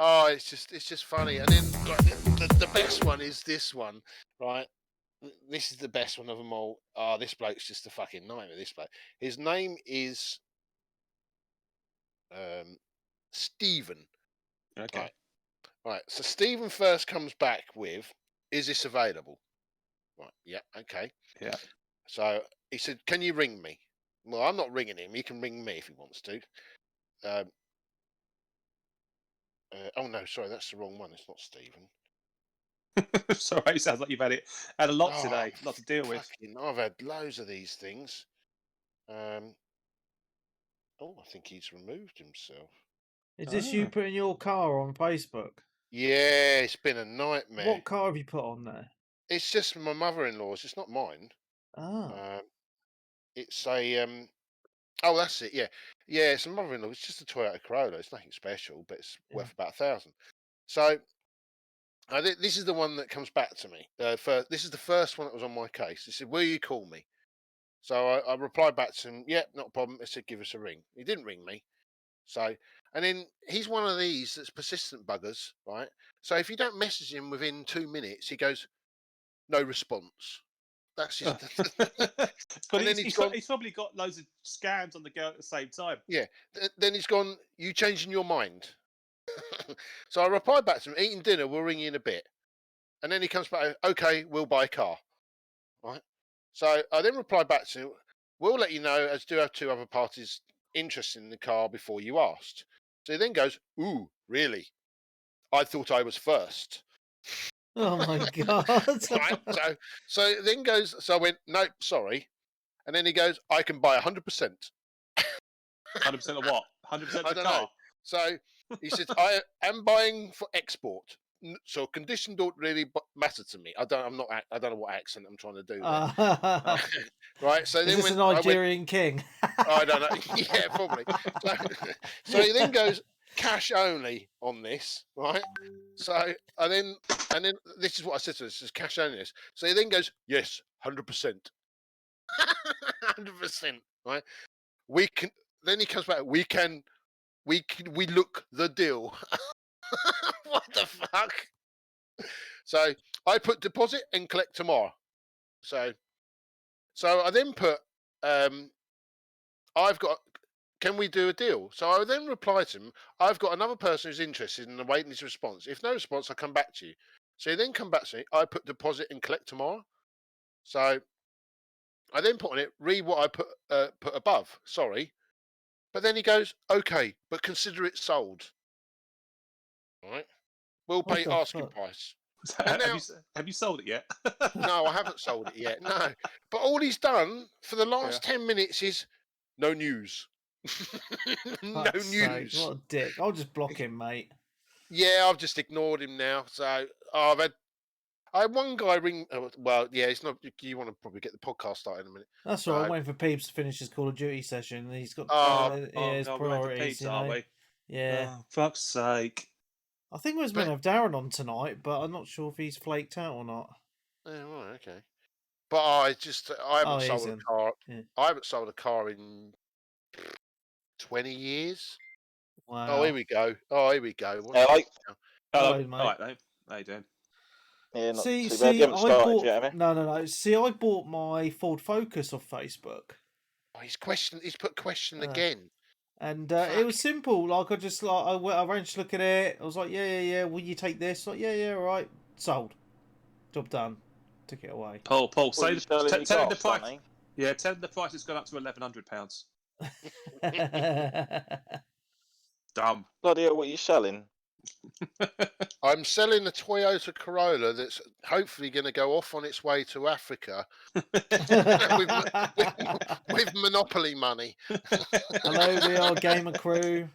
Oh, it's just funny. And then like, the best one is this one, right? This is the best one of them all. Oh, this bloke's just a fucking nightmare. This bloke. His name is Stephen. Okay. Right. So Stephen first comes back with, "Is this available?" Right. Yeah. Okay. Yeah. So he said, "Can you ring me?" Well, I'm not ringing him. He can ring me if he wants to. Um, oh no, sorry, that's the wrong one. It's not Stephen. Sorry, it sounds like you've had a lot Oh, today, a lot to deal with. I've had loads of these things. Oh, I think he's removed himself. Is this you putting your car on Facebook? Yeah, it's been a nightmare. What car have you put on there? It's just my mother-in-law's. It's not mine. Ah. It's a Oh, that's it. Yeah, yeah. It's a mother-in-law. It's just a Toyota Corolla. It's nothing special, but it's worth about 1,000. So this is the one that comes back to me. This is the first one that was on my case. He said, "Will you call me?" So I replied back to him, "Yep, not a problem." I said, "Give us a ring." He didn't ring me. So, and then he's one of these that's persistent buggers, right? So if you don't message him within 2 minutes, he goes, "No response." That's his. But he's probably got loads of scams on the go at the same time. Yeah. Then he's gone, "You changing your mind?" So I replied back to him, "Eating dinner, we'll ring you in a bit." And then he comes back, "Okay, we'll buy a car." Right. So I then replied back to him, "We'll let you know, as do have two other parties interested in the car before you asked." So he then goes, "Ooh, really? I thought I was first." Oh my god! Right. So it then goes. So I went, "Nope, sorry." And then he goes, "I can buy 100%." 100% of what? 100% of the car. Know. So he said, "I am buying for export, so condition don't really matter to me." I don't know what accent I'm trying to do there. Right. So Is this a Nigerian king? I don't know. Yeah, probably. So he then goes, "Cash only on this," right? So and then this is what I said to him: "This is cash only." So he then goes, "Yes, 100%, 100%." Right? We can. Then he comes back. We look the deal. What the fuck? So I put deposit and collect tomorrow. So I then put I've got. Can we do a deal? So I then reply to him. I've got another person who's interested and awaiting his response. If no response, I'll come back to you. So he then come back to me. I put deposit and collect tomorrow. So I then put on it. Read what I put above. Sorry, but then he goes, "Okay, but consider it sold." All right. We'll pay asking price. Have you sold it yet? No, I haven't sold it yet. No, but all he's done for the last 10 minutes is no news. No news. What a dick! I'll just block him, mate. Yeah, I've just ignored him now. So I had one guy ring. Well, yeah, it's not. You want to probably get the podcast started in a minute. That's right. I'm waiting for Peeps to finish his Call of Duty session. He's got his priorities. Are we? Yeah. Oh, fuck's sake. I think we was meant to have Darren on tonight, but I'm not sure if he's flaked out or not. Yeah, right, okay. But I haven't sold a car. Yeah. I haven't sold a car in 20 years. Wow. Oh, here we go. Hello, mate. All right, how you doing? Yeah, not see, too bad. You haven't started yet, have you? No. See, I bought my Ford Focus off Facebook. Oh, he's put question again. And it was simple. Like I arranged to look at it. I was like, yeah. Will you take this? Like, yeah, all right. Sold. Job done. Took it away. Paul, tell him the price. Sonny? Yeah, tell him the price has gone up to £1,100. Dumb. Bloody hell, what are you selling? I'm selling a Toyota Corolla that's hopefully going to go off on its way to Africa with Monopoly money. Hello, we are Gamer Crew.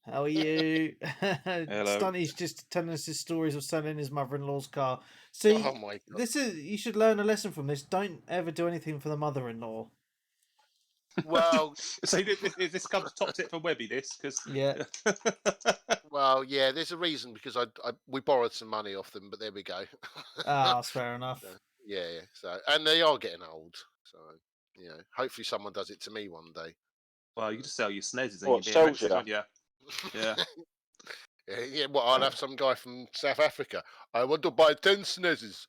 How are you? Hello. Stunty's just telling us his stories of selling his mother-in-law's car. See, oh my God. You should learn a lesson from this. Don't ever do anything for the mother-in-law. Well, so this comes top tip from Webby, because yeah. Well, yeah, there's a reason because we borrowed some money off them, but there we go. That's fair enough. Yeah. So, and they are getting old, so hopefully someone does it to me one day. Well, you just sell your snezzes and your Yeah. Yeah, well, I'll have some guy from South Africa. I want to buy 10 SNESes.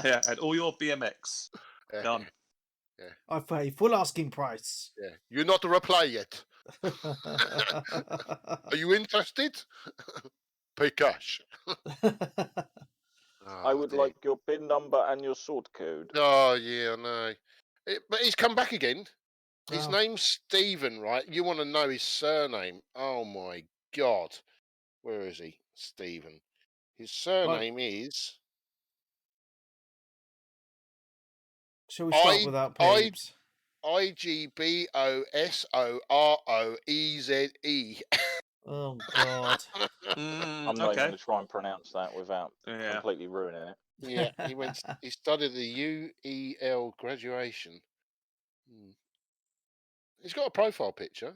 Yeah, and all your BMX. Done. Yeah. I pay full asking price. Yeah. You're not a reply yet. Are you interested? Pay cash. I would like your PIN number and your sort code. Oh, yeah, I know. But he's come back again. His name's Stephen, right? You want to know his surname? Oh, my God. Where is he? Stephen. His surname is... Shall we start without peeps? Igbosorroeze. Oh, God. I'm not even going to try and pronounce that without completely ruining it. Yeah, he studied the UEL graduation. He's got a profile picture.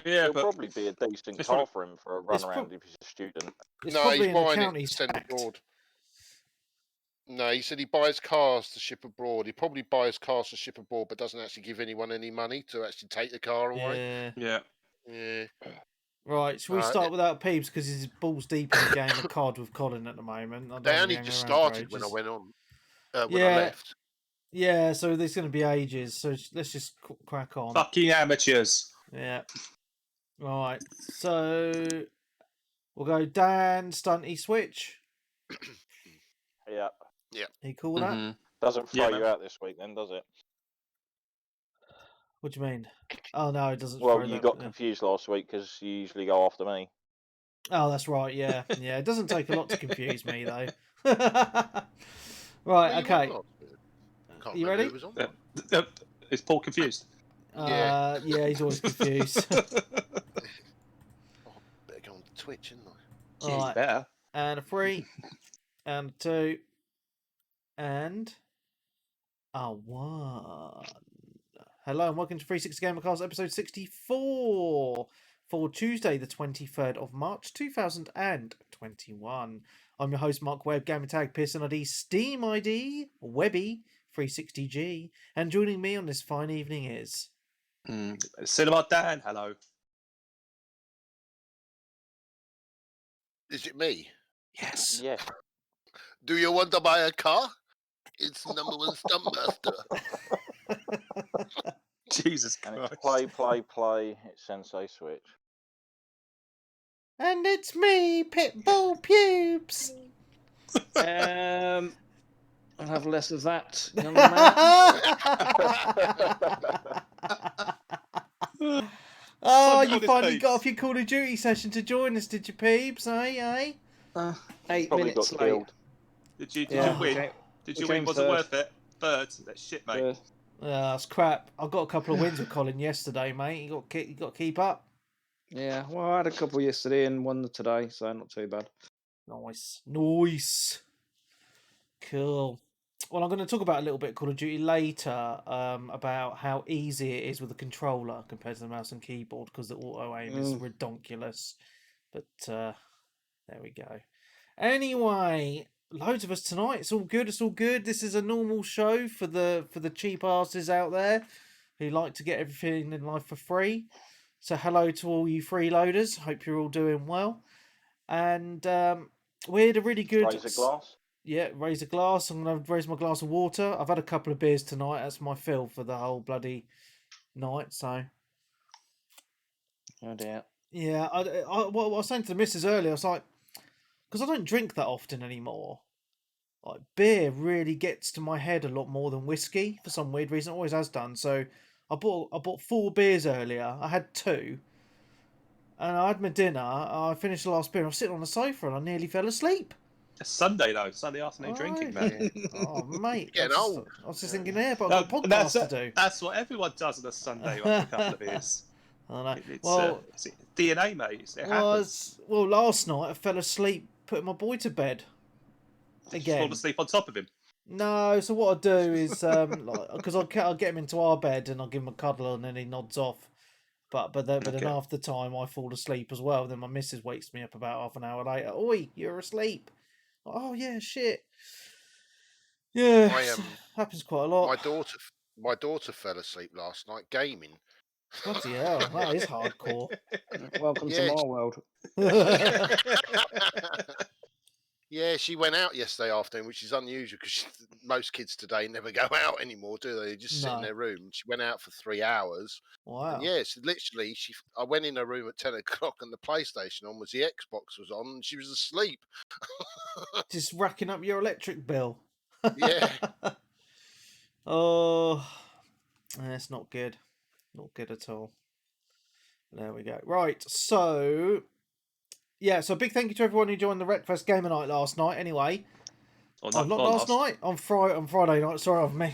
Yeah, It'll probably be a decent car for him for a run around if he's a student. No, he's buying it to send abroad. No, he said he buys cars to ship abroad. He probably buys cars to ship abroad, but doesn't actually give anyone any money to actually take the car away. Yeah. Right, shall we start without peeps because he's balls deep in the game of COD with Colin at the moment. They only just started when I went on. When I left. Yeah, so there's going to be ages. So let's just crack on. Fucking amateurs. Yeah. Right, so we'll go Dan, Stunty, Switch. Yeah. You cool with that? Doesn't throw you out this week then, does it? What do you mean? Oh, no, it doesn't. Well, you got confused last week because you usually go after me. Oh, that's right, yeah. Yeah, it doesn't take a lot to confuse me, though. Right, okay. You ready? Is Paul confused? Yeah, he's always confused. Better go on Twitch, isn't I? Yeah, right. Better. And a 3, and a 2, and a 1. Hello and welcome to 360 Gamercast episode 64 for Tuesday the 23rd of March 2021. I'm your host Mark Webb, gamertag Pearson ID, Steam ID, Webby360G, and joining me on this fine evening is... Cinema Dan, hello. Is it me? Yes. Yeah. Do you want to buy a car? It's number one Stumpmaster. Jesus and Christ. It's play. It's Sensei Switch. And it's me, Pitbull Pubes. I'll have less of that, young man. Oh, you finally got off your Call of Duty session to join us, did you, Peeps? 8 Probably minutes got late. killed. Did you win? Okay. Did you win? Was it worth it? Third? That's shit, mate. That's crap. I got a couple of wins with Colin yesterday, mate. You got to keep up. Yeah, well, I had a couple yesterday and one today, so not too bad. Nice. Cool. Well, I'm going to talk about a little bit Call of Duty later, about how easy it is with a controller compared to the mouse and keyboard, because the auto aim is redonkulous. But there we go. Anyway, loads of us tonight. It's all good. This is a normal show for the cheap asses out there who like to get everything in life for free. So hello to all you freeloaders. Hope you're all doing well. And we had a really good... Raise a glass? Yeah, raise a glass. I'm going to raise my glass of water. I've had a couple of beers tonight. That's my fill for the whole bloody night, so... Oh dear. Yeah, I was saying to the missus earlier, I was like... Because I don't drink that often anymore. Like, beer really gets to my head a lot more than whiskey, for some weird reason. It always has done, so... I bought 4 beers earlier. I had 2. And I had my dinner. I finished the last beer. I was sitting on the sofa and I nearly fell asleep. It's Sunday, though. Sunday afternoon drinking, mate. Oh, mate. Getting old. I was just thinking, but I've got a podcast to do. That's what everyone does on a Sunday after a couple of beers. I know. It's DNA, mate. It happens. Well, last night I fell asleep putting my boy to bed. Did you fall asleep on top of him? No, so what I do is, because I'll get him into our bed and I'll give him a cuddle and then he nods off. But then after time I fall asleep as well. Then my missus wakes me up about half an hour later. Oi, you're asleep. Oh yeah, shit. Yeah, happens quite a lot. My daughter fell asleep last night gaming. Bloody hell, that is hardcore. Welcome to Yeah. my world. Yeah, she went out yesterday afternoon, which is unusual because most kids today never go out anymore, do they? They just sit in No. their room. She went out for 3 hours. Wow. And yes, literally, I went in her room at 10 o'clock and the PlayStation on was the Xbox was on and she was asleep. Just racking up your electric bill. Yeah. Oh, that's not good. Not good at all. There we go. Right, so yeah, so big thank you to everyone who joined the Wreckfest Gamer Night last night. Anyway, not last night, on Friday night. Sorry, my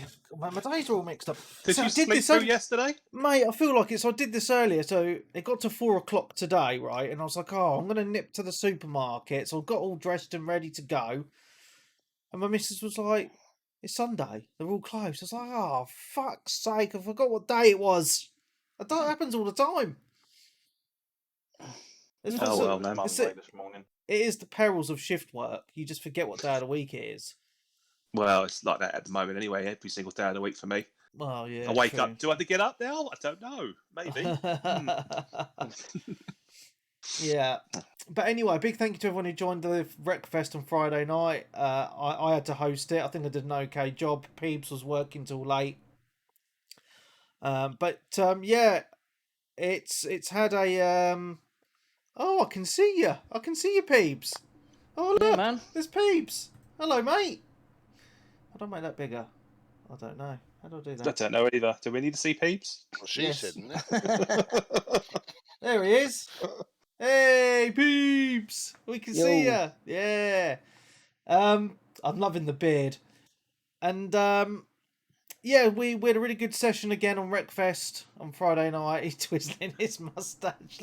days are all mixed up. Did you sleep through yesterday, mate? I feel like it. So I did this earlier. So it got to 4 o'clock today, right? And I was like, oh, I'm gonna nip to the supermarket. So I got all dressed and ready to go. And my missus was like, it's Sunday. They're all closed. I was like, oh, fuck's sake. I forgot what day it was. That happens all the time. Monday this morning. It is the perils of shift work. You just forget what day of the week it is. Well, it's like that at the moment anyway, every single day of the week for me. Well, yeah. I wake up. Do I have to get up now? I don't know. Maybe. Yeah. But anyway, big thank you to everyone who joined the Wreckfest on Friday night. I had to host it. I think I did an okay job. Peebs was working till late. Yeah, it's had a oh, I can see you. I can see you, Peebs. Oh, look, man. There's Peebs. Hello, mate. How do I make that bigger? I don't know. How do I do that? I don't know either. Do we need to see Peebs? Well, she said, didn't it? There he is. Hey, Peebs. We can see you. Yeah. I'm loving the beard. And yeah, we had a really good session again on Wreckfest on Friday night. He's twizzling his mustache.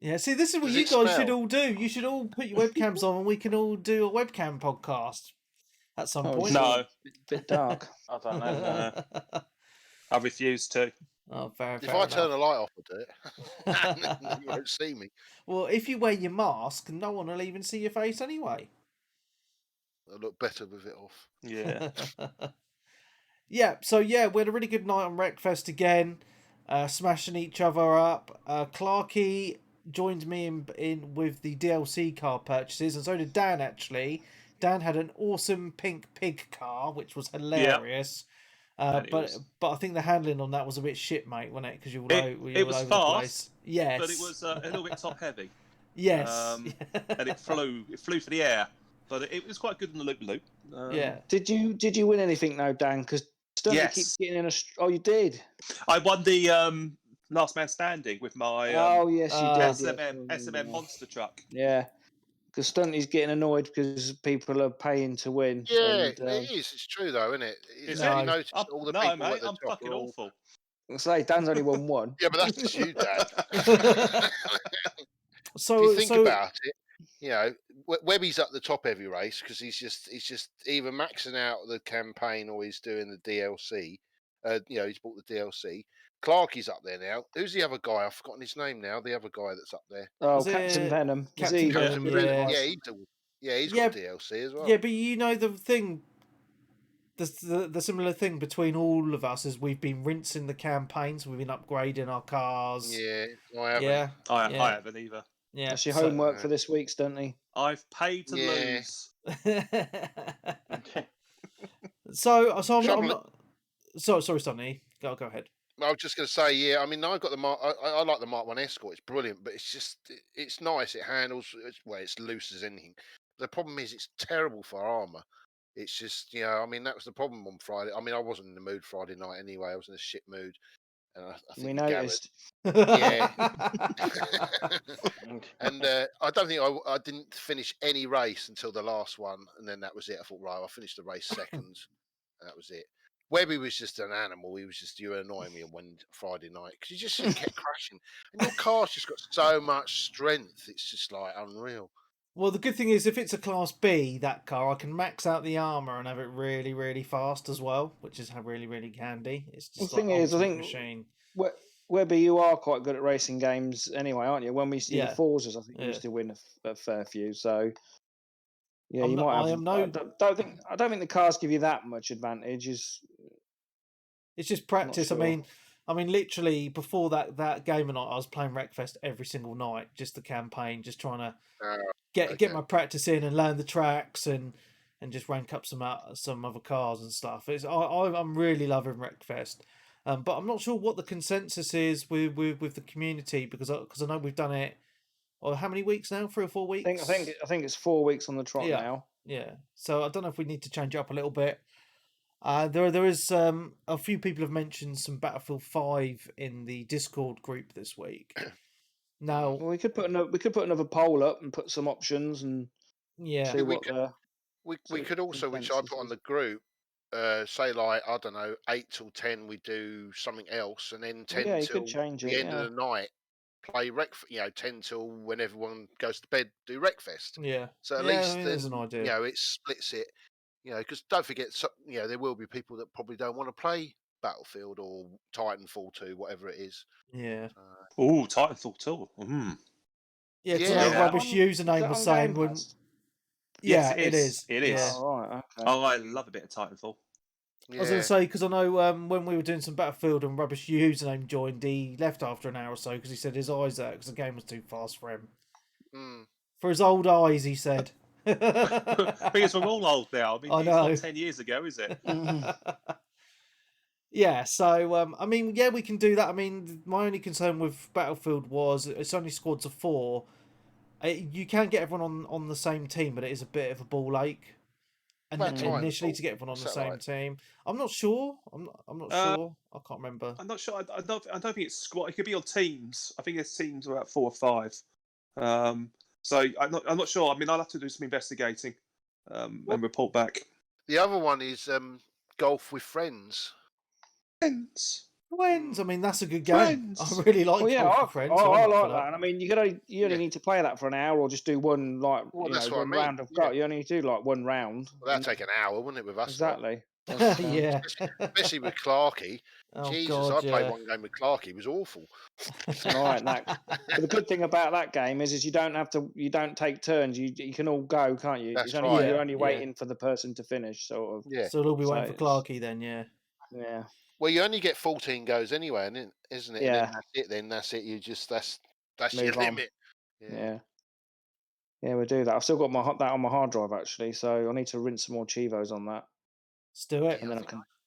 Yeah, see, this is what you guys should all do. You should all put your webcams on and we can all do a webcam podcast at some point. No. Bit dark. I don't know. I refuse to. Oh, fair If I turn the light off, I'll do it. You won't see me. Well, if you wear your mask, no one will even see your face anyway. I'll look better with it off. Yeah. Yeah, so yeah, we had a really good night on Wreckfest again, smashing each other up. Clarky joined me in with the DLC car purchases, and so did Dan, actually. Dan had an awesome pink pig car, which was hilarious. But I think the handling on that was a bit shit, mate, wasn't it? Because you were it was all over fast, the place. Yes. But it was a little bit top heavy. Yes. And it flew for the air. But it was quite good in the loop-loop. Yeah. Did you win anything now, Dan? Because Stunty keeps getting in a... Oh, you did? I won the Last Man Standing with my yes, you did. SMM monster truck. Yeah. Because Stunty's getting annoyed because people are paying to win. Yeah, it is. It's true, though, isn't it? Have you noticed all the people mate, at the I'm top fucking awful. I say, Dan's only won one. Yeah, but that's just you, Dan. So if you think about it, you know, Webby's up the top every race because he's just either maxing out the campaign or he's doing the DLC. You know, he's bought the DLC. Clarky's up there now. Who's the other guy? I've forgotten his name now. The other guy that's up there. Oh, Captain Venom. Captain Venom. Yeah, he's got DLC as well. Yeah, but you know the thing, the similar thing between all of us is we've been rinsing the campaigns. We've been upgrading our cars. Yeah, I haven't. Yeah, I haven't either. Yeah, that's your homework for this week, Stunty. I've paid to lose. So I'm not. Sorry, Stunty. Go ahead. I was just going to say, yeah. I mean, I got the Mark. I like the Mark 1 Escort. It's brilliant, but it's just it's nice. It handles. It's loose as anything. The problem is it's terrible for armor. It's just, you know, I mean, that was the problem on Friday. I mean, I wasn't in the mood Friday night anyway. I was in a shit mood. And I think we noticed. Yeah. And I don't think I didn't finish any race until the last one. And then that was it. I thought, right, I finished the race second. And that was it. Webby was just an animal. He was just, you were annoying me on Friday night because you just kept crashing. And your car's just got so much strength. It's just like unreal. Well, the good thing is if it's a Class B, that car, I can max out the armour and have it really, really fast as well, which is really, really handy. It's just the thing is, I think, machine. Webby, you are quite good at racing games anyway, aren't you? When we see the Forzas, I think you used to win a fair few. So, yeah, I don't think the cars give you that much advantage. It's just practice. Sure. I mean, literally before that game night, I was playing Wreckfest every single night, just the campaign, just trying to get my practice in and learn the tracks and just rank up some other cars and stuff. I'm really loving Wreckfest, but I'm not sure what the consensus is with the community because I know we've done it. Or how many weeks now? 3 or 4 weeks? I think it's 4 weeks on the trot now. Yeah. So I don't know if we need to change it up a little bit. There is a few people have mentioned some Battlefield 5 in the Discord group this week. Now we could put another poll up and put some options and see what we could also, which I put on the group, say like I don't know, 8 till 10 we do something else, and then 10 till the end of the night play 10 till when everyone goes to bed do Wreckfest. Yeah. So at least there's an idea. It splits it. Because don't forget, there will be people that probably don't want to play Battlefield or Titanfall 2, whatever it is. Yeah. Titanfall 2. Yeah, because rubbish username was saying when. Yes, it is. It is. Yeah. Oh, right, okay. Oh, I love a bit of Titanfall. Yeah. I was going to say, because I know when we were doing some Battlefield and rubbish username joined, he left after an hour or so because he said his eyes hurt because the game was too fast for him. For his old eyes, he said. Because we're all old now. I mean, it's not 10 years ago, is it? Yeah, so, we can do that. I mean, my only concern with Battlefield was it's only squads of 4. You can get everyone on the same team, but it is a bit of a ball ache. And initially to get everyone on the same team. I'm not sure. I'm not sure. I can't remember. I'm not sure. I don't think it's squad. It could be on teams. I think there's teams about 4 or 5. So I'm not sure. I mean, I'll have to do some investigating and report back. The other one is golf with friends. Friends. I mean, that's a good game. I really like golf with friends. I like that. I mean, you only need to play that for an hour or just do one one round of golf. You only need to do like one round. Well, that'd take an hour, wouldn't it, with us? Exactly. Yeah. Especially with Clarkey. Jesus, I played one game with Clarkey. It was awful. Right. But the good thing about that game is you don't take turns. You can all go, can't you? That's right. You're only waiting for the person to finish, sort of. Yeah. So they'll be waiting for Clarkey then, yeah. Yeah. Well, you only get 14 goes anyway, isn't it? Yeah. And then that's it. You just that's your limit. Yeah. Yeah, we'll do that. I've still got that on my hard drive actually, so I need to rinse some more Chivos on that. Let's do it. And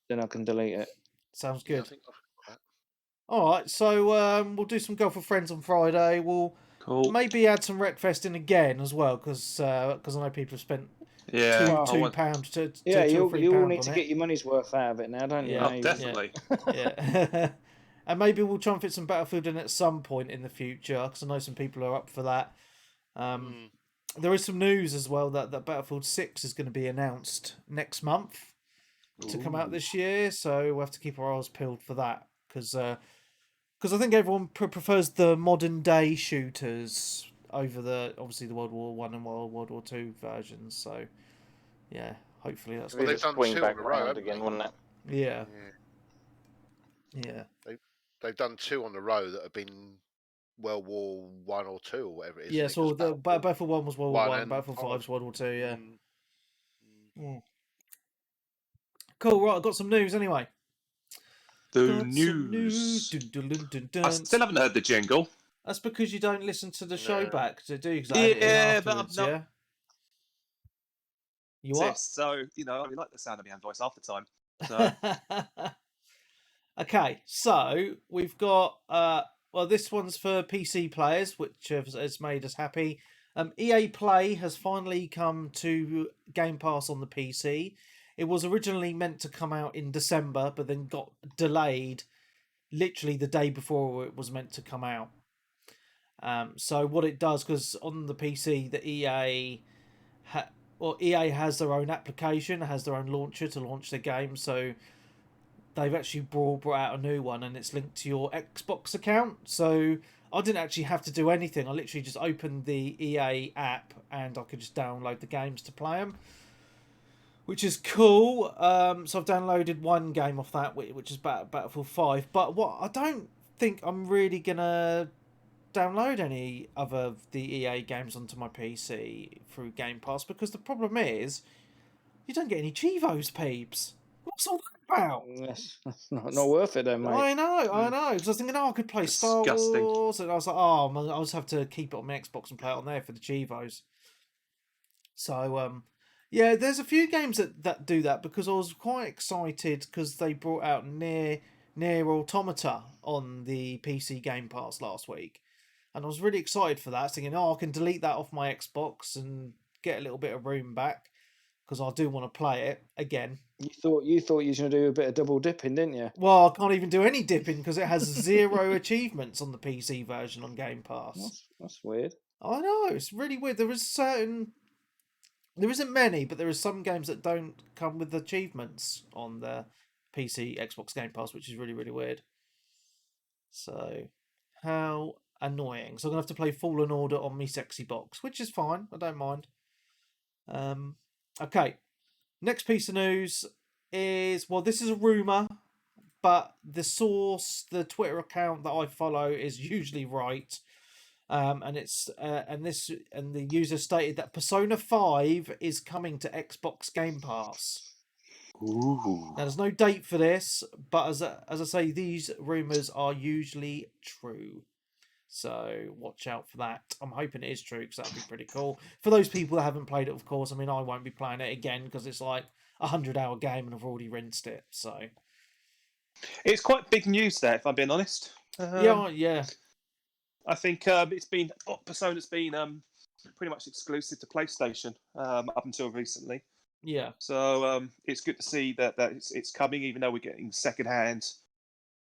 then I can delete it. Sounds good. All right, so we'll do some golf with friends on Friday. We'll maybe add some Wreckfest in again as well, because I know people have spent £2 to you all need to get your money's worth out of it now, don't you? Yeah, definitely. Yeah. And maybe we'll try and fit some Battlefield in at some point in the future, because I know some people are up for that. There is some news as well that Battlefield 6 is going to be announced next month to come out this year, so we'll have to keep our eyes peeled for that, because I think everyone prefers the modern day shooters over obviously the World War I and World War II versions. So yeah, hopefully that's good. They've done swing back round again, wouldn't it? Yeah. They've done 2 on the row that have been World War I or 2 or whatever it is. Yeah, so the Battlefield 1 was World War I, Battlefield 5 was World War 2, yeah. Cool, right, I've got some news anyway. The news. I still haven't heard the jingle. That's because you don't listen to the show back, do you? Yeah, but I'm not. Yeah? You are? So, I really like the sound of my own voice half the time. So. Okay, so we've got, this one's for PC players, which has made us happy. EA Play has finally come to Game Pass on the PC. It was originally meant to come out in December, but then got delayed literally the day before it was meant to come out. So what it does, because on the PC, the EA has their own application, has their own launcher to launch their game, so they've actually brought out a new one, and it's linked to your Xbox account. So I didn't actually have to do anything. I literally just opened the EA app, and I could just download the games to play them, which is cool. So I've downloaded one game off that, which is Battlefield 5. But I don't think I'm really going to download any other of the EA games onto my PC through Game Pass, because the problem is you don't get any Chivos, peeps. What's all that Wow. That's not worth it then, mate. I know. Because I was thinking, I could play Star Wars, and I was like, I'll just have to keep it on my Xbox and play it on there for the Chivos. So, yeah, there's a few games that do that, because I was quite excited because they brought out Near Automata on the PC Gamepass last week, and I was really excited for that, thinking, I can delete that off my Xbox and get a little bit of room back, because I do want to play it again. You thought you were going to do a bit of double dipping, didn't you? Well, I can't even do any dipping because it has 0 achievements on the PC version on Game Pass. That's weird. I know, it's really weird. There isn't many, but there are some games that don't come with achievements on the PC Xbox Game Pass, which is really, really weird. So, how annoying. So I'm going to have to play Fallen Order on my sexy box, which is fine. I don't mind. Okay. Next piece of news is, well, this is a rumour, but the source, the Twitter account that I follow, is usually right. And the user stated that Persona 5 is coming to Xbox Game Pass. Ooh. Now, there's no date for this, but as I say, these rumours are usually true. So watch out for that. I'm hoping it is true, because that would be pretty cool. For those people that haven't played it, of course, I mean, I won't be playing it again because it's like a 100-hour game and I've already rinsed it. So it's quite big news there, if I'm being honest. Yeah. I think Persona's been pretty much exclusive to PlayStation up until recently. Yeah. So it's good to see that it's coming, even though we're getting secondhand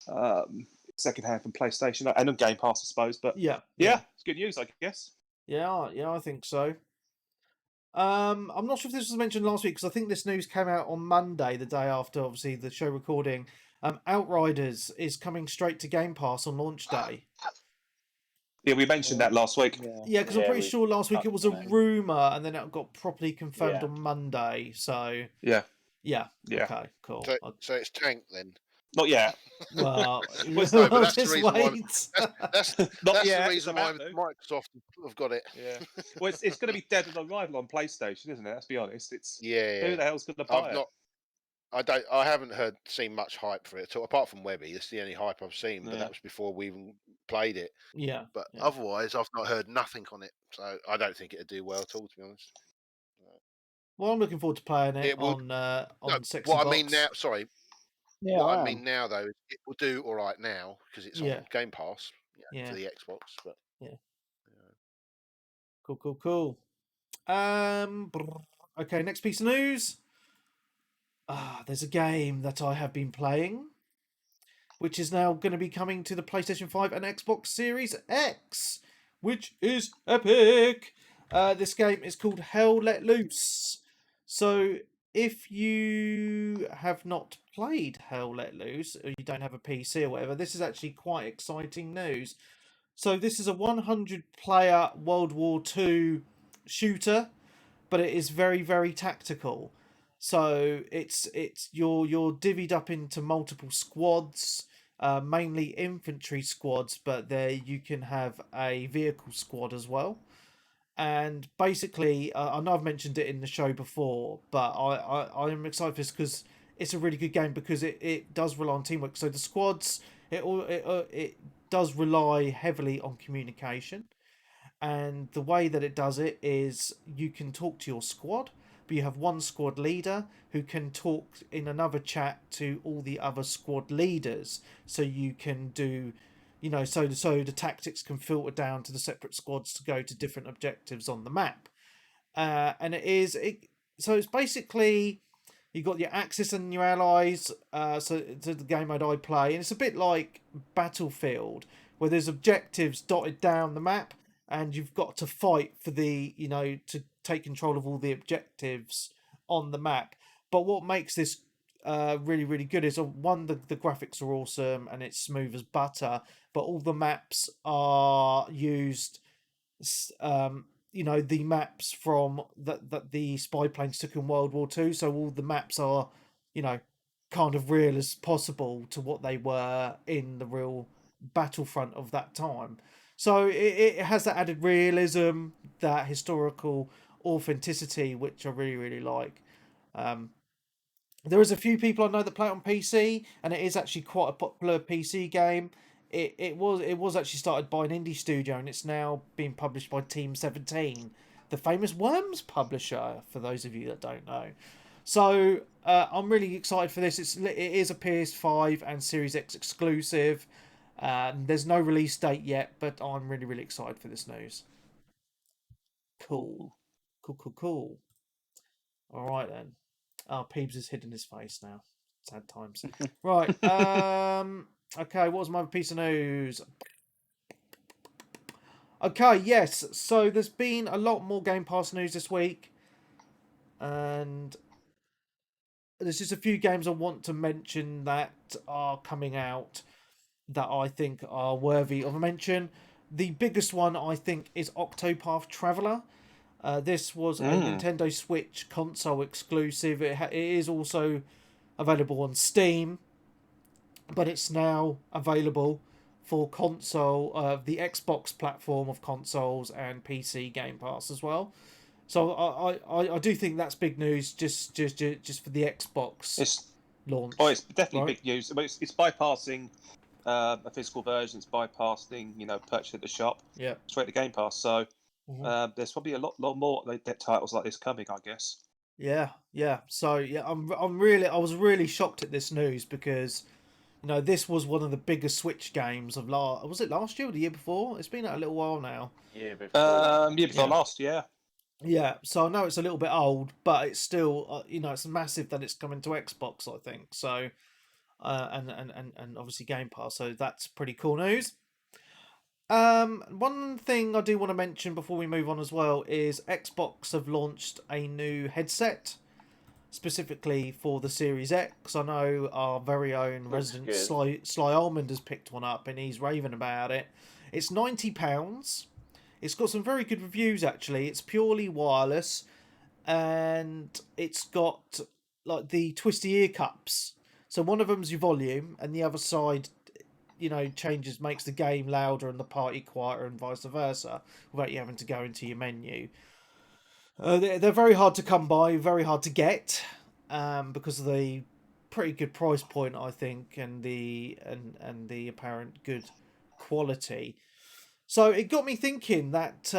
from PlayStation and on Game Pass, I suppose. But yeah, it's good news, I guess. Yeah, I think so. I'm not sure if this was mentioned last week, because I think this news came out on Monday, the day after, obviously, the show recording. Outriders is coming straight to Game Pass on launch day. Yeah, we mentioned that last week. Yeah, because I'm pretty sure last week it was a rumour, and then it got properly confirmed on Monday. So yeah. Okay, cool. So it's tanked then. Not yet. Well, but that's the reason why. That's the reason why Microsoft have got it. Yeah. Well, it's going to be dead on arrival on PlayStation, isn't it? Let's be honest. It's who the hell's going to buy it? I haven't seen much hype for it at all, apart from Webby. That's the only hype I've seen, but that was before we even played it. Yeah. But otherwise, I've not heard nothing on it, so I don't think it'd do well at all, to be honest. Well, I'm looking forward to playing it on Sexy What Box. I mean now, sorry. Yeah, what I mean now, though, it will do all right now because it's on Game Pass for the Xbox. But Cool. Okay, next piece of news. There's a game that I have been playing, which is now going to be coming to the PlayStation 5 and Xbox Series X, which is epic. This game is called Hell Let Loose. So if you have not played Hell Let Loose, or you don't have a PC or whatever, this is actually quite exciting news. So this is a 100-player World War II shooter, but it is very, very tactical. So it's you're divvied up into multiple squads, mainly infantry squads, but there you can have a vehicle squad as well. And basically, I know I've mentioned it in the show before, but I am excited for this because it's a really good game, because it does rely on teamwork. So the squads, it does rely heavily on communication, and the way that it does it is you can talk to your squad, but you have one squad leader who can talk in another chat to all the other squad leaders. So you can do, so the tactics can filter down to the separate squads to go to different objectives on the map. And so it's basically, you've got your Axis and your allies. So the game mode I play, and it's a bit like Battlefield, where there's objectives dotted down the map, and you've got to fight for to take control of all the objectives on the map. But what makes this really, really good is, one, the graphics are awesome and it's smooth as butter, but all the maps are used, the maps from that the spy planes took in World War II. So all the maps are, kind of real as possible to what they were in the real Battlefront of that time. So it has that added realism, that historical authenticity, which I really, really like. There is a few people I know that play it on PC, and it is actually quite a popular PC game. It was actually started by an indie studio, and it's now being published by Team 17, the famous Worms publisher, for those of you that don't know. So I'm really excited for this. It is a PS5 and Series X exclusive. There's no release date yet, but I'm really, really excited for this news. Cool. All right then. Peebs is hiding his face now. Sad times. Right. Okay, what was my piece of news? Okay, yes. So there's been a lot more Game Pass news this week. And there's just a few games I want to mention that are coming out that I think are worthy of a mention. The biggest one, I think, is Octopath Traveler. This was a Nintendo Switch console exclusive. It is also available on Steam, but it's now available for console, the Xbox platform of consoles, and PC Gamepass as well. So I do think that's big news, just for the Xbox launch. Oh, it's definitely big news. It's bypassing a physical version. It's bypassing, purchase at the shop. Yeah, straight to Game Pass. So there's probably a lot more titles like this coming, I guess. Yeah. So yeah, I was really shocked at this news because, this was one of the biggest Switch games of was it last year or the year before? It's been out a little while now. Yeah, before last, yeah. Yeah, so I know it's a little bit old, but it's still, it's massive that it's coming to Xbox, I think. So, and obviously Game Pass, so that's pretty cool news. One thing I do want to mention before we move on as well is Xbox have launched a new headset specifically for the Series X. I know our very own resident Sly Almond has picked one up and he's raving about it. It's £90. It's got some very good reviews actually. It's purely wireless and it's got like the twisty ear cups. So one of them's your volume and the other side makes the game louder and the party quieter and vice versa without you having to go into your menu. They're very hard to come by, very hard to get, because of the pretty good price point, I think, and the apparent good quality. So it got me thinking that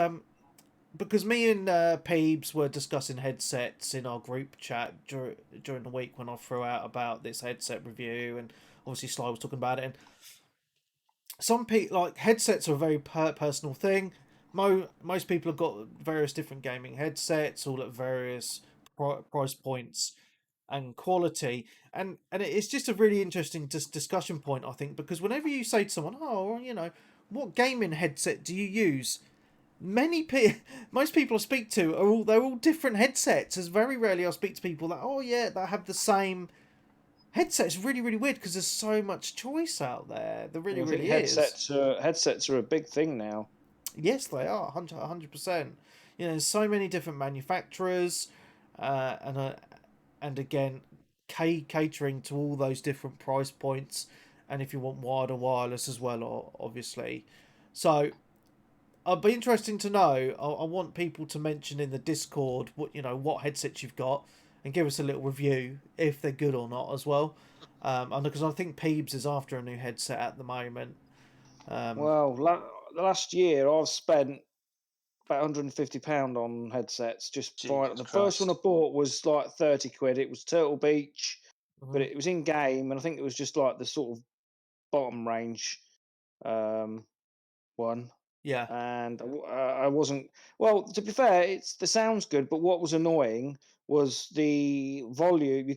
because me and Peebs were discussing headsets in our group chat during the week when I threw out about this headset review, and obviously Sly was talking about it, and some people, like, headsets are a very personal thing. Most people have got various different gaming headsets, all at various price points and quality, and it's just a really interesting discussion point, I think, because whenever you say to someone, what gaming headset do you use? Most people I speak to they're all different headsets. As very rarely I speak to people that have the same headset. It's really, really weird because there's so much choice out there. There really, really is. Headsets are a big thing now. Yes, they are 100%. There's so many different manufacturers, and again, catering to all those different price points. And if you want wired or wireless as well, obviously. So, it'd be interesting to know. I want people to mention in the Discord what headsets you've got, and give us a little review if they're good or not as well. Because I think Peebs is after a new headset at the moment. Last year I've spent about £150 on headsets. The first one I bought was like 30 quid. It was Turtle Beach, but it was in game, and I think it was just like the sort of bottom range one. Yeah. And I wasn't... Well, to be fair, the sound's good, but what was annoying was the volume.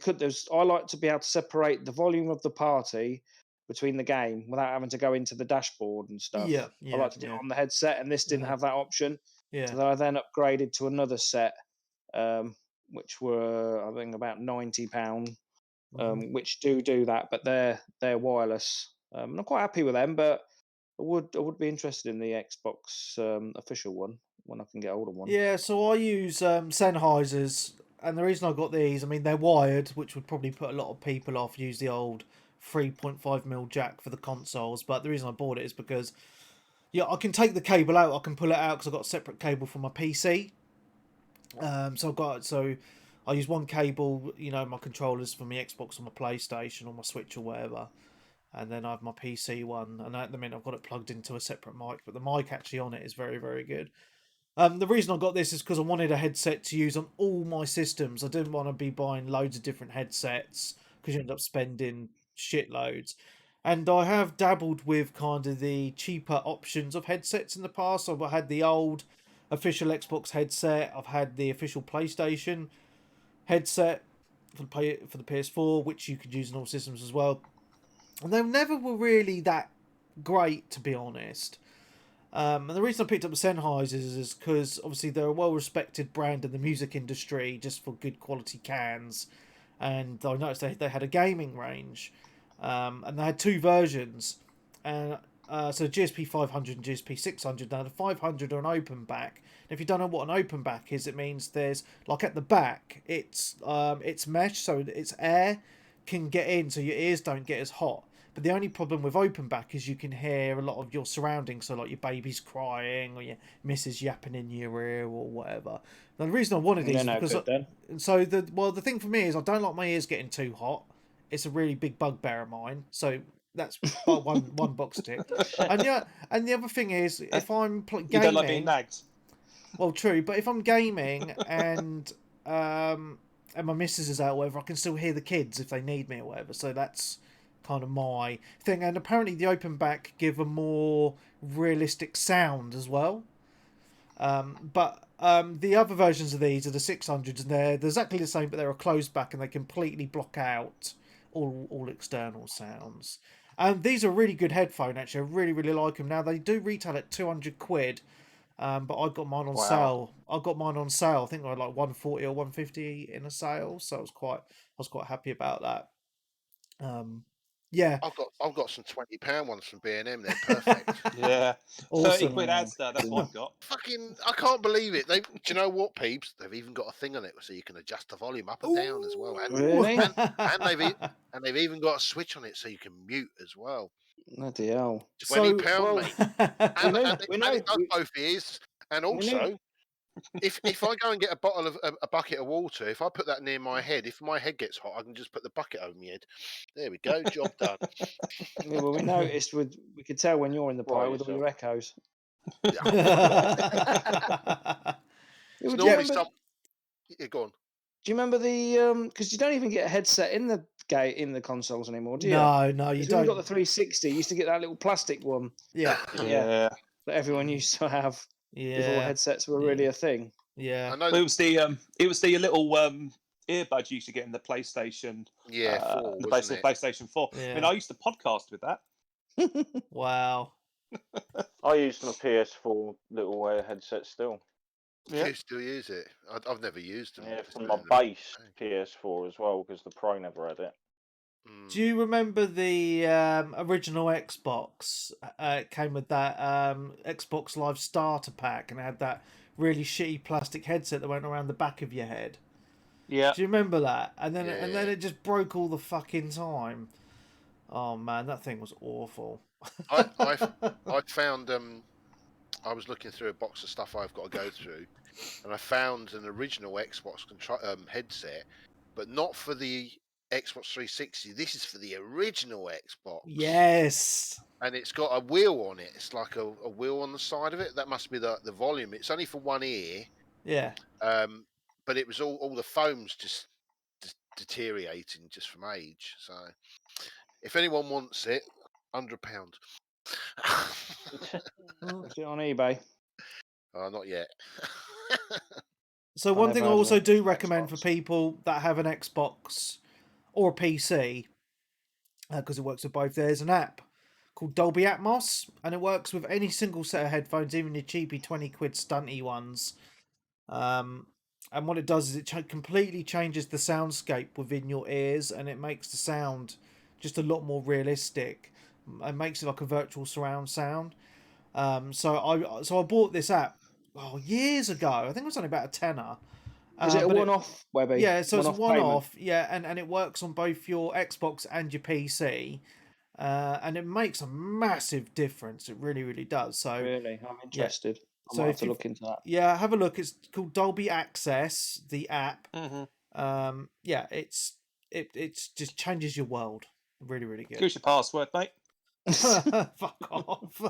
I like to be able to separate the volume of the party between the game without having to go into the dashboard and stuff. Yeah. I like to do it on the headset, and this didn't have that option. Yeah. So I then upgraded to another set, which were, I think, about £90, which do that, but they're wireless. I'm quite happy with them, but I would be interested in the Xbox official one when I can get hold of one. Yeah, so I use Sennheisers, and the reason I got these, they're wired, which would probably put a lot of people off. Use the old 3.5mm jack for the consoles, but the reason I bought it is because I can take the cable out, I can pull it out because I've got a separate cable for my PC. So I use one cable, my controllers for my Xbox or my PlayStation or my Switch or whatever, and then I have my PC one. And at the minute, I've got it plugged into a separate mic, but the mic actually on it is very, very good. The reason I got this is because I wanted a headset to use on all my systems. I didn't want to be buying loads of different headsets because you end up spending shitloads. And I have dabbled with kind of the cheaper options of headsets in the past. I've had the old official Xbox headset. I've had the official PlayStation headset for the PS4, which you could use in all systems as well. And they never were really that great, to be honest. And the reason I picked up the Sennheisers is because obviously they're a well-respected brand in the music industry just for good quality cans. And I noticed they had a gaming range. And they had two versions. And so GSP 500 and GSP 600. Now the 500 are an open back. And if you don't know what an open back is, it means there's, like at the back, it's mesh, so it's air can get in so your ears don't get as hot. But the only problem with open back is you can hear a lot of your surroundings, so like your baby's crying or your missus yapping in your ear or whatever. Now, the reason I wanted these is because the thing for me is I don't like my ears getting too hot. It's a really big bugbear of mine, so that's one box tick. And the other thing is if I'm gaming, you don't like being nagged. Well, true, but if I'm gaming and my missus is out or whatever, I can still hear the kids if they need me or whatever. So that's kind of my thing. And apparently the open back give a more realistic sound as well. But the other versions of these are the 600s, and they're exactly the same, but they're a closed back and they completely block out all external sounds. And these are a really good headphone, actually. I really, really like them. Now, they do retail at £200. But I got mine on sale. I got mine on sale. I think I had like 140 or 150 in a sale, so I was quite happy about that. Yeah. I've got some £20 ones from B&M. They're perfect. Yeah. Awesome. £30 Asda. That's what I've got. Fucking, I can't believe it. Do you know what, peeps? They've even got a thing on it so you can adjust the volume up and down as well. And, Really? and they've even got a switch on it so you can mute as well. Bloody hell. £20, mate. And it does both ears. And also, if I go and get a bucket of water, if I put that near my head, if my head gets hot, I can just put the bucket over my head. There we go, job done. Yeah, well, we noticed we could tell when you're in the pile with all your echoes. It's normally go on. Do you remember the because you don't even get a headset in the consoles anymore, do you? No, you don't. When you got the 360, you used to get that little plastic one. Yeah. That everyone used to have. Before headsets were really a thing. Yeah. I know it was the little earbuds you used to get in the PlayStation. Yeah, 4, the PlayStation 4. Yeah. I mean, I used to podcast with that. Wow. I used my PS4 little headset still. Yeah. You still use it? I've never used them. Yeah, from my base PS4 as well, because the Pro never had it. Do you remember the original Xbox? It came with that Xbox Live Starter Pack, and it had that really shitty plastic headset that went around the back of your head. Yeah. Do you remember that? And then it just broke all the fucking time. Oh man, that thing was awful. I found I was looking through a box of stuff I've got to go through, and I found an original Xbox headset, but not for the Xbox 360. This is for the original Xbox. Yes. And it's got a wheel on it. It's like a wheel on the side of it. That must be the volume. It's only for one ear. Yeah. But it was all the foam's just deteriorating just from age. So if anyone wants it, £100. Is it on eBay? Not yet. So one thing I also do recommend for people that have an Xbox or a PC, because it works with both, there's an app called Dolby Atmos, and it works with any single set of headphones, even your cheapy 20 quid stunty ones. And what it does is it completely changes the soundscape within your ears, and it makes the sound just a lot more realistic. It makes it like a virtual surround sound. So I bought this app years ago. I think it was only about a tenner. Is it a one-off, Webby? Yeah, so it's a one-off. Yeah, and it works on both your Xbox and your PC. And it makes a massive difference. It really, really does. So really, I'm interested. I so might have to look into that. Yeah, have a look. It's called Dolby Access, the app. Mm-hmm. Yeah, it's just changes your world. Really, really good. Here's your password, mate. Fuck off.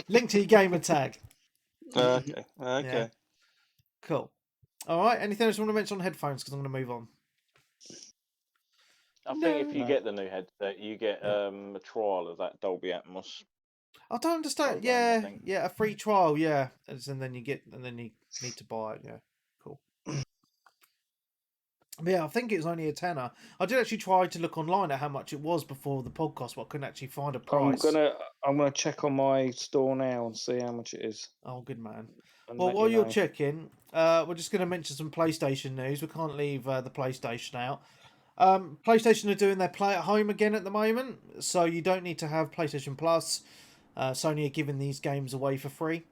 Link to your gamer tag. Okay. Yeah. Cool. All right. Anything else you want to mention on headphones? Because I'm going to move on. I think if you get the new headset, you get a trial of that Dolby Atmos. I don't understand. Yeah, a free trial. Yeah, and then you need to buy it. Yeah, cool. Yeah, I think it was only a tenner. I did actually try to look online at how much it was before the podcast, but I couldn't actually find a price. I'm gonna check on my store now and see how much it is. Oh, good man. Well, while you're checking, we're just going to mention some PlayStation news. We can't leave the PlayStation out. PlayStation are doing their Play at Home again at the moment, so you don't need to have PlayStation Plus. Sony are giving these games away for free,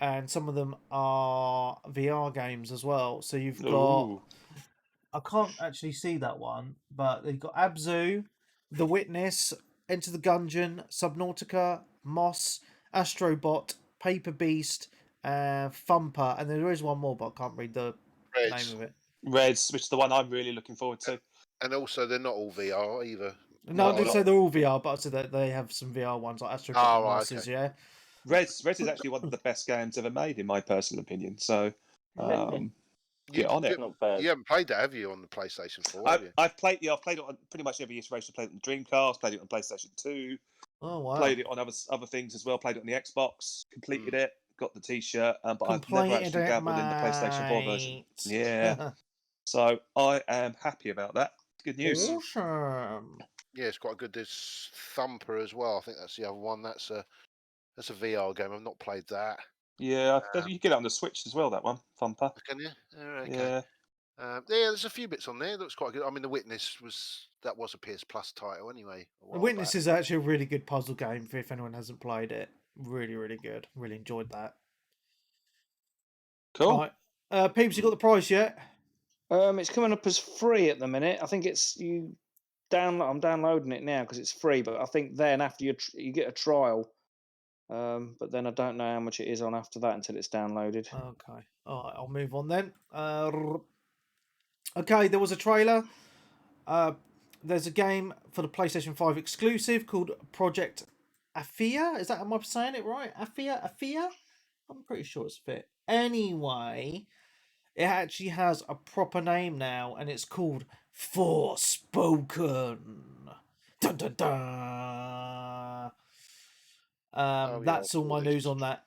and some of them are VR games as well. So you've got, I can't actually see that one, but they've got Abzu, The Witness, Enter the Gungeon, Subnautica, Moss, Astrobot, Paper Beast, Thumper, and there is one more, but I can't read the name of it. Reds, which is the one I'm really looking forward to. And also, they're not all VR either. No, I didn't say they're all VR, but I said that they have some VR ones like Astrobot and Mosses, yeah. Reds is actually one of the best games ever made, in my personal opinion. So, get on it. Not bad. You haven't played that, have you, on the PlayStation 4? Have you? I've played it on pretty much every iteration. Played it on the Dreamcast, played it on PlayStation 2. Oh wow! Played it on other things as well. Played it on the Xbox. Completed it. Got the T-shirt, but I've never actually dabbled in the PlayStation 4 version. Yeah. So I am happy about that. Good news. Awesome. Yeah, it's quite good. There's Thumper as well. I think that's the other one. That's a VR game. I've not played that. Yeah, you get it on the Switch as well. That one, Thumper. Can you? Okay. Yeah. Yeah, there's a few bits on there. It looks quite good. I mean, The Witness was a PS Plus title anyway. The Witness is actually a really good puzzle game if anyone hasn't played it. Really, really good. Really enjoyed that. Cool. Right. Peeps, you got the price yet? It's coming up as free at the minute. I think it's I'm downloading it now because it's free. But I think then after you get a trial. But then I don't know how much it is on after that until it's downloaded. Okay. All right, I'll move on then. Okay, there was a trailer. There's a game for the PlayStation 5 exclusive called Project Athia. Is that, am I saying it right? Athia? I'm pretty sure it's fit. Anyway, it actually has a proper name now, and it's called Forspoken. Dun dun dun. That's all my news on that.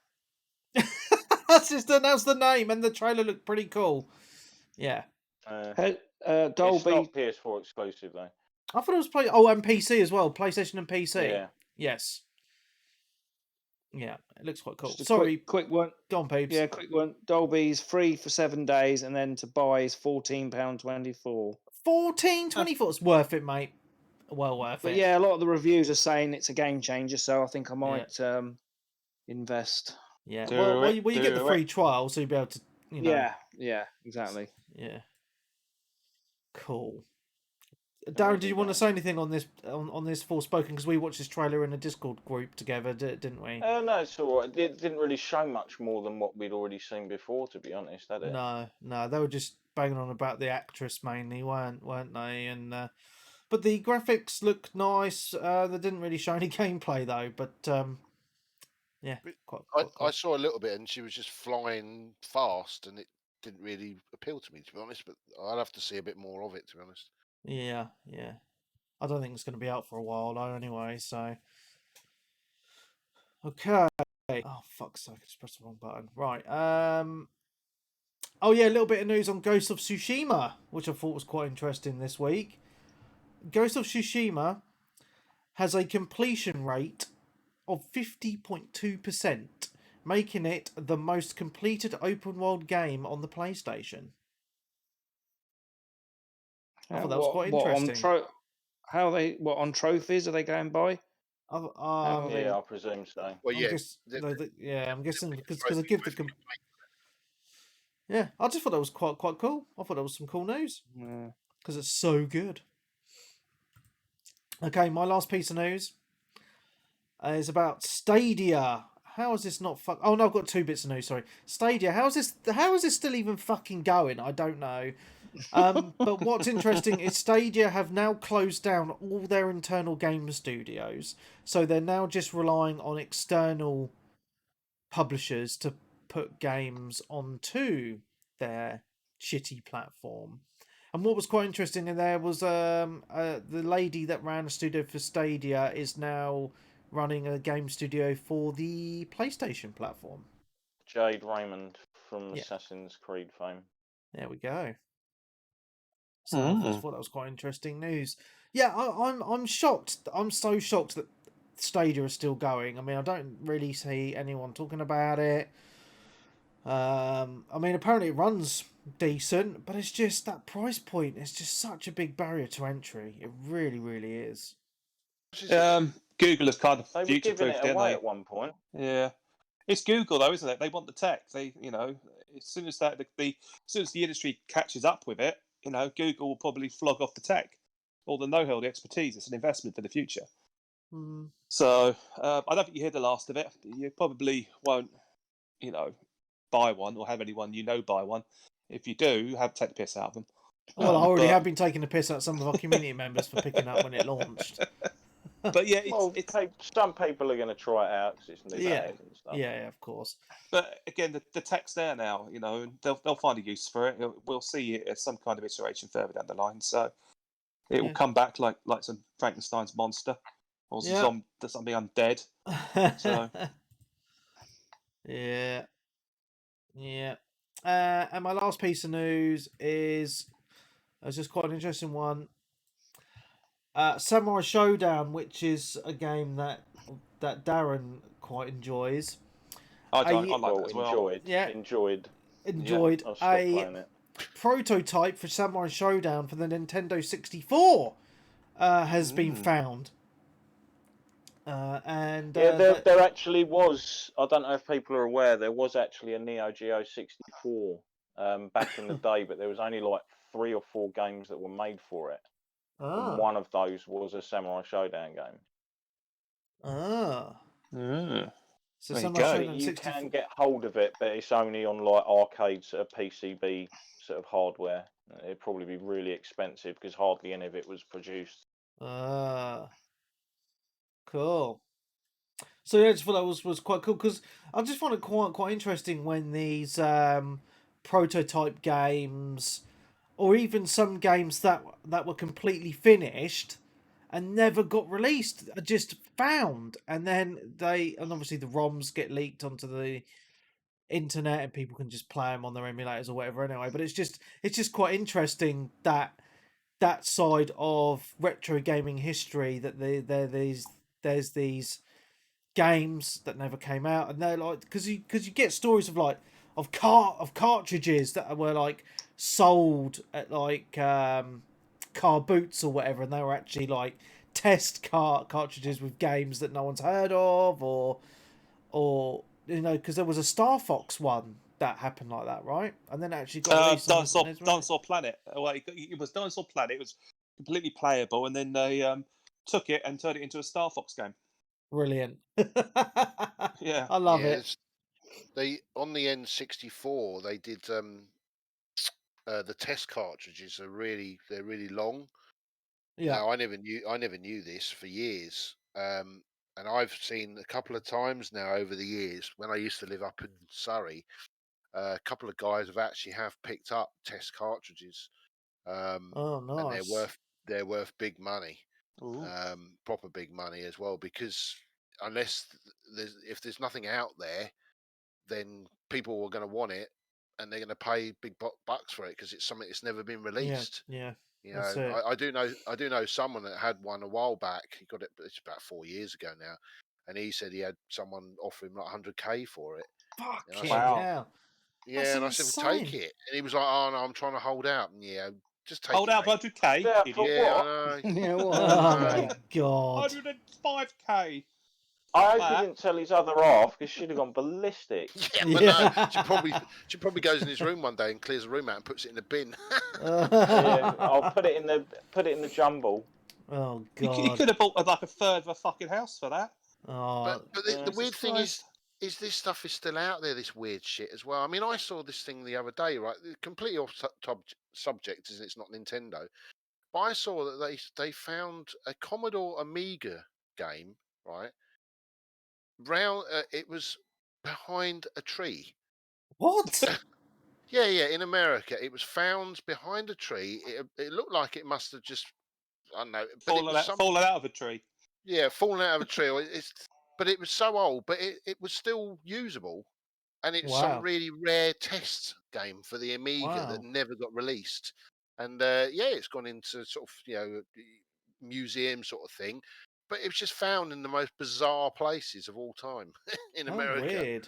That's just announced the name, and the trailer looked pretty cool. Yeah. Dolby. It's not PS4 exclusive though. I thought it was and PC as well, PlayStation and PC. Yeah. Yes. Yeah, it looks quite cool. Just Sorry, quick one. Go on, Peeps. Yeah, quick one. Dolby's free for 7 days, and then to buy is £14.24. $14.24. It's worth it, mate. Well worth it. But yeah, a lot of the reviews are saying it's a game changer, so I think I might invest. Yeah. Well, you get the free trial, so you'll be able to. Yeah, exactly. Yeah. Cool. Darren, did you want to say anything on this Forspoken? Because we watched this trailer in a Discord group together, didn't we? No, it's all right. It didn't really show much more than what we'd already seen before, to be honest, did it? No, they were just banging on about the actress mainly, weren't they? And but the graphics looked nice. They didn't really show any gameplay though. But yeah, quite cool. I saw a little bit, and she was just flying fast, and it didn't really appeal to me, to be honest. But I'll have to see a bit more of it, to be honest. Yeah. I don't think it's going to be out for a while though, anyway. So, okay. Oh fuck's sake! I just pressed the wrong button. Right. Oh yeah, a little bit of news on Ghost of Tsushima, which I thought was quite interesting this week. Ghost of Tsushima has a completion rate of 50.2%, making it the most completed open world game on the PlayStation. I thought that was quite interesting. On trophies are they going by? Yeah, I presume so. Well, I'm guessing because I give the. Yeah, I just thought that was quite cool. I thought that was some cool news. Yeah. Because it's so good. Okay, my last piece of news is about Stadia. how is this not fuck? Oh no, I've got 2 bits of news. Sorry, Stadia. How is this still even fucking going? I don't know. But what's interesting is Stadia have now closed down all their internal game studios, so they're now just relying on external publishers to put games onto their shitty platform. And what was quite interesting in there was the lady that ran a studio for Stadia is now running a game studio for the PlayStation platform. Jade Raymond from Assassin's Creed fame. There we go. So I just thought that was quite interesting news. Yeah, I'm shocked. I'm so shocked that Stadia is still going. I mean, I don't really see anyone talking about it. I mean, apparently it runs decent, but it's just that price point is just such a big barrier to entry. It really, really is. Google has kind of They were giving future-proofed it away it, at one point. Yeah, it's Google though, isn't it? They want the tech. They, as soon as as soon as the industry catches up with it, Google will probably flog off the tech, all the know-how, the expertise. It's an investment for the future. So I don't think you hear the last of it. You probably won't, buy one or have anyone buy one. If you do, take the piss out of them. Well, I already have been taking the piss out of some of our community members for picking up when it launched. But yeah, some people are going to try it out because it's new and stuff. Yeah, of course. But again, the tech's there now, and they'll find a use for it. We'll see it as some kind of iteration further down the line. So it will come back like some Frankenstein's monster or something undead. So yeah. And my last piece of news is just quite an interesting one. Samurai Showdown, which is a game that Darren quite enjoys. I like that as well. Enjoyed. A prototype for Samurai Showdown for the Nintendo 64 has been found. There actually was. I don't know if people are aware. There was actually a Neo Geo 64 back in the day, but there was only like 3 or 4 games that were made for it. And one of those was a Samurai Showdown game. So you can get hold of it, but it's only on like arcade sort of PCB sort of hardware. It'd probably be really expensive because hardly any of it was produced. Cool. So yeah, I just thought that was quite cool because I just found it quite interesting when these prototype games, or even some games that were completely finished and never got released, are just found, and then obviously the ROMs get leaked onto the internet and people can just play them on their emulators or whatever anyway. But it's just quite interesting that side of retro gaming history, that there's these games that never came out, and they're like, because you get stories of cartridges that were like sold at like car boots or whatever, and they were actually like test cartridges with games that no one's heard of, or because there was a Star Fox one that happened like that, right? And then actually got Dinosaur Planet. Well, it was Dinosaur Planet. It was completely playable, and then they took it and turned it into a Star Fox game. Brilliant. Yeah, I love it. They on the N64 they did the test cartridges they're really long. Yeah. Now I never knew this for years. And I've seen a couple of times now over the years when I used to live up in Surrey. A couple of guys have picked up test cartridges. Nice. And they're worth big money. Proper big money as well, because if there's nothing out there, then people are going to want it and they're going to pay big bucks for it because it's something that's never been released. Yeah. I do know someone that had one a while back. He got it, it's about 4 years ago now, and he said he had someone offer him like 100K for it. Wow. Yeah, and I said, well, take it. And he was like, oh no, I'm trying to hold out. And just take hold it. Hold out 100K? Yeah, I know. Oh my God. 105K. I hope he didn't tell his other half because she'd have gone ballistic. Yeah, but no, she probably goes in his room one day and clears the room out and puts it in the bin. I'll put it in the jumble. Oh God! He could have bought like a third of a fucking house for that. Oh, but the weird thing is, is this stuff is still out there, this weird shit as well. I mean, I saw this thing the other day, right? Completely off subject, is it's not Nintendo, but I saw that they found a Commodore Amiga game, right? It was behind a tree. What? Yeah, in America, it was found behind a tree. It looked like it must have just, I don't know, but it was Fallen out of a tree. yeah, fallen out of a tree. But it was so old, but it was still usable, and it's some Wow. really rare test game for the Amiga that Wow. never got released. And it's gone into sort of museum sort of thing, but it was just found in the most bizarre places of all time in Oh, America. weird.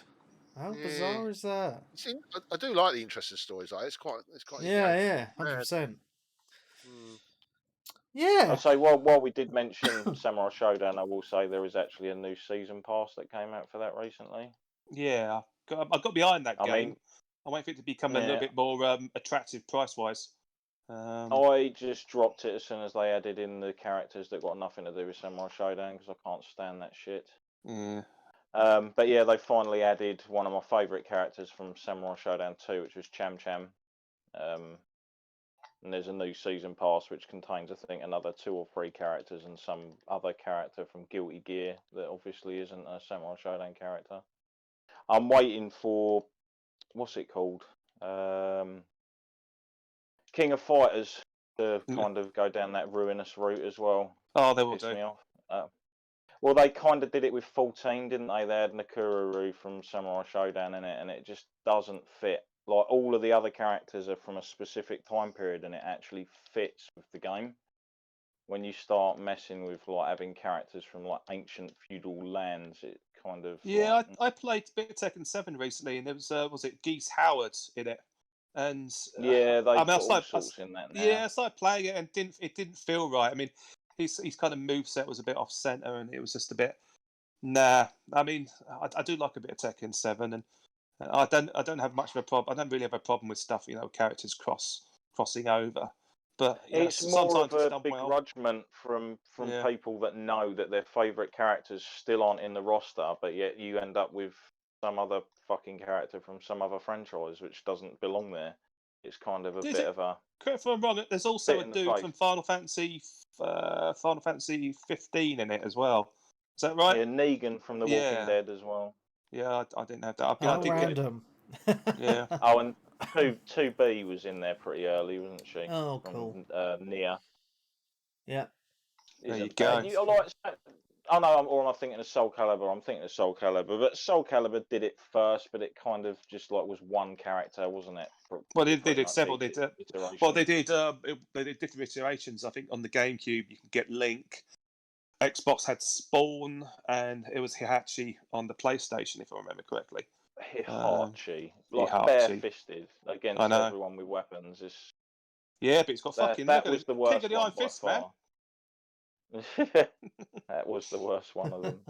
How Yeah, bizarre is that? see, I do like the interesting stories. Like it's quite Yeah, mad. 100%. Mm. Yeah. I'll say while we did mention Samurai Showdown, I will say there is actually a new season pass that came out for that recently. Yeah, I got behind that I game. mean, I'm waiting for it to become a little bit more attractive price-wise. I just dropped it as soon as they added in the characters that got nothing to do with Samurai Showdown because I can't stand that shit. Yeah. But yeah, they finally added one of my favourite characters from Samurai Showdown 2, which was Cham Cham. And there's a new season pass which contains, I think, another 2 or 3 characters and some other character from Guilty Gear that obviously isn't a Samurai Showdown character. I'm waiting for, what's it called? King of Fighters to kind of go down that ruinous route as well. Oh, they will Piss do. me off. Well, they kind of did it with 14, didn't they? They had Nakuru from Samurai Showdown in it, and it just doesn't fit. Like, all of the other characters are from a specific time period, and it actually fits with the game. When you start messing with, like, having characters from, like, ancient feudal lands, it kind of... Yeah, like, I played a bit of Tekken 7 recently, and there was it Geese Howard in it? And yeah, I they've mean, got all sorts in that now. yeah, I started playing it, and it didn't feel right. I mean, his kind of moveset was a bit off center, and it was just a bit. Nah, I mean, I do like a bit of Tekken 7, and I don't have much of a problem. I don't really have a problem with stuff, characters crossing over. But It's more of sometimes it's a done well. begrudgment from Yeah. people that know that their favourite characters still aren't in the roster, but yet you end up with some other fucking character from some other franchise which doesn't belong there. It's kind of a bit of a... Correct if I'm wrong. There's also bit a in the dude face. from Final Fantasy 15 in it as well. Is that right? Yeah, Negan from The Walking Yeah. Dead as well. Yeah, I didn't have that. How I did get it. random. Yeah. Oh, and 2B was in there pretty early, wasn't she? Oh, From cool. Nia. Yeah. There you Isn't go. bad. Oh no, or am I thinking of Soul Calibur? I'm thinking of Soul Calibur, but Soul Calibur did it first, but it kind of just like was one character, wasn't it? Well, they Pretty did much several. each iteration. Well, they did different iterations. I think on the GameCube you can get Link. Xbox had Spawn, and it was Hihachi on the PlayStation, if I remember correctly. Hihachi, like Hihachi. bare-fisted against I know. everyone with weapons. Yeah, but it's got fucking. That was the worst King of the one Iron by Fist, man. far. That was the worst one of them.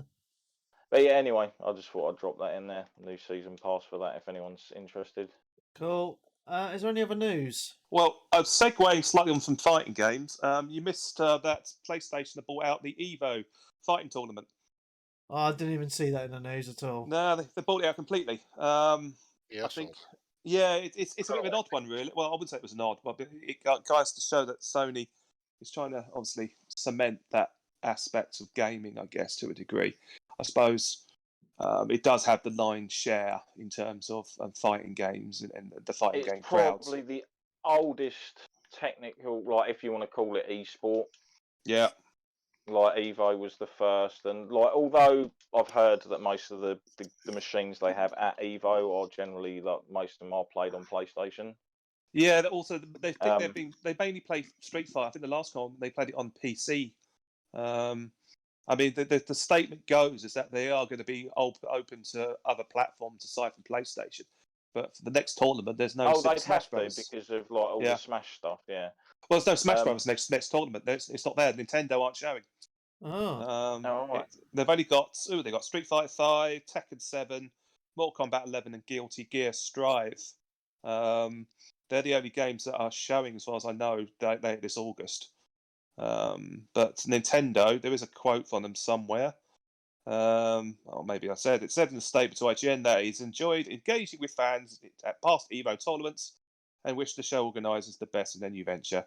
But yeah, anyway, I just thought I'd drop that in there. New season pass for that if anyone's interested. Cool. Is there any other news? Well, segueing slightly on from fighting games, you missed that PlayStation that bought out the Evo fighting tournament. Oh, I didn't even see that in the news at all. No, they bought it out completely. Yeah, I think. Yeah, it's a bit of an odd one, really. Well, I wouldn't say it was an odd one, but it goes to show that Sony is trying to obviously cement that aspect of gaming, I guess, to a degree. I suppose it does have the lion's share in terms of fighting games and the fighting game crowds. It's probably the oldest technical, like if you want to call it e-sport. Yeah. Like Evo was the first, and like although I've heard that most of the machines they have at Evo are generally like most of them are played on PlayStation. Yeah, also they mainly play Street Fighter. I think the last one they played it on PC. I mean, the statement goes is that they are going to be open to other platforms aside from PlayStation. But for the next tournament, there's no Smash Bros. Because of like all the Smash stuff. Yeah. Well, there's no Smash Bros. next tournament. It's not there. Nintendo aren't showing. Oh. Right. They've only got they got Street Fighter 5, Tekken 7, Mortal Kombat 11, and Guilty Gear Strive. They're the only games that are showing, as far as I know, this August. But Nintendo, there is a quote from them somewhere. Or maybe I said it said in the statement to IGN that he's enjoyed engaging with fans at past Evo tournaments and wish the show organisers the best in their new venture.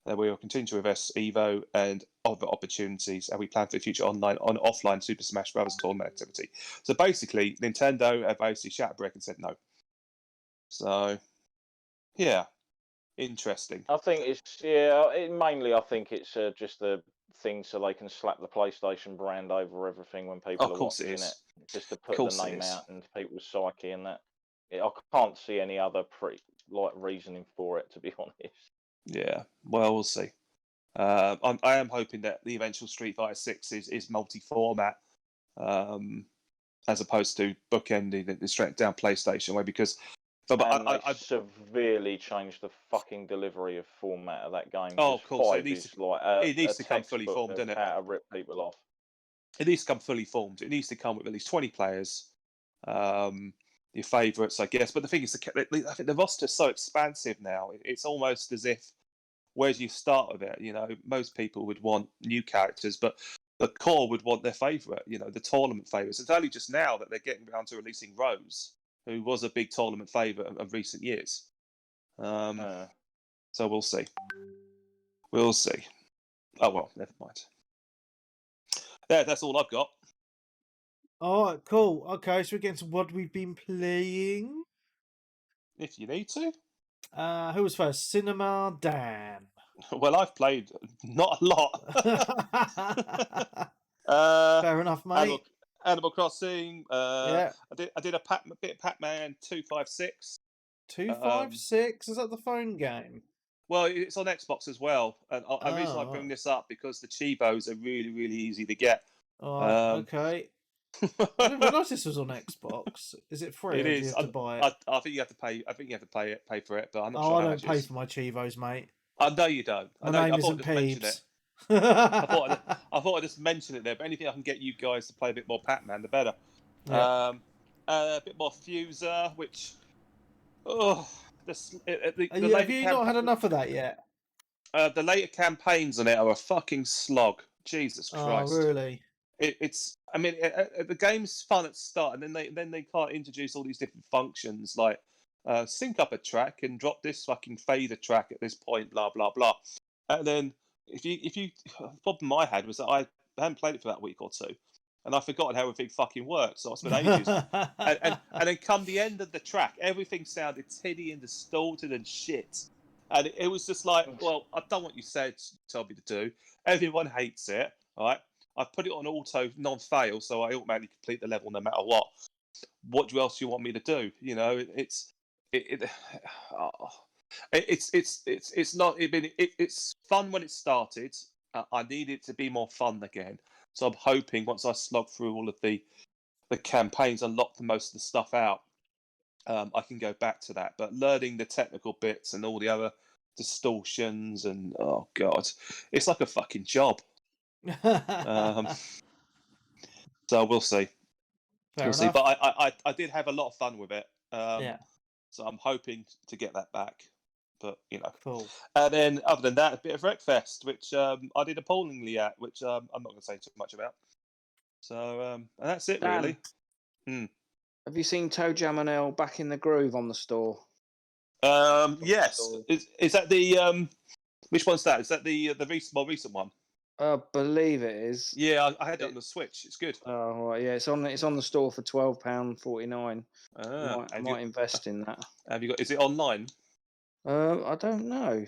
We will continue to invest Evo and other opportunities, and we plan for the future online on offline Super Smash Bros. Tournament activity. So basically, Nintendo have basically shat a brick and said no. So, yeah, interesting. I think it's mainly I think it's just a thing so they can slap the PlayStation brand over everything when people are watching it, just to put the name out into people's psyche and that. I can't see any other reasoning for it, to be honest. Yeah, well, we'll see. I am hoping that the eventual Street Fighter 6 is multi-format, as opposed to bookending it straight down PlayStation way, because I severely changed the fucking delivery of format of that game. Oh, of course, it needs to come fully formed, doesn't it? How to rip people off. It needs to come fully formed. It needs to come with at least 20 players, your favourites, I guess. But the thing is, I think the roster is so expansive now. It's almost as if, where do you start with it? You know, most people would want new characters, but the core would want their favourite, you know, the tournament favourites. It's only just now that they're getting around to releasing Rose, who was a big tournament favourite of recent years. So we'll see. We'll see. Oh, well, never mind. Yeah, that's all I've got. All right, cool. Okay, so we're getting to what we've been playing. If you need to. Who was first? Cinema Dan. Well, I've played not a lot. Fair enough, mate. Animal Crossing. Yeah. I did a bit of Pac-Man 256. 256? Is that the phone game? Well, it's on Xbox as well. And the reason I bring this up because the Chivos are really, really easy to get. Okay. I didn't realise this was on Xbox. Is it free? It is. Do you have to buy it? I think you have to pay. I think you have to pay for it, but I'm not sure. I don't pay for my Chivos, mate. No, you don't. My name isn't Peeps. I thought I'd just mention it there. But anything I can get you guys to play a bit more Pac-Man, the better. Yeah. A bit more Fuser, which have you not had enough of that yet? The later campaigns on it are a fucking slog. Jesus Christ! Oh, really? I mean, the game's fun at the start, and then they can't introduce all these different functions like sync up a track and drop this fucking fader track at this point, blah blah blah. And then if you the problem I had was that I hadn't played it for that week or two, and I forgotten how everything fucking worked. So I spent ages, and then come the end of the track, everything sounded tinny and distorted and shit. And it was just like, well, I've done what you said, tell me to do. Everyone hates it, right? I've put it on auto non-fail, so I automatically complete the level no matter what. What else do you want me to do? You know, it's not. It's fun when it started. I need it to be more fun again. So I'm hoping once I slog through all of the campaigns, unlock the most of the stuff out, I can go back to that. But learning the technical bits and all the other distortions and oh god, it's like a fucking job. So we'll see. We'll see. But I did have a lot of fun with it. Yeah. So I'm hoping to get that back. But you know. Cool. And then other than that, a bit of Wreckfest, which I did appallingly at, which I'm not going to say too much about. So and that's it really. Have you seen Toe Jam and L back in the groove on the store? Yes. Is that the which one's that? Is that the more recent one? I believe it is. Yeah, I had it on the Switch. It's good. Oh right, yeah, it's on the store for £12.49. I might invest in that. Have you got? Is it online? I don't know.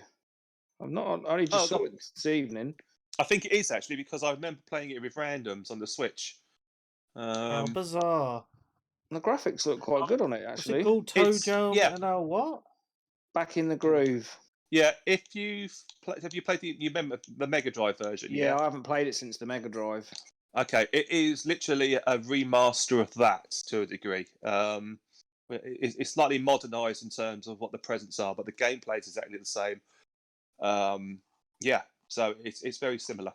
I only just saw it this evening. I think it is actually because I remember playing it with randoms on the Switch. How bizarre! The graphics look quite good on it actually. What's it called? Toe Jam and L what? Back in the groove. Yeah, have you played the Mega Drive version? Yeah, I haven't played it since the Mega Drive. Okay, it is literally a remaster of that to a degree. It's slightly modernised in terms of what the presents are, but the gameplay is exactly the same. Yeah, so it's very similar.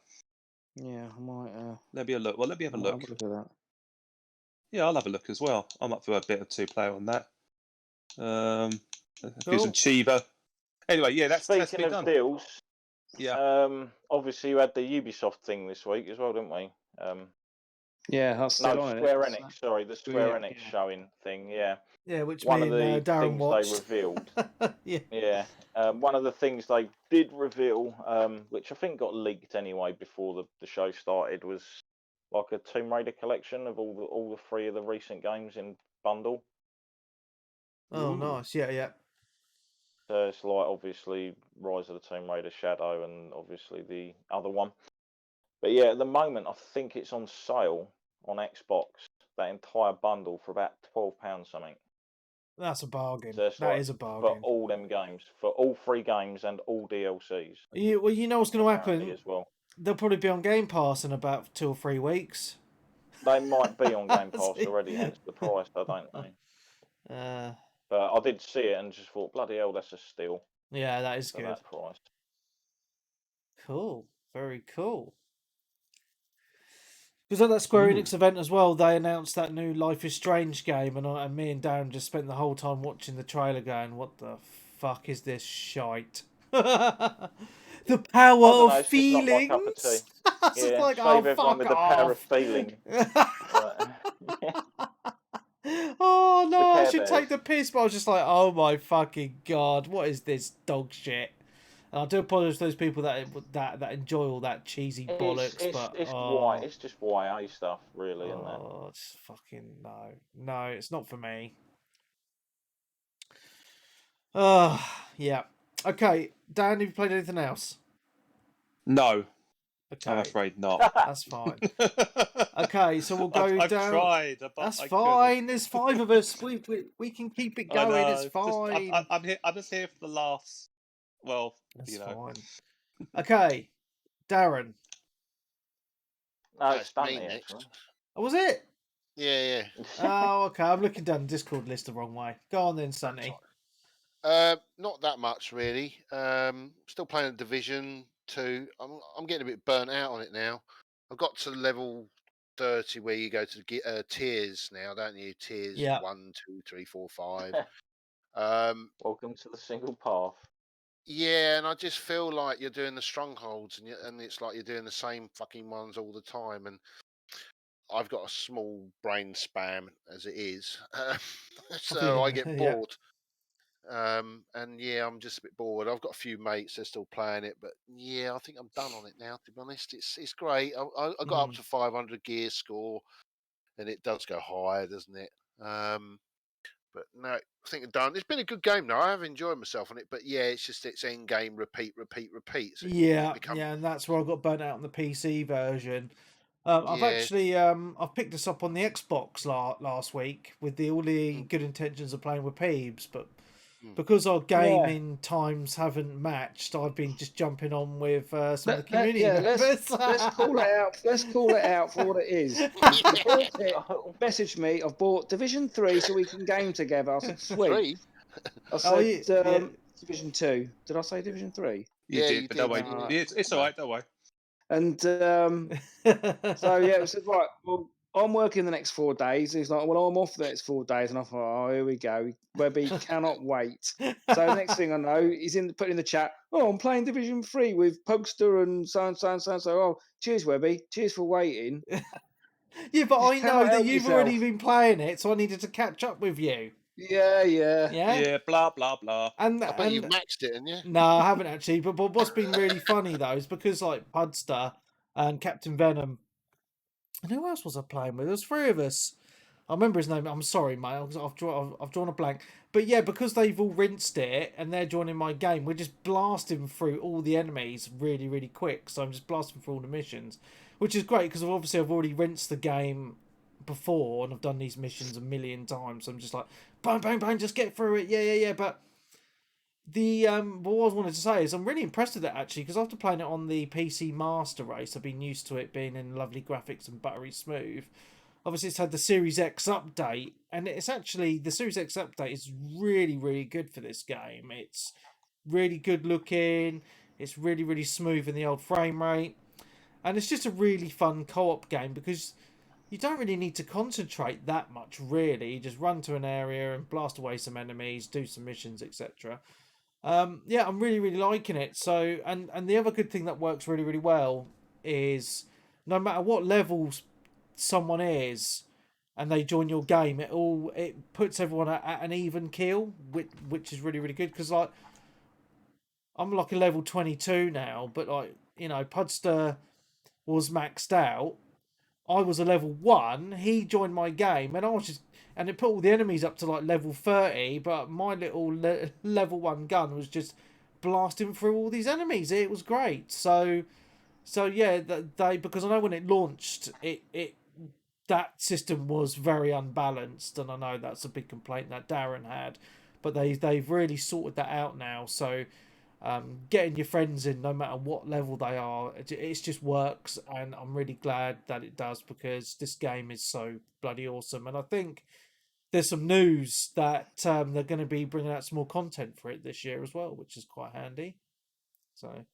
Yeah, I might. Let me have a look. Well, let me have a look. Have a look at that. Yeah, I'll have a look as well. I'm up for a bit of 2-player on that. Do some Chiva. Anyway, yeah, that's Speaking that's been of done. deals, yeah. Obviously you had the Ubisoft thing this week as well, didn't we? Yeah, that's still No, on Square it. Enix. Sorry, the Square Yeah, Enix yeah. showing thing. Yeah, Yeah, which one me of and the Darren things watched. they revealed. Yeah. Yeah, one of the things they did reveal, which I think got leaked anyway before the show started, was like a Tomb Raider collection of all the three of the recent games in bundle. Oh, nice. Yeah, yeah. So it's like obviously Rise of the Tomb Raider, Shadow, and obviously the other one. But yeah, at the moment I think it's on sale on Xbox, that entire bundle, for about £12 something. That's a bargain. So it's That like is a for bargain. all them games, for all three games and all DLCs Well, you know what's going to apparently happen? as well. They'll probably be on Game Pass in about 2 or 3 weeks. They might be on Game Pass See? already, hence the price. I don't know. But I did see it and just thought, bloody hell, that's a steal Yeah, that is for good. that price. Cool. Very cool. Because at that Square Enix event as well, they announced that new Life is Strange game, and me and Darren just spent the whole time watching the trailer going, what the fuck is this shite? The power I don't know, of it's just not my cup of tea. feelings! It's just Yeah, like, save oh, everyone fuck with the power of off! feeling. Oh no, I Care should take Bears. the piss, but I was just like, oh my fucking god, what is this dog shit? And I do apologise to those people that enjoy all that cheesy bollocks, but It's just YA stuff, really, isn't it? oh, it's fucking no, it's not for me. Yeah. Okay, Dan, have you played anything else? No, Okay, I'm afraid not. that's fine. Okay, so we'll go I've down. tried, but That's I fine. couldn't. There's 5 of us. We can keep it I going. know. It's fine. I'm here. I'm just here for the laughs. Well, That's you know. fine. Okay, Darren. No, That's it's done me actually. next. Oh, was it? Yeah. Oh, okay. I'm looking down the Discord list the wrong way. Go on then, Sonny. Not that much really. Still playing Division 2. I'm getting a bit burnt out on it now. I've got to level 30 where you go to the tiers now, don't you? Tiers Yeah. 1, 2, 3, 4, 5. Welcome to the single path. Yeah, and I just feel like you're doing the strongholds, and it's like you're doing the same fucking ones all the time. And I've got a small brain spam as it is, so I get Yeah. bored. And yeah, I'm just a bit bored. I've got a few mates they're still playing it, but yeah, I think I'm done on it now. To be honest, it's great. I got up to 500 gear score, and it does go higher, doesn't it? But no, I think I'm done. It's been a good game though. I have enjoyed myself on it, but yeah, it's just it's end game, repeat. So Yeah, and that's where I got burnt out on the PC version. I've actually I've picked this up on the Xbox last week with all the good intentions of playing with Peebs, but because our gaming times haven't matched, I've been just jumping on with some of the community members. Let's call it out. Let's call it out for what it is. Message me. I've bought Division 3 so we can game together. I said, sweet. I said Division 2. Did I say Division 3? You did, but don't worry. It's all right. Don't worry. And so yeah, it said, right, well, I'm working the next 4 days. He's like, well, I'm off the next 4 days. And I thought, oh, here we go. Webby cannot wait. So next thing I know, he's putting in the chat, oh, I'm playing Division 3 with Pugster and so and so and so and so. Oh, cheers, Webby. Cheers for waiting. Yeah, but I know that you've already been playing it, so I needed to catch up with you. Yeah. Blah blah blah. I bet you've maxed it, haven't you? No, I haven't actually. But what's been really funny though is because like Pudster and Captain Venom, and who else was I playing with? There was 3 of us. I remember his name. I'm sorry, mate. I've drawn a blank. But yeah, because they've all rinsed it and they're joining my game, we're just blasting through all the enemies really, really quick. So I'm just blasting through all the missions, which is great because obviously I've already rinsed the game before and I've done these missions a million times. So I'm just like, bang, bang, bang, just get through it. Yeah. But what I wanted to say is I'm really impressed with it actually because after playing it on the PC Master Race, I've been used to it being in lovely graphics and buttery smooth. Obviously, it's had the Series X update, and it's actually the Series X update is really, really good for this game. It's really good looking. It's really, really smooth in the old frame rate, and it's just a really fun co-op game because you don't really need to concentrate that much. Really, you just run to an area and blast away some enemies, do some missions, etc. Yeah, I'm really, really liking it. So, and the other good thing that works really, really well is no matter what levels someone is, and they join your game, it puts everyone at an even keel, which is really, really good. Because like I'm like a level 22 now, but like Pudster was maxed out. I was a level 1. He joined my game, and I was just, and it put all the enemies up to like level 30. But my little level 1 gun was just blasting through all these enemies. It was great. So yeah, they, because I know when it launched, it that system was very unbalanced, and I know that's a big complaint that Darren had. But they've really sorted that out now. So getting your friends in, no matter what level they are, it just works, and I'm really glad that it does, because this game is so bloody awesome. And I think there's some news that they're going to be bringing out some more content for it this year as well, which is quite handy. So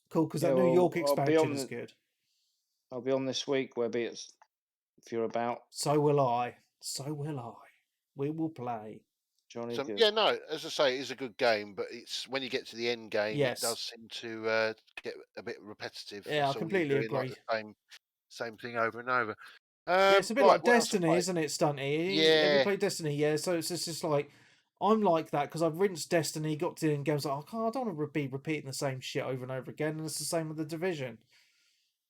cool, because that New York expansion is good. I'll be on this week, Webby, if you're about. So will I. We will play. Johnny, So, good. yeah, no, as I say, it is a good game, but it's when you get to the end game, Yes. it does seem to get a bit repetitive. Yeah, That's I all completely you're doing, agree. like the same thing over and over. Yeah, it's a bit right, like what else have I Destiny, played? isn't it, Stunty? Have you Yeah, played Destiny? Yeah, so it's just like, I'm like that, because I've rinsed Destiny, got to the end games, like, I don't want to be repeating the same shit over and over again, and it's the same with The Division.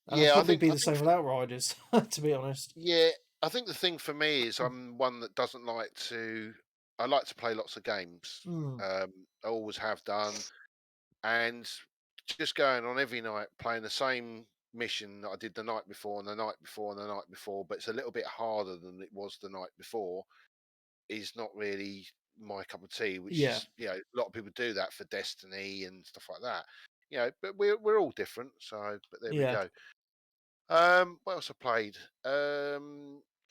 And I'll yeah, probably be the same with Outriders, to be honest. yeah, I think the thing for me is I'm one that doesn't like to. I like to play lots of games. I always have done, and just going on every night playing the same mission that I did the night before and the night before and the night before, but it's a little bit harder than it was the night before, is not really my cup of tea. Which Yeah. is, a lot of people do that for Destiny and stuff like that. But we're all different. So, but there we Yeah. go. What else I played?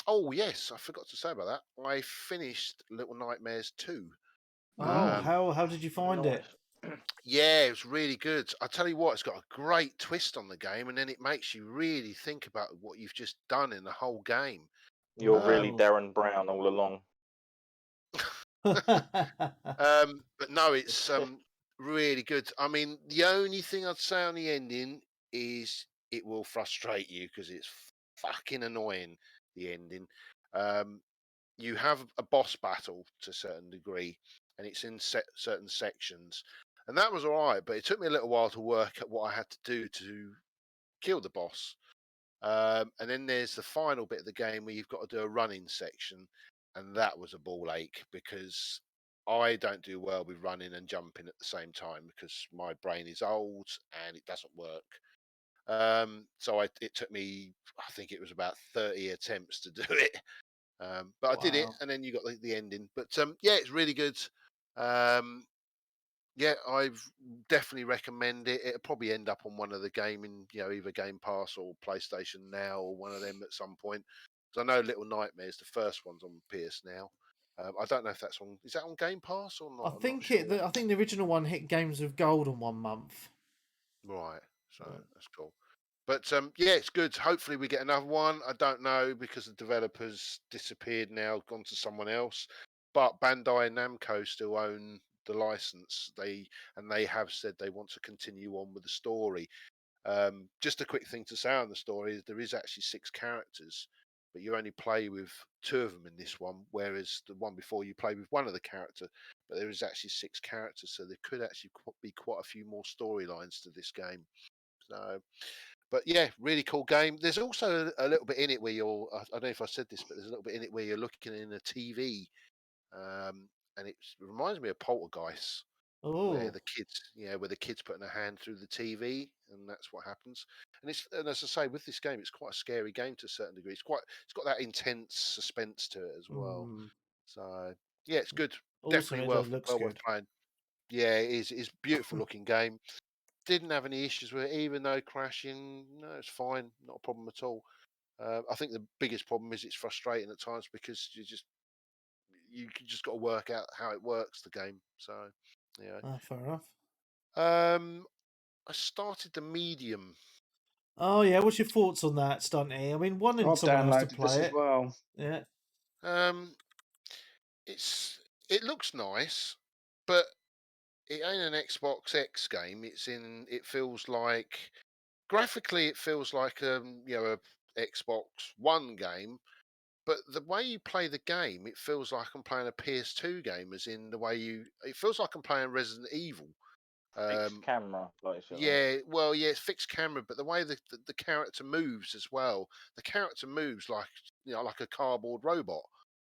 Oh yes, I forgot to say about that. I finished Little Nightmares 2. Oh, how did you find it? Yeah, it was really good. I tell you what, it's got a great twist on the game, and then it makes you really think about what you've just done in the whole game. You're really Darren Brown all along. But no, it's really good. I mean, the only thing I'd say on the ending is it will frustrate you because it's fucking annoying, the ending. You have a boss battle to a certain degree, and it's in certain sections, and that was all right. But it took me a little while to work at what I had to do to kill the boss. And then there's the final bit of the game where you've got to do a running section, and that was a ball ache because I don't do well with running and jumping at the same time because my brain is old and it doesn't work. So it took me, I think it was about 30 attempts to do it. But I did it, and then you got the ending. But yeah, it's really good. Yeah, I've definitely recommend it. It'll probably end up on one of the gaming, either Game Pass or PlayStation Now or one of them at some point. Because I know Little Nightmares, the first one's on PS Now. I don't know if that's on. Is that on Game Pass or not? I think the original one hit Games with Gold in 1 month. Right, so that's cool. But yeah, it's good. Hopefully we get another one. I don't know because the developers disappeared now, gone to someone else. But Bandai and Namco still own the license. They have said they want to continue on with the story. Just a quick thing to say on the story is there is actually 6 characters, but you only play with 2 of them in this one, whereas the one before you play with one of the character. But there is actually 6 characters, so there could actually be quite a few more storylines to this game. So, but yeah, really cool game. There's also a little bit in it where I don't know if I said this, but there's a little bit in it where you're looking in a TV, and it reminds me of Poltergeist, where the kids putting a hand through the TV, and that's what happens. And as I say, with this game, it's quite a scary game to a certain degree. It's got that intense suspense to it as well. So yeah, it's good. Awesome. Definitely It looks well good. worth playing. Yeah, it is. It's a beautiful looking game. Didn't have any issues with it, even though crashing. No, it's fine, not a problem at all. I think the biggest problem is it's frustrating at times because you just got to work out how it works, the game. So yeah. Fair enough. I started the Medium. Oh yeah, what's your thoughts on that, Stunty? I mean, wanting someone else to play it as well. Yeah. It looks nice, but it ain't an Xbox X game. It feels like graphically it feels like a Xbox One game, but the way you play the game, it feels like I'm playing a PS2 game, as in the way it feels like I'm playing Resident Evil. Fixed camera, basically. Yeah, well, yeah, it's fixed camera, but the way the character moves as well, the character moves like like a cardboard robot.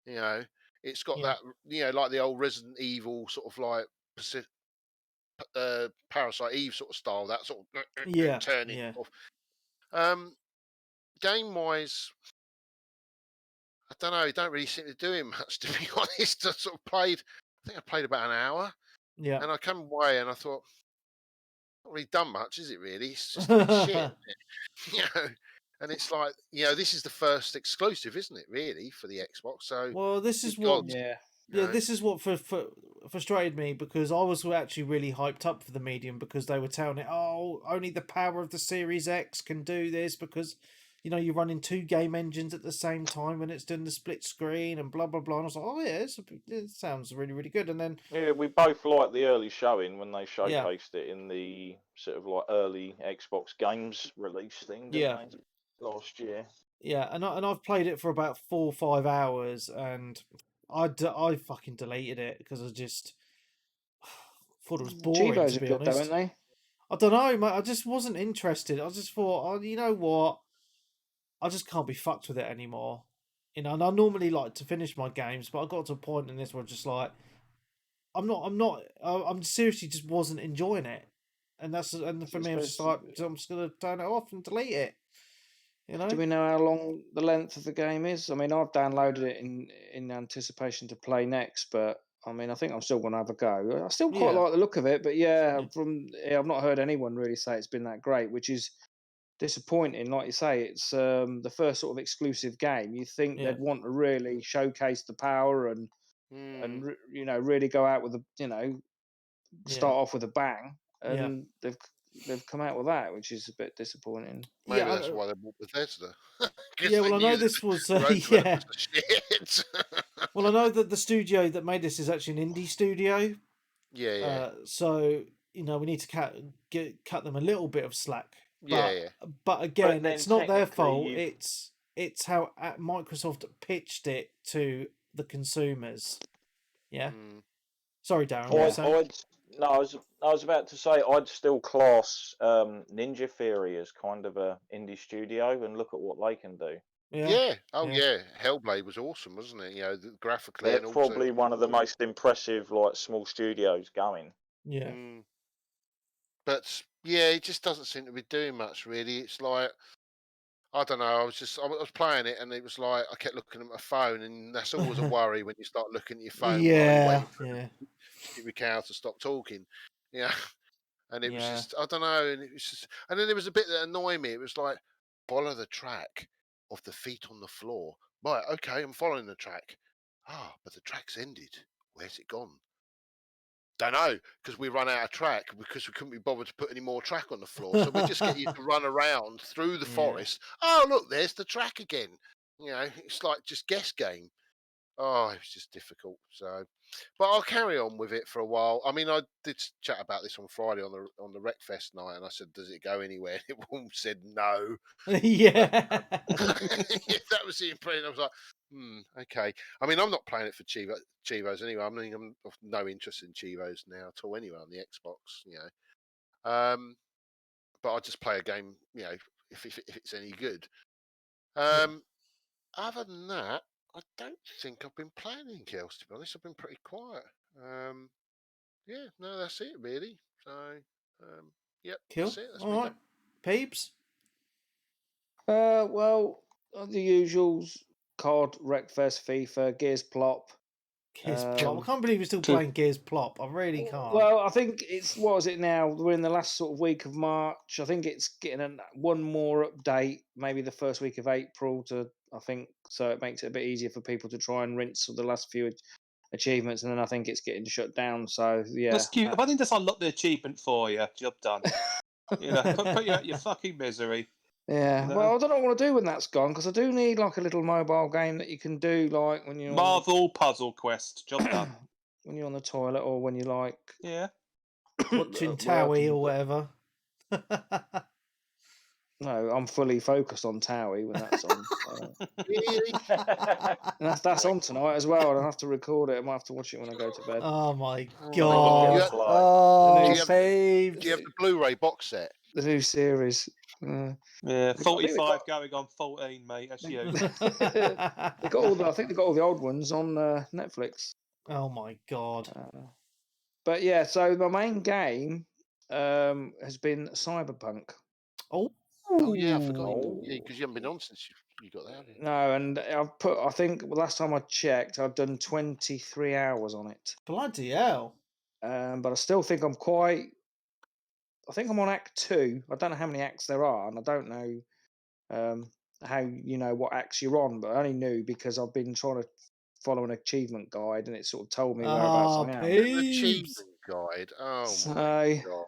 You know, it's got that like the old Resident Evil sort of like Parasite Eve sort of style, that sort of turning. yeah. Game wise, I don't know. You don't really seem to do him much, to be honest. I think I played about an hour, Yeah. and I come away and I thought, not really done much, is it? Really, it's just a bit shit, isn't it? And it's like, this is the first exclusive, isn't it? Really, for the Xbox. So, well, this is good what. God, Yeah, this is what frustrated me, because I was actually really hyped up for the medium, because they were telling it, oh, only the power of the Series X can do this, because you're running 2 game engines at the same time when it's doing the split screen and blah blah blah. And I was like, oh yeah, it sounds really really good. And then we both liked the early showing when they showcased it in the sort of like early Xbox games release thing, didn't they, last year? Yeah, and I've played it for about 4 or 5 hours, and I fucking deleted it because I just thought it was boring, Chivos to be are good, honest. though, aren't they? I don't know, mate. I just wasn't interested. I just thought, oh, you know what? I just can't be fucked with it anymore. And I normally like to finish my games, but I got to a point in this where I'm just like, I'm seriously just wasn't enjoying it. And for me, I'm just like, I'm just gonna turn it off and delete it. Do we know how long the length of the game is? I mean, I've downloaded it in anticipation to play next, but I mean, I think I'm still going to have a go. I still quite like the look of it, but I've not heard anyone really say it's been that great, which is disappointing. Like you say, it's the first sort of exclusive game. You think they'd want to really showcase the power and really go out with start off with a bang, and they've come out with that, which is a bit disappointing. Maybe that's why they bought Bethesda. Well, I know this was shit. Well, I know that the studio that made this is actually an indie studio. Yeah. So we need to cut them a little bit of slack. But again, it's not their fault. It's how Microsoft pitched it to the consumers. Yeah. Sorry, Darren. I was about to say I'd still class Ninja Theory as kind of a indie studio, and look at what they can do. Yeah. Hellblade was awesome, wasn't it? Graphically, they're probably one of the most impressive small studios going. Yeah. But it just doesn't seem to be doing much, really. It's like, I don't know. I was playing it, and it was like I kept looking at my phone, and that's always a worry when you start looking at your phone. Yeah. Cow to stop talking. And it was just, I don't know, and it was just, and then there was a bit that annoyed me. It was like, follow the track of the feet on the floor. Right, okay, I'm following the track. But the track's ended. Where's it gone? Don't know, because we run out of track because we couldn't be bothered to put any more track on the floor. So we just get you to run around through the forest. Oh, look, there's the track again. It's like just guess game. Oh, it was just difficult. So, but I'll carry on with it for a while. I mean, I did chat about this on Friday on the Wreckfest night, and I said, "Does it go anywhere?" And everyone said no. Yeah. That was the impression. I was like, okay. I mean, I'm not playing it for Chivos anyway. I mean, I'm of no interest in Chivos now at all anyway on the Xbox. But I just play a game, if it's any good. Other than that, I don't think I've been playing anything else, to be honest. I've been pretty quiet. No, that's it really. So, Cool. that's it. That's all right, Peeps. Well, the usuals: COD, Wreckfest, FIFA, Gears Plop. Gears Plop. I can't believe you're still playing Gears Plop. I really can't. Well, I think it's, what is it now? We're in the last sort of week of March. I think it's getting one more update, maybe the first week of April, so it makes it a bit easier for people to try and rinse the last few achievements, and then I think it's getting shut down. So yeah, that's cute. If I didn't just unlock the achievement for you, job done. Put you out your fucking misery. Yeah, well, I don't know what I want to do when that's gone, because I do need a little mobile game that you can do when you're Marvel Puzzle Quest, job done. When you're on the toilet, or when you watching Towie or whatever. No, I'm fully focused on Towie when that's on. Really? And that's on tonight as well. I don't have to record it. I might have to watch it when I go to bed. Oh my Oh, god! you Oh, do you have Phoebes. do you have the Blu-ray box set? The new series. Yeah, I think they 45 going on 14, mate. That's you. they got all the. I think they got all the old ones on Netflix. Oh my god! But yeah, so my main game has been Cyberpunk. Oh, Oh yeah, I forgot. Yeah, because you haven't been on since you got that. Have you? No, and I've put. I think the last time I checked, I've done 23 hours on it. bloody hell! But I still think I'm quite. I think I'm on Act 2. I don't know how many acts there are, and I don't know how what acts you're on, but I only knew because I've been trying to follow an achievement guide, and it sort of told me whereabouts I am. An Phoebes. achievement guide. Oh So, my god.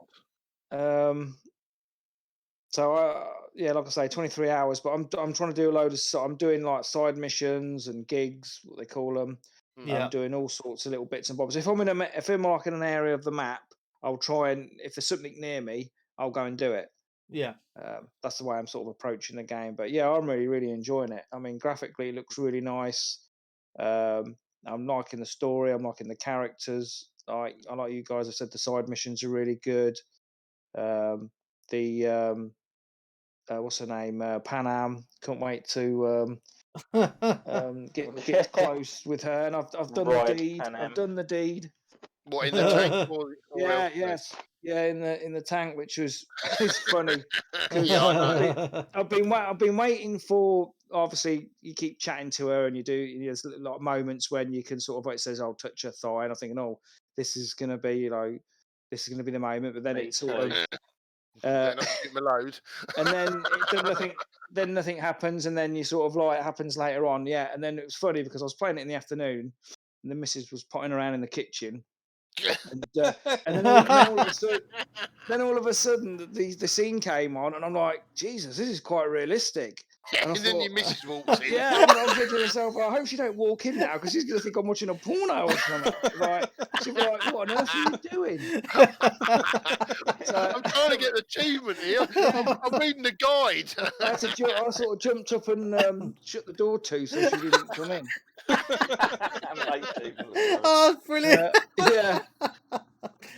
So yeah, like I say, 23 hours. But I'm trying to do a load of. I'm doing like side missions and gigs, what they call them. Yeah. I'm doing all sorts of little bits and bobs. If I'm like in an area of the map, I'll try and if there's something near me, I'll go and do it. Yeah. That's the way I'm sort of approaching the game. But yeah, I'm really enjoying it. I mean, graphically, it looks really nice. I'm liking the story. I'm liking the characters. I like you guys have said the side missions are really good. What's her name? Panam. Can't wait to get close with her. And I've done the deed. Panam. I've done the deed. What, in the tank or Yeah, elsewhere? yeah, in the tank, which was it's funny. Yeah, I know. I've been waiting for. Obviously, you keep chatting to her, and there's a lot of moments when you can sort of it says, "I'll touch her thigh," and I'm thinking, "Oh, this is going to be the moment." But then Me it sort of Better not shoot my load. and then nothing happens, and then you sort of like it happens later on, yeah. And then it was funny because I was playing it in the afternoon, and the missus was potting around in the kitchen, and then all of a sudden the scene came on, and I'm like, Jesus, this is quite realistic. And then your missus walks in. Yeah, and I'm thinking to myself, I hope she don't walk in now because she's going to think I'm watching a porno or something. Like, she'll be like, what on earth are you doing? I'm trying to get the achievement here. I'm reading the guide. I sort of jumped up and shut the door to so she didn't come in. Oh, brilliant! Yeah.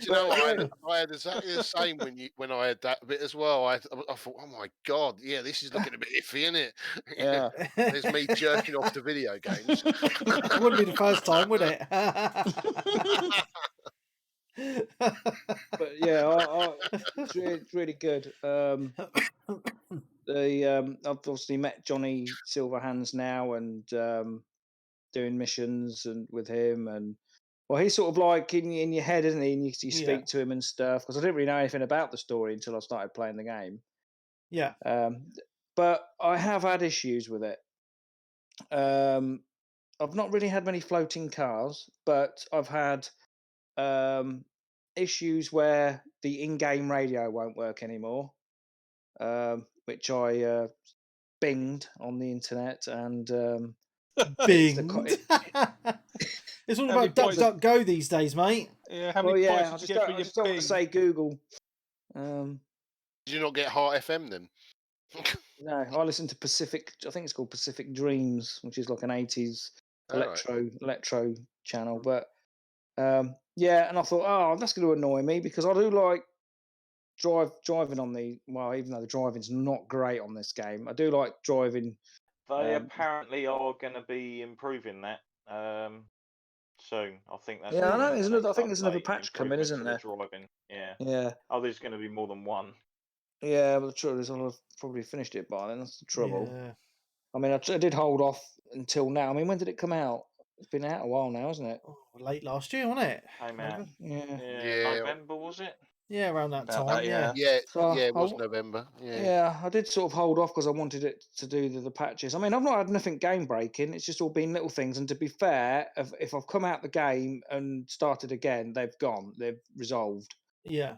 Do you know what? I had exactly the same when I had that bit as well. I thought, oh my god, yeah, this is looking a bit iffy, isn't it? Yeah. There's me jerking off to video games. It wouldn't be the first time, would it? But yeah, it's really good. I've obviously met Johnny Silverhands now and doing missions and with him, and well, he's sort of like in your head, isn't he? And you speak to him and stuff because I didn't really know anything about the story until I started playing the game. Yeah. But I have had issues with it. I've not really had many floating cars, but I've had issues where the in-game radio won't work anymore, which I binged on the internet and binged. It's all about DuckDuckGo these days, mate. Yeah, how many points did you get for your I just don't want to say Google. Did you not get Heart FM then? No, I listen to Pacific. I think it's called Pacific Dreams, which is like an 80s electro channel. But yeah, and I thought, oh, that's going to annoy me because I do like driving on the. Well, even though the driving's not great on this game, I do like driving. They apparently are going to be improving that soon. I think that's. Yeah, I know. I think there's another patch coming, isn't there? Driving. Yeah. Yeah. Oh, there's going to be more than one. Yeah, but the trouble is I'll have probably finished it by then. That's the trouble. Yeah. I mean, I did hold off until now. I mean, when did it come out? It's been out a while now, hasn't it? Oh, late last year, wasn't it? Came out. Yeah. November, was it? Yeah, around that time. Yeah, it was November. Yeah, I did sort of hold off because I wanted it to do the patches. I mean, I've not had nothing game breaking. It's just all been little things. And to be fair, if I've come out the game and started again, they've gone. They've resolved. Yeah.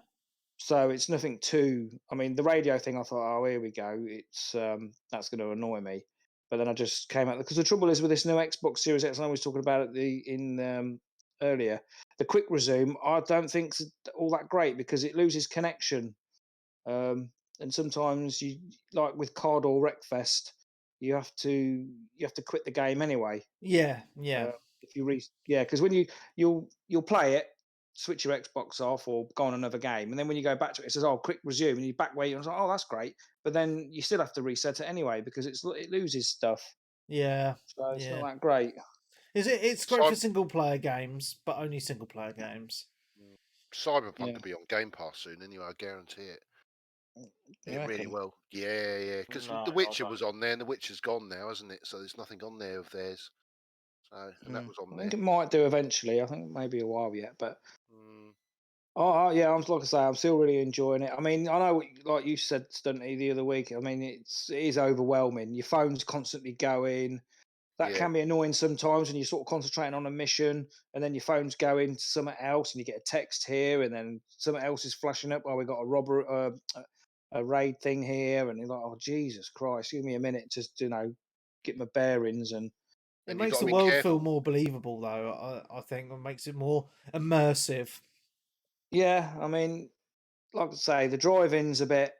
So it's nothing too. I mean, the radio thing, I thought, oh, here we go. It's that's going to annoy me. But then I just came out because the trouble is with this new Xbox Series X. And I was talking about it earlier. The quick resume, I don't think it's all that great because it loses connection. and sometimes you like with COD or Wreckfest, you have to quit the game anyway. Yeah. If you because when you'll play it, switch your Xbox off or go on another game, and then when you go back to it, it says, "Oh, quick resume," and you back where you're like, "Oh, that's great," but then you still have to reset it anyway because it loses stuff. Yeah. So it's not Yeah. that great. It's great for Cyber- single player games, but only single player games. Cyberpunk Yeah. will be on Game Pass soon anyway. I guarantee it. You It really reckon? will. Yeah. Because No, The I Witcher don't. was on there, and The Witcher's gone now, hasn't it? So there's nothing on there of theirs. So and that was on I there. think it might do eventually. I think maybe a while yet, but Mm. yeah, I'm like I say, I'm still really enjoying it. I mean, I know, like you said, Stunty, the other week. I mean, it is overwhelming. Your phone's constantly going. That Yeah. can be annoying sometimes when you're sort of concentrating on a mission, and then your phone's going to something else, and you get a text here, and then something else is flashing up. We got a raid thing here, and you're like, oh Jesus Christ, give me a minute to get my bearings and. It And you've makes got to the be world careful. feel more believable, though. I think it makes it more immersive. Yeah, I mean, like I say, the driving's a bit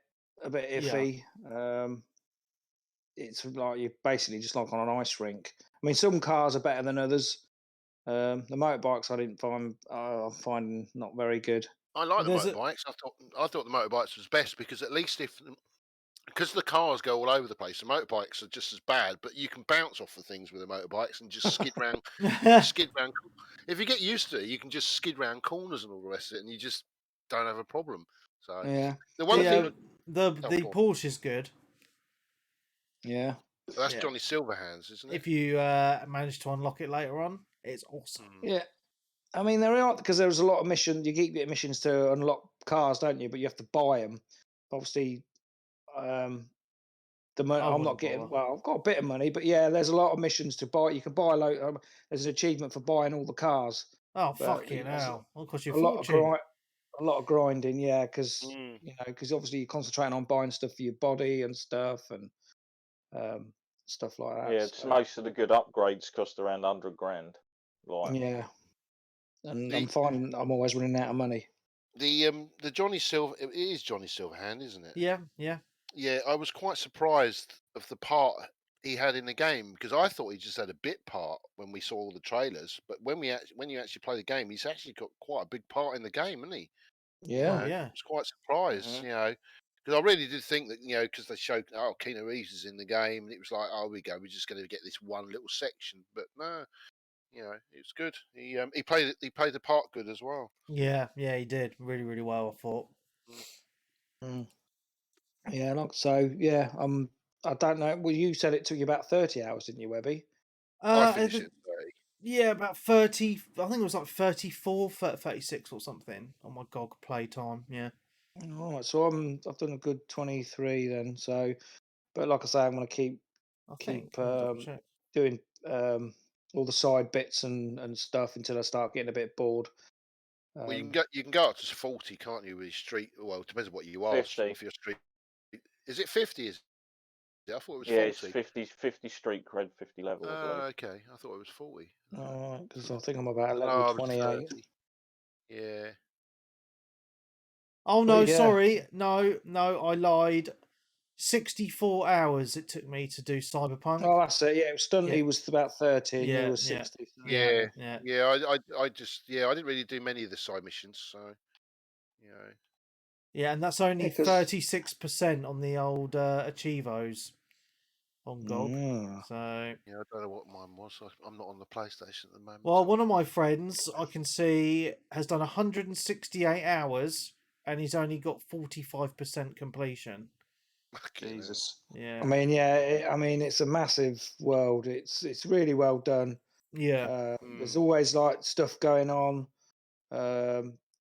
Yeah. iffy. It's like you're basically just like on an ice rink. I mean, some cars are better than others. The motorbikes I didn't find I'm finding not very good. I like the There's a motorbikes. I thought the motorbikes was best because at least because the cars go all over the place, the motorbikes are just as bad. But you can bounce off the things with the motorbikes and just skid round. Skid round. If you get used to it, you can just skid round corners and all the rest of it, and you just don't have a problem. So Yeah, the one thing, the oh, the go on. Porsche is good yeah. That's Yeah. Johnny Silverhands, isn't it? if you manage to unlock it later on. It's awesome. Mm. Yeah, I mean there are because there's a lot of missions. You keep getting missions to unlock cars, don't you? But you have to buy them. Obviously, I'm not wouldn't getting. bother. Well, I've got a bit of money, but yeah, there's a lot of missions to buy. You can buy a load. There's an achievement for buying all the cars. Oh, But fucking it's hell! It'll cost you a a lot of fortune. a lot of grinding, yeah, because Mm. because obviously you're concentrating on buying stuff for your body and stuff and stuff like that. Yeah, it's So, most of the good upgrades cost around 100 grand. Like, yeah, and I'm The finding I'm always running out of money. the Johnny Silver, it is Johnny Silverhand, isn't it? Yeah. Yeah, I was quite surprised of the part he had in the game because I thought he just had a bit part when we saw all the trailers. But when you actually play the game, he's actually got quite a big part in the game, isn't he? Yeah, Oh, yeah. I was quite surprised, because I really did think that because they showed Keanu Reeves is in the game, and it was like, oh, we go, we're just going to get this one little section. But no, it was good. He played the part good as well. Yeah. He did really, really well. I thought. yeah. So yeah, I don't know. Well, you said it took you about 30 hours, didn't you, Webby? I finished it at 30. Yeah, about 30. I think it was like 34, 36 or something on my GOG playtime. Yeah. All right, so I've done a good 23 then. So, but like I say, I'm going to keep I think. Let me double check. doing all the side bits and stuff until I start getting a bit bored. Well, you can go up to 40, can't you? With street. Well, it depends on what you are. 50. If you're street, is it 50? Is it? I thought it was Yeah, 40. it's 50 street cred, 50 level, I believe. Okay. I thought it was 40. All right, because I think I'm about No, level I was 28. 30. Yeah. Oh no, yeah. sorry, no, I lied. 64 hours it took me to do Cyberpunk. Oh, that's it. Yeah, Stunty Yeah. was about 30 and Yeah, you was yeah. 60. So. Yeah. Yeah. I just I didn't really do many of the side missions, so Yeah, and that's only Yeah, 'cause- 36% on the old Achievos on GOG. Mm. So I don't know what mine was. I'm not on the PlayStation at the moment. well, so- one of my friends I can see has done 168 hours and he's only got 45% completion. Fucking hell. Jesus. Yeah. I mean, yeah, I mean, it's a massive world. It's really well done. Yeah. There's always like stuff going on.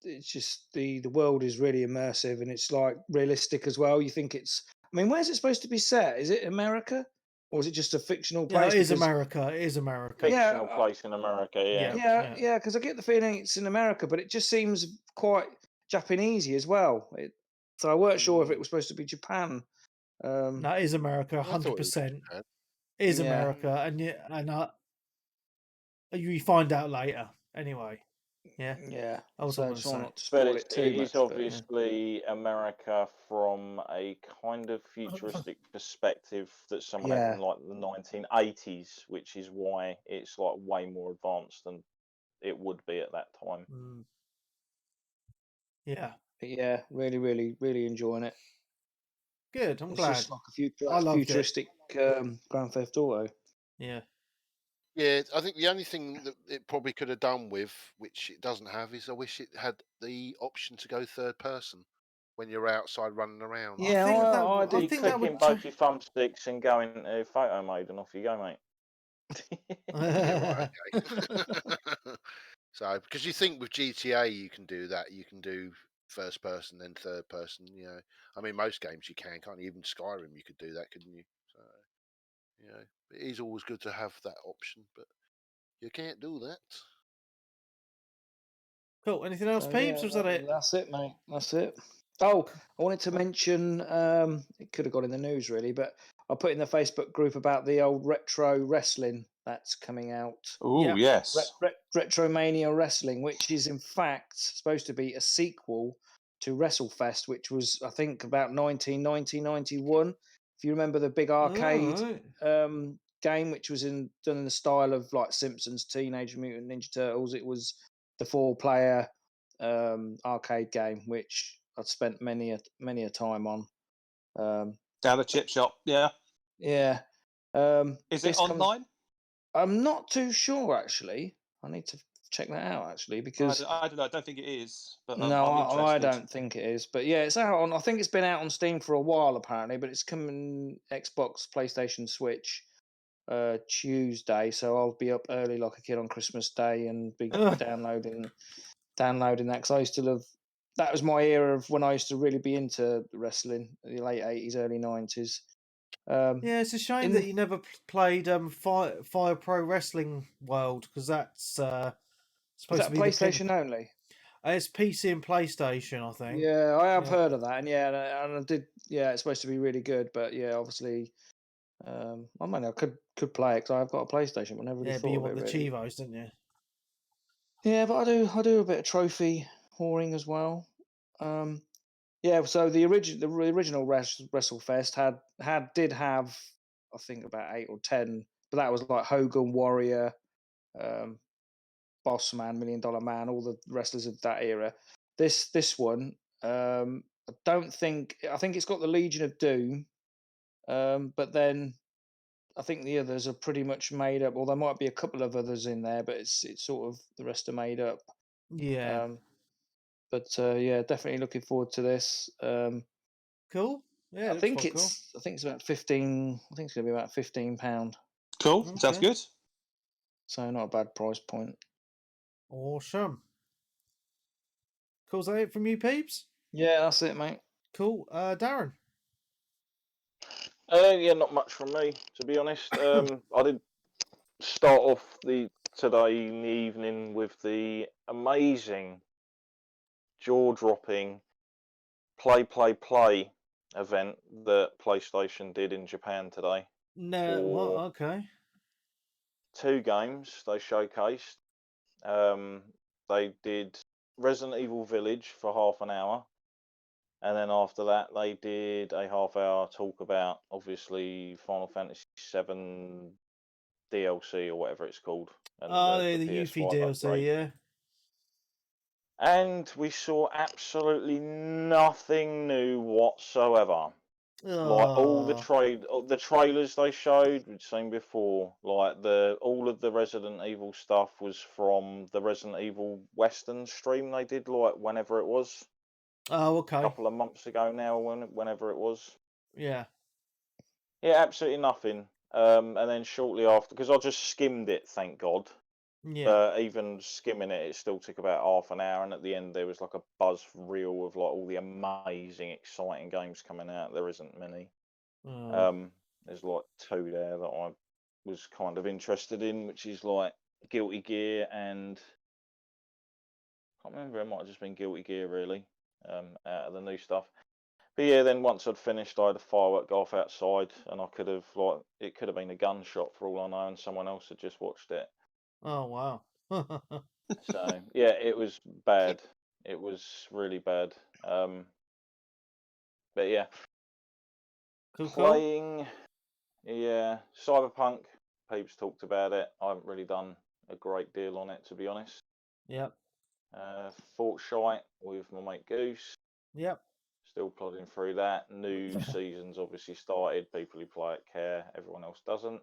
It's just the world is really immersive and it's like realistic as well. You think it's. I mean, where's it supposed to be set? Is it America or is it just a fictional Yeah, place? it is Because- America. It is America. Fictional place in America, yeah. Yeah, because I get the feeling it's in America, but it just seems quite Japanesey as well. So I weren't sure if it was supposed to be Japan. No, it is America, I thought it 100%. was It is Yeah. America, and you find out later. Anyway. Yeah. I was So going to try say. not to But spoil it it too is much. But, obviously America from a kind of futuristic perspective that someone had from like the 1980s, which is why it's like way more advanced than it would be at that time. Yeah. But yeah, really, really, really enjoying it. Good. I'm It's glad. just like I loved it. futuristic Grand Theft Auto. Yeah. Yeah, I think the only thing that it probably could have done with, which it doesn't have, is I wish it had the option to go third person when you're outside running around. Yeah, I I think Click that in would. both your thumbsticks and go into photo mode, and off you go, mate. Yeah, right, okay. So, because you think with GTA you can do that, you can do first person then third person. You know, I mean most games you can, can't you? Even Skyrim you could do that, couldn't you? So, you know, it is always good to have that option, but you can't do that. Cool. Anything else, So, peeps? Or was that it? That's it, mate. That's it. Oh, I wanted to mention, it could have got in the news really, but I put in the Facebook group about the old retro wrestling that's coming out. Oh, yes. Retromania Wrestling, which is in fact supposed to be a sequel to Wrestlefest, which was, I think, about 1990-91. If you remember the big arcade game, which was done in the style of like Simpsons, Teenage Mutant Ninja Turtles, it was the 4-player arcade game, which I'd spent many a time on. Down the chip shop, yeah. Yeah. Is it online? I'm not too sure, actually. I need to check that out, actually, because I don't know. I don't think it is. But no, I'm interested. I don't think it is. But yeah, it's out on. I think it's been out on Steam for a while, apparently, but it's coming Xbox, PlayStation, Switch Tuesday. So I'll be up early like a kid on Christmas Day and be downloading that, because I used to love. That was my era of when I used to really be into wrestling, the late 80s, early 90s. Yeah, it's a shame that you never played Fire Pro Wrestling World, because that's supposed to be PlayStation only. It's PC and PlayStation, I think. Yeah, I have heard of that, and I did. Yeah, it's supposed to be really good, but yeah, obviously, I mean, I could play it because I've got a PlayStation, but never really thought but you of want it. the Really. Chivos, don't you? Yeah, but I do a bit of trophy whoring as well. Yeah, so the original WrestleFest did have, I think, about 8 or 10, but that was like Hogan, Warrior, Boss Man, $1 Million Man, all the wrestlers of that era. This one, I think it's got the Legion of Doom, but then I think the others are pretty much made up. Or there might be a couple of others in there, but it's sort of the rest are made up. Yeah. But yeah, definitely looking forward to this. Cool. Yeah, I think it's about 15. I think it's going to be about £15. Cool. Okay. Sounds good. So not a bad price point. Awesome. Cool. Is that it from you, peeps? Yeah, that's it, mate. Cool. Darren. Yeah, not much from me, to be honest. I did start off today in the evening with the amazing, jaw-dropping play event that PlayStation did in Japan today. No, what? Okay. 2 games they showcased. They did Resident Evil Village for half an hour, and then after that they did a half-hour talk about, obviously, Final Fantasy VII DLC or whatever it's called. And the Yuffie DLC, upgrade. yeah. And we saw absolutely nothing new whatsoever. Like all the trailers they showed, we'd seen before. Like all of the Resident Evil stuff was from the Resident Evil Western stream they did, like whenever it was. Oh, okay. A couple of months ago now, whenever it was. Yeah. Yeah, absolutely nothing. And then shortly after, because I just skimmed it, thank God. Yeah. Even skimming it still took about half an hour, and at the end there was like a buzz reel of like all the amazing, exciting games coming out. There isn't many. There's like 2 there that I was kind of interested in, which is like Guilty Gear and I can't remember. It might have just been Guilty Gear really, out of the new stuff. But yeah, then once I'd finished, I had a firework go off outside, and it could have been a gunshot for all I know, and someone else had just watched it. Oh wow. So yeah, it was bad. It was really bad. But yeah, Cool. playing. Yeah, Cyberpunk. Peeps talked about it. I haven't really done a great deal on it, to be honest. Yep. Fort Shite with my mate Goose. Yep. Still plodding through that. New season's obviously started. People who play it care. Everyone else doesn't.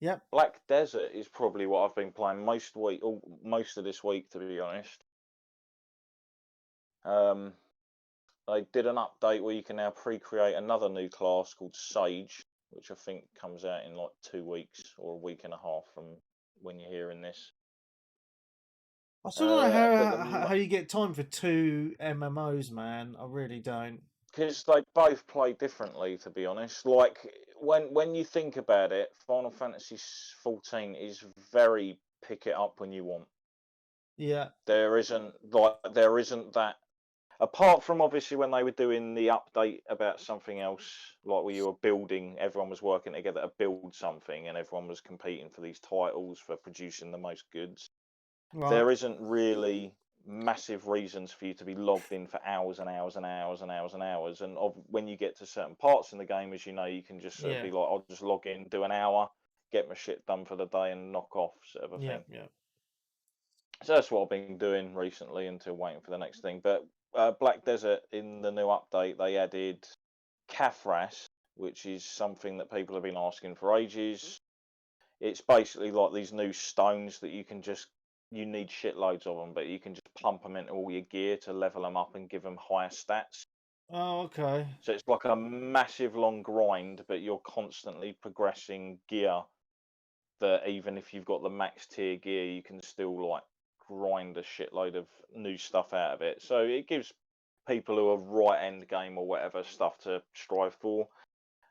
Yep. Black Desert is probably what I've been playing most of this week, to be honest. They did an update where you can now pre-create another new class called Sage, which I think comes out in like 2 weeks or a week and a half from when you're hearing this. I still don't know how you get time for 2 MMOs, man. I really don't. Because they both play differently, to be honest. Like when you think about it, Final Fantasy 14 is very pick it up when you want. Yeah. There isn't that. Apart from obviously when they were doing the update about something else, like where you were building, everyone was working together to build something, and everyone was competing for these titles for producing the most goods. Right. There isn't really massive reasons for you to be logged in for hours and hours and hours and hours and hours. And when you get to certain parts in the game, as you know, you can just sort of be like, I'll just log in, do an hour, get my shit done for the day, and knock off, sort of a thing. Yeah. So that's what I've been doing recently until waiting for the next thing. But Black Desert, in the new update, they added Cathras, which is something that people have been asking for ages. It's basically like these new stones that you need shitloads of them, but you can just pump them into all your gear to level them up and give them higher stats. Oh, okay. So it's like a massive long grind, but you're constantly progressing gear that even if you've got the max tier gear, you can still like grind a shitload of new stuff out of it. So it gives people who are right end game or whatever stuff to strive for.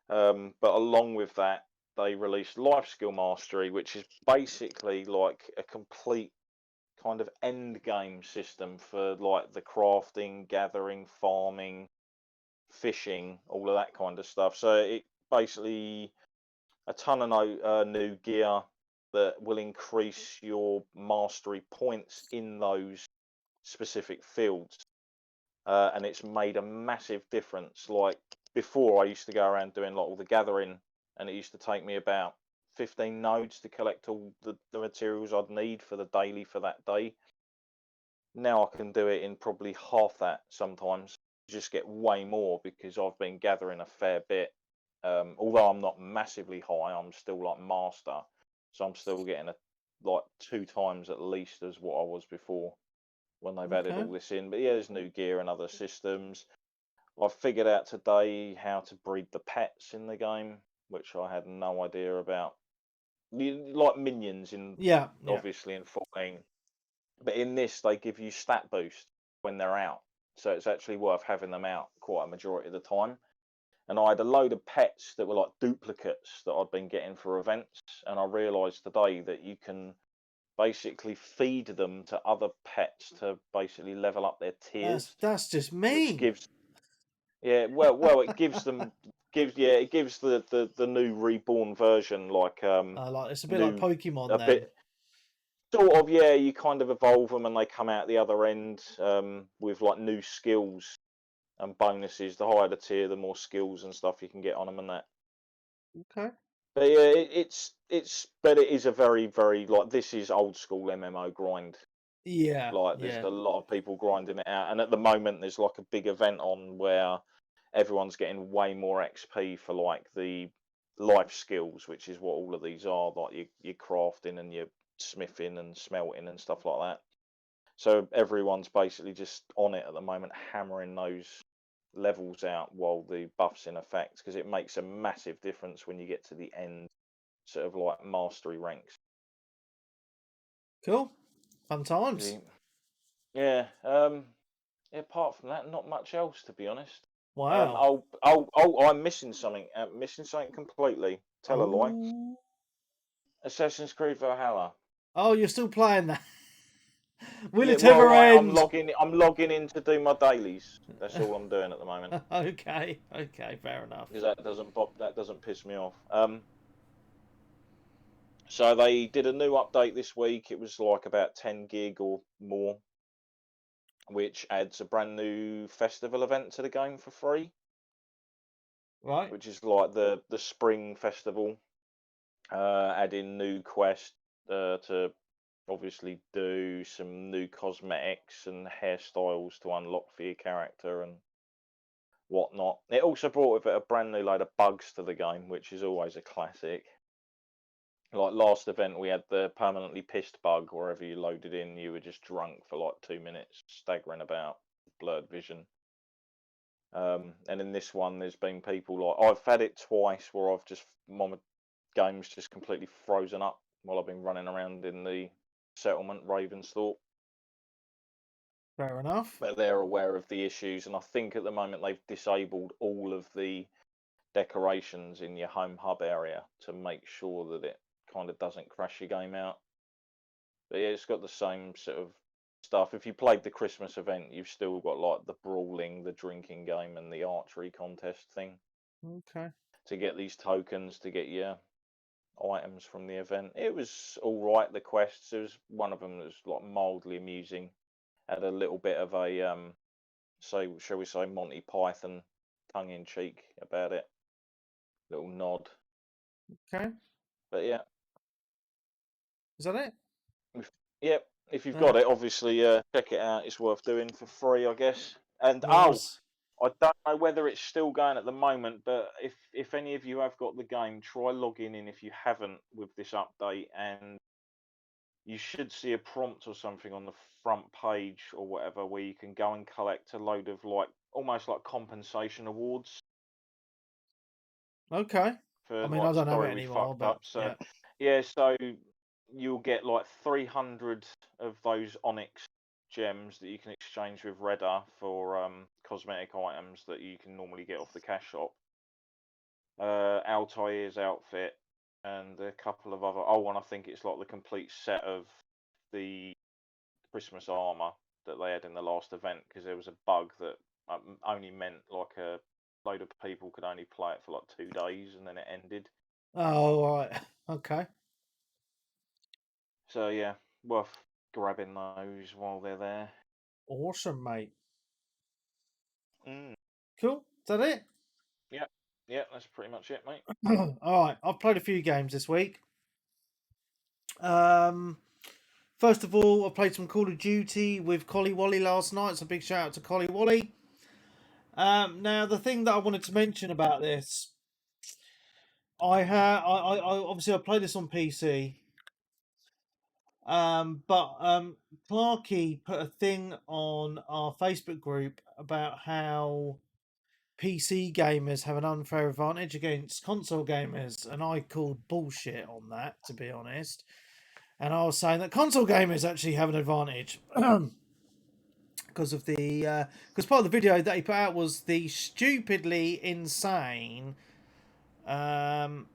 But along with that, they released Life Skill Mastery, which is basically like a complete kind of end game system for like the crafting, gathering, farming, fishing, all of that kind of stuff. So it basically a ton of new gear that will increase your mastery points in those specific fields. And it's made a massive difference. Like before, I used to go around doing like all the gathering, and it used to take me about 15 nodes to collect all the materials I'd need for the daily for that day. Now I can do it in probably half that sometimes. Just get way more because I've been gathering a fair bit. Although I'm not massively high, I'm still like master, so I'm still getting like 2 times at least as what I was before when they've added all this in. But yeah, there's new gear and other systems. I've figured out today how to breed the pets in the game, which I had no idea about. Like minions in obviously in 14, but in this they give you stat boost when they're out, so it's actually worth having them out quite a majority of the time. And I had a load of pets that were like duplicates that I'd been getting for events, and I realised today that you can basically feed them to other pets to basically level up their tiers. That's just mean. Which gives, it gives them it gives the new reborn version like it's a bit like Pokemon then. Bit, sort of, yeah. You kind of evolve them and they come out the other end with like new skills and bonuses. The higher the tier, the more skills and stuff you can get on them and that. Okay. But yeah, but it is a very, very like this is old school MMO grind. Yeah. Like there's a lot of people grinding it out, and at the moment there's like a big event on where everyone's getting way more XP for like the life skills, which is what all of these are, like your crafting and your smithing and smelting and stuff like that. So everyone's basically just on it at the moment, hammering those levels out while the buff's in effect, because it makes a massive difference when you get to the end, sort of like mastery ranks. Cool, fun times. Yeah. Apart from that, not much else, to be honest. Wow. I'm missing something. Missing something completely. Tell a lie. Assassin's Creed Valhalla. Oh, you're still playing that? Will it ever end? I'm logging in to do my dailies. That's all I'm doing at the moment. Okay, fair enough. Because that doesn't piss me off. So they did a new update this week. It was like about 10 gig or more, which adds a brand new festival event to the game for free. Right. Which is like the spring festival. Adding new quests to obviously do some new cosmetics and hairstyles to unlock for your character and whatnot. It also brought with it a brand new load of bugs to the game, which is always a classic. Like last event, we had the permanently pissed bug. Wherever you loaded in, you were just drunk for like 2 minutes, staggering about, blurred vision. And in this one, there's been people like I've had it twice where I've just my game's just completely frozen up while I've been running around in the settlement Ravensthorpe. Fair enough. But they're aware of the issues, and I think at the moment they've disabled all of the decorations in your home hub area to make sure that it kind of doesn't crash your game out. But yeah, it's got the same sort of stuff. If you played the Christmas event, you've still got like the brawling, the drinking game, and the archery contest thing Okay. to get these tokens to get your items from the event. It was all right. The quests, there was one of them that was like mildly amusing. Had a little bit of a shall we say, Monty Python tongue in cheek about it. Little nod. Okay. But yeah. Is that it? Yep. If you've got it, obviously check it out. It's worth doing for free, I guess. And Yes. I don't know whether it's still going at the moment, but if any of you have got the game, try logging in if you haven't with this update, and you should see a prompt or something on the front page or whatever where you can go and collect a load of like almost like compensation awards. Okay. For I mean, like I don't have it story we anymore, fucked but up. So yeah, so you'll get like 300 of those onyx gems that you can exchange with Redder for cosmetic items that you can normally get off the cash shop. Altair's outfit and a couple of other. Oh, and I think it's like the complete set of the Christmas armor that they had in the last event, because there was a bug that only meant like a load of people could only play it for like 2 days and then it ended. Oh, right. Okay. So yeah, worth grabbing those while they're there. Awesome, mate. Mm. Cool. Is that it? Yeah, that's pretty much it, mate. All right. I've played a few games this week. First of all, I played some Call of Duty with Collie Wally last night. So big shout out to Collie Wally. Now the thing that I wanted to mention about this, I obviously I played this on PC. But Clarky put a thing on our Facebook group about how PC gamers have an unfair advantage against console gamers, and I called bullshit on that, to be honest. And I was saying that console gamers actually have an advantage because of the because part of the video that he put out was the stupidly insane aim.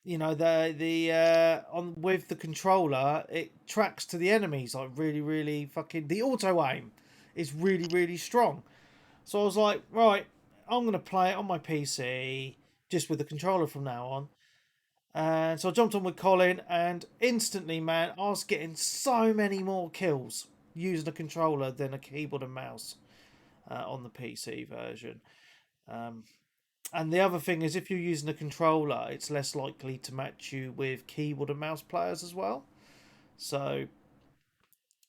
You know, the on with the controller, it tracks to the enemies like really fucking. The auto aim is really strong. So I was like, right, I'm gonna play it on my PC just with the controller from now on. And so I jumped on with Colin, and instantly, man, I was getting so many more kills using a controller than a keyboard and mouse on the PC version. And the other thing is, if you're using a controller, it's less likely to match you with keyboard and mouse players as well. So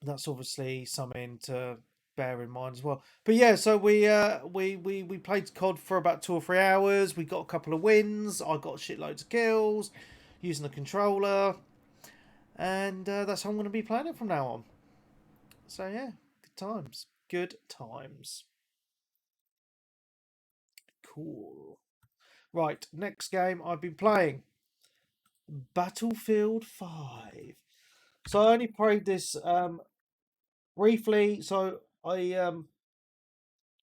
that's obviously something to bear in mind as well. But yeah, so we played COD for about 2 or 3 hours. We got a couple of wins. I got shitloads of kills using the controller, and that's how I'm going to be playing it from now on. So yeah, good times. Good times. Cool. Right, next game I've been playing, Battlefield 5. So I only played this briefly. So I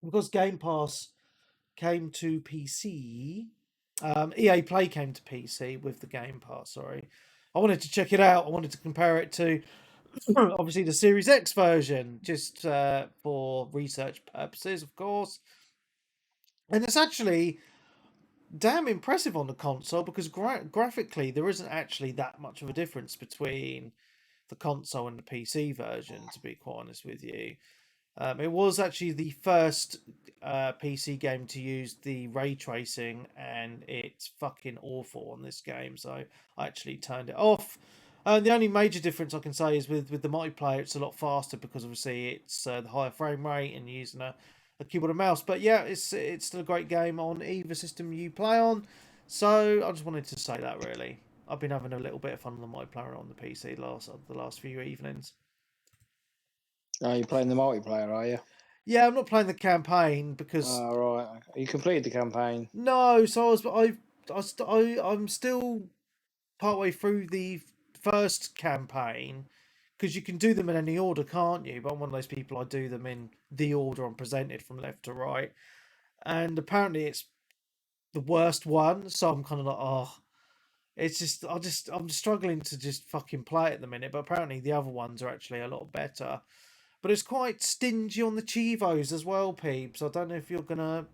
because Game Pass came to PC, EA Play came to PC with the Game Pass. Sorry, I wanted to check it out. I wanted to compare it to obviously the Series X version, just for research purposes, of course. And it's actually damn impressive on the console because graphically there isn't actually that much of a difference between the console and the PC version, to be quite honest with you. It was actually the first PC game to use the ray tracing, and it's fucking awful on this game, so I actually turned it off. The only major difference I can say is with the multiplayer, it's a lot faster because obviously it's the higher frame rate and using a keyboard and mouse. But yeah, it's still a great game on either system you play on. So I just wanted to say that really. I've been having a little bit of fun on the multiplayer on the PC the last few evenings. Are you playing the multiplayer, are you? Yeah, I'm not playing the campaign because. Oh, right. You completed the campaign. No, so I'm still partway through the first campaign because you can do them in any order, can't you? But I'm one of those people, I do them in the order I'm presented from left to right, and apparently it's the worst one. So I'm kind of like, oh, it's just I'm just struggling to just fucking play it at the minute. But apparently the other ones are actually a lot better. But it's quite stingy on the Chivos as well, peeps. I don't know if you're gonna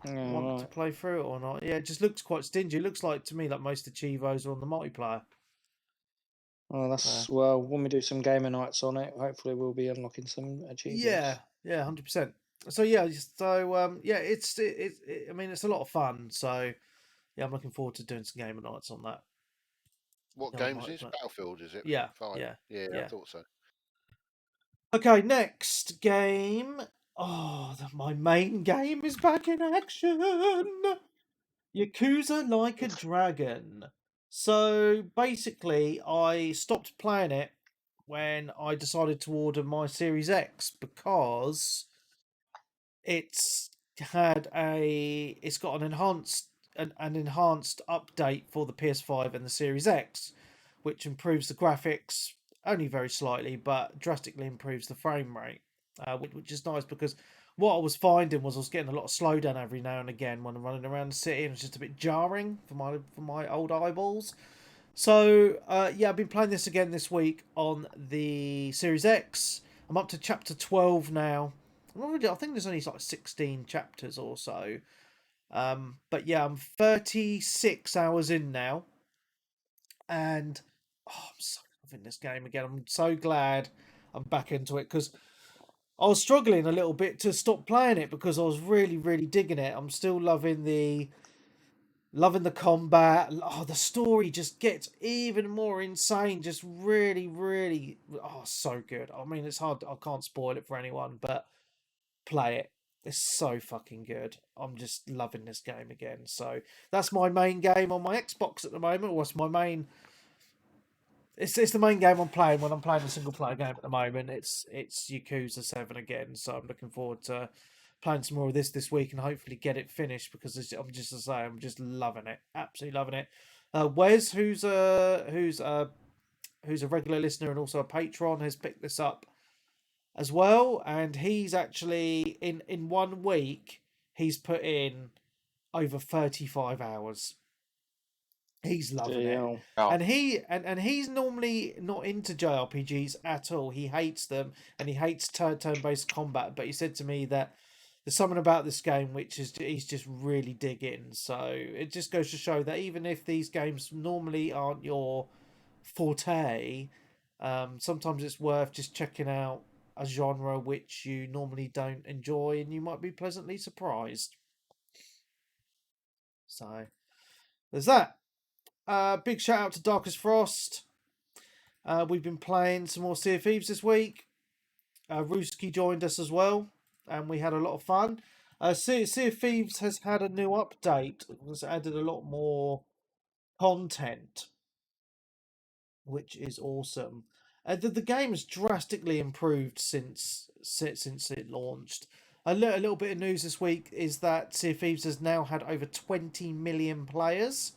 want to play through it or not. Yeah, it just looks quite stingy. It looks like to me like most of the Chivos are on the multiplayer. Oh, that's well. When we do some gamer nights on it, hopefully we'll be unlocking some achievements. Yeah, 100%. So yeah, it's I mean, it's a lot of fun. So yeah, I'm looking forward to doing some gamer nights on that. What game is this? Battlefield, is it? Yeah, 5? yeah, I thought so. Okay, next game. Oh, my main game is back in action. Yakuza Like a Dragon. So basically, I stopped playing it when I decided to order my Series X because it's got an enhanced update for the PS5 and the Series X, which improves the graphics only very slightly, but drastically improves the frame rate, which is nice because what I was finding was I was getting a lot of slowdown every now and again when I'm running around the city, and it's just a bit jarring for my old eyeballs. So I've been playing this again this week on the Series X. I'm up to chapter 12 now. I think there's only like 16 chapters or so. But yeah, I'm 36 hours in now, and I'm so loving this game again. I'm so glad I'm back into it because I was struggling a little bit to stop playing it because I was really, really digging it. I'm still loving the combat. Oh, the story just gets even more insane. Just really, really, so good. I mean, it's hard. I can't spoil it for anyone, but play it. It's so fucking good. I'm just loving this game again. So that's my main game on my Xbox at the moment. What's my main? It's the main game I'm playing when I'm playing a single player game at the moment. It's Yakuza 7 again. So I'm looking forward to playing some more of this week and hopefully get it finished because I'm just loving it. Absolutely loving it. Wes, who's a regular listener and also a patron, has picked this up as well, and he's actually in 1 week he's put in over 35 hours. He's loving it. And he's normally not into JRPGs at all. He hates them and he hates turn-based combat, but he said to me that there's something about this game which is he's just really digging. So it just goes to show that even if these games normally aren't your forte, sometimes it's worth just checking out a genre which you normally don't enjoy and you might be pleasantly surprised. So there's that. Big shout out to Darkest Frost. We've been playing some more Sea of Thieves this week. Ruski joined us as well, and we had a lot of fun. Sea of Thieves has had a new update. It's added a lot more content, which is awesome. The game has drastically improved since it launched. A little bit of news this week is that Sea of Thieves has now had over 20 million players.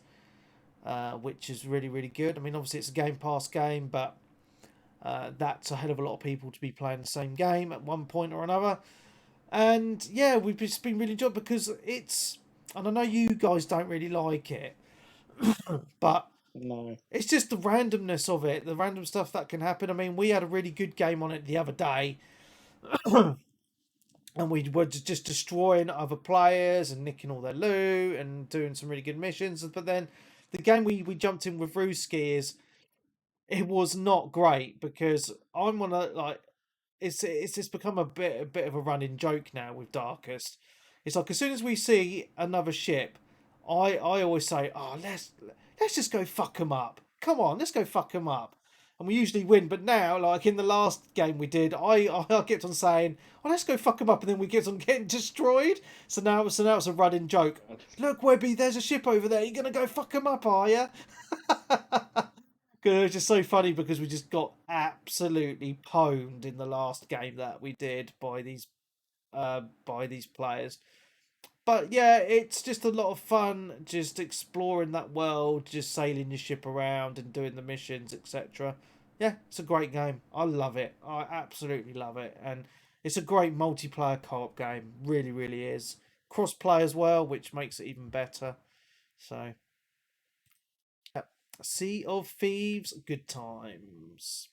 Which is really, really good. I mean, obviously it's a Game Pass game, but that's a hell of a lot of people to be playing the same game at one point or another. And yeah, we've just been really enjoyed because and I know you guys don't really like it, but no, it's just the randomness of it, the random stuff that can happen. I mean, we had a really good game on it the other day. and we were just destroying other players and nicking all their loot and doing some really good missions. But then the game we jumped in with Ruski it was not great because I'm on a like it's just become a bit of a running joke now with Darkest. It's like as soon as we see another ship, I always say, "Oh, let's just go fuck them up. Come on, let's go fuck them up." And we usually win, but now, like in the last game we did, I kept on saying, "Oh, let's go fuck them up," and then we kept on getting destroyed. So now it's a running joke. Look, Webby, there's a ship over there. You're gonna go fuck them up, are you? It was just so funny because we just got absolutely pwned in the last game that we did by these players. But yeah, it's just a lot of fun just exploring that world, just sailing your ship around and doing the missions, etc. Yeah, it's a great game. I love it. I absolutely love it. And it's a great multiplayer co-op game. Really, really is. Cross-play as well, which makes it even better. So, Sea of Thieves, good times.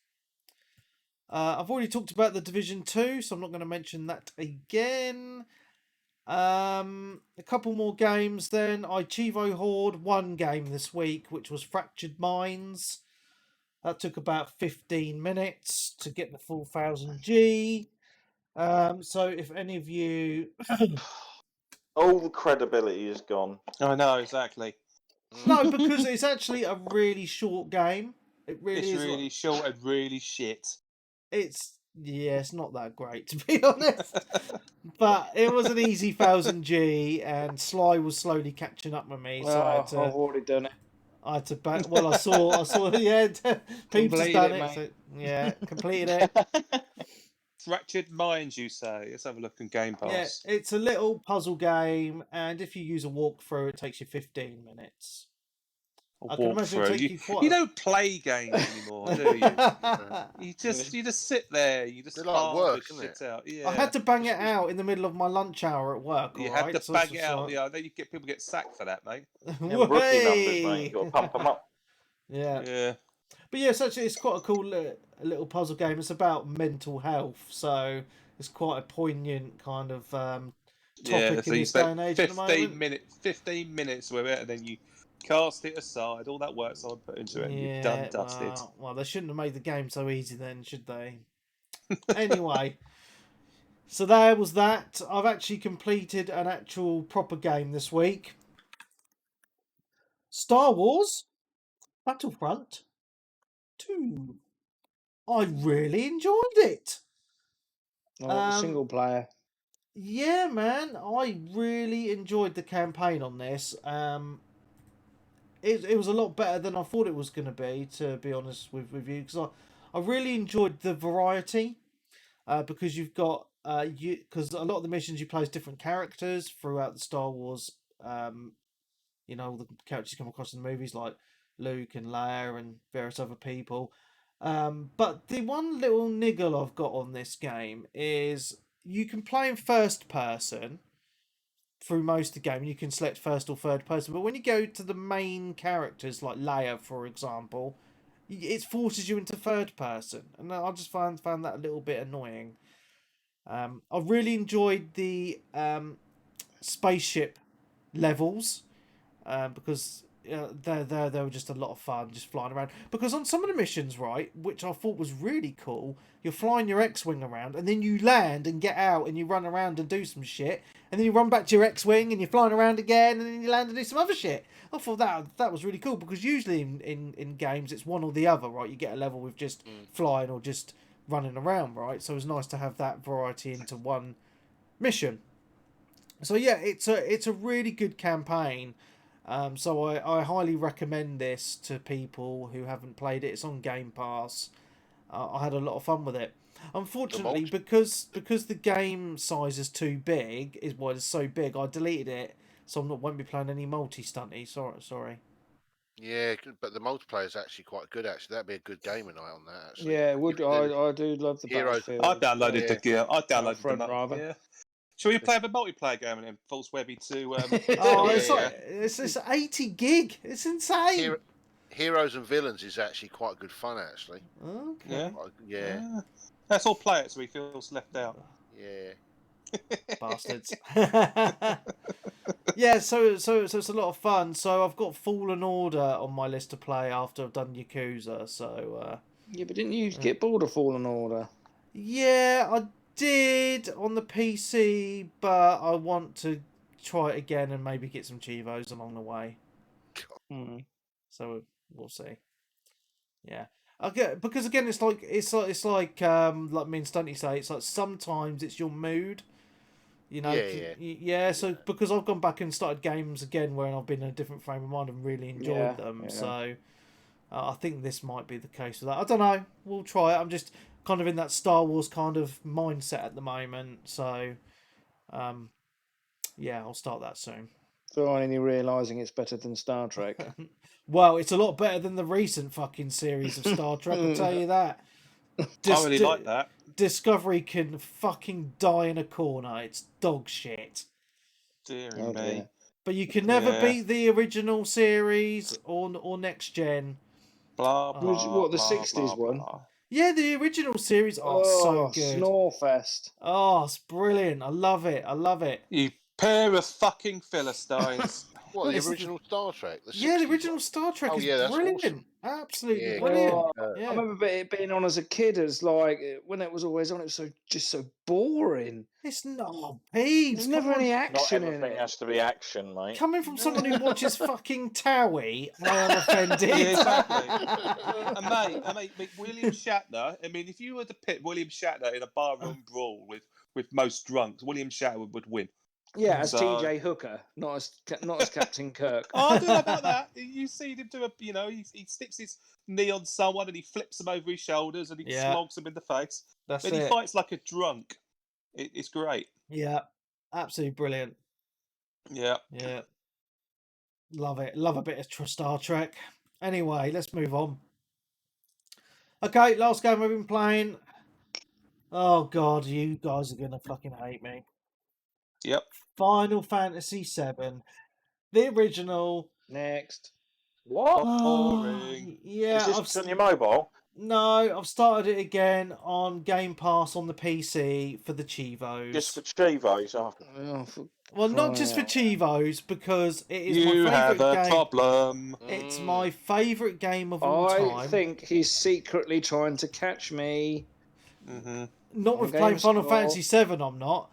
I've already talked about the Division 2, so I'm not going to mention that again. A couple more games then. Ichivo Horde, one game this week, which was Fractured Minds. That took about 15 minutes to get the full 1000G. So if any of you... All the credibility is gone. I know, exactly. No, because it's actually a really short game. It really It's is. really short and really shit. It's not that great to be honest. But it was an easy 1000G, and Sly was slowly catching up with me. So I've already done it. I had to back. Well, I saw. Yeah, Peeps has done it. Mate. So, yeah, completed it. Fractured Minds, you say? Let's have a look in Game Pass. Yeah, it's a little puzzle game, and if you use a walkthrough, it takes you 15 minutes. I can imagine it take you don't play games anymore, do you? You just sit there. You just like work, isn't shit it? out. Yeah. I had to bang it out in the middle of my lunch hour at work. You right? had to bang it out. Yeah, then people get sacked for that, mate. Yeah, rookie numbers, mate. You got to pump them up. Yeah. Yeah. But yeah, it's quite a cool little puzzle game. It's about mental health, so it's quite a poignant kind of topic in this day and age. 15 minutes with it, and then you cast it aside. All that work's on put into it, and you're done, dusted. Well, they shouldn't have made the game so easy then, should they? Anyway, so there was that. I've actually completed an actual proper game this week. Star Wars Battlefront 2. I really enjoyed it. Single player. Yeah, man, I really enjoyed the campaign on this. It was a lot better than I thought it was going to be honest with you, because I really enjoyed the variety, because you've got because a lot of the missions you play as different characters throughout the Star Wars. You know, the characters you come across in the movies like Luke and Leia and various other people. But the one little niggle I've got on this game is you can play in first person through most of the game. You can select first or third person, but when you go to the main characters like Leia, for example, it forces you into third person, and I just found that a little bit annoying. I really enjoyed the spaceship levels, because they were just a lot of fun, just flying around. Because on some of the missions, right, which I thought was really cool, you're flying your X-wing around, and then you land and get out, and you run around and do some shit, and then you run back to your X-wing, and you're flying around again, and then you land and do some other shit. I thought that was really cool, because usually in games it's one or the other, right? You get a level with just flying or just running around, right? So it was nice to have that variety into one mission. So yeah, it's a really good campaign. So I highly recommend this to people who haven't played it. It's on Game Pass. I had a lot of fun with it. Unfortunately, because the game size is too big, it's so big, I deleted it, so won't be playing any multi-stunty. Sorry. Yeah, but the multiplayer is actually quite good. Actually, that'd be a good gaming night on that. Actually, Yeah, would I do love the Heroes. Battlefield. I downloaded the gear. I downloaded Battlefront, rather. Yeah. Shall we play a multiplayer game and then False Webby to? It's 80 gig. It's insane. Heroes and Villains is actually quite good fun, actually. Okay. Yeah. Let's all play it so he feels left out. Yeah. Bastards. Yeah, so it's a lot of fun. So I've got Fallen Order on my list to play after I've done Yakuza. So Yeah, but didn't you get bored of Fallen Order? yeah, I did on the PC, but I want to try it again and maybe get some Chivos along the way. So we'll see. Yeah. Okay, because again, it's like me and Stunty say, it's like sometimes it's your mood. You know, Yeah. So because I've gone back and started games again where I've been in a different frame of mind and really enjoyed them, so I think this might be the case with that. I don't know. We'll try it. I'm just kind of in that Star Wars kind of mindset at the moment, so yeah, I'll start that soon. Finally realising it's better than Star Trek. Well, it's a lot better than the recent fucking series of Star Trek, I'll tell you that. I really like that. Discovery can fucking die in a corner. It's dog shit. Dear me. But you can never beat the original series or next gen. Blah, blah, What, the blah, 60s blah, one? blah. Yeah, the original series. Oh, so good. Snorefest. Oh, it's brilliant. I love it. You pair of fucking Philistines. What, the original Star Trek? The original Star Trek is that's brilliant. awesome. Absolutely brilliant. I remember it being on as a kid as like when it was always on. It was just so boring. It's not Peeves. There's never any Not action in everything it. has to be action, mate. Coming from someone who watches fucking Towie, I am offended. Yeah, exactly. and mate, William Shatner. I mean, if you were to pit William Shatner in a barroom brawl with most drunks, William Shatner would win. Yeah, as TJ Hooker, not as Captain Kirk. Oh, I don't know about that. You see him do he sticks his knee on someone and he flips them over his shoulders and he slogs them in the face. That's then he fights like a drunk. It's great. Yeah, absolutely brilliant. Yeah. Love it. Love a bit of Star Trek. Anyway, let's move on. Okay, last game we've been playing. Oh God, you guys are gonna fucking hate me. Yep. Final Fantasy VII, the original. Next. What? Boring. Yeah. Is this on your mobile? No, I've started it again on Game Pass on the PC for the Chivos. Just for Chivos? Well, not just for Chivos, because it is you my favourite have a game. problem. It's my favourite game of all time. I think he's secretly trying to catch me. Mm-hmm. Not with playing Final Fantasy VII, I'm not.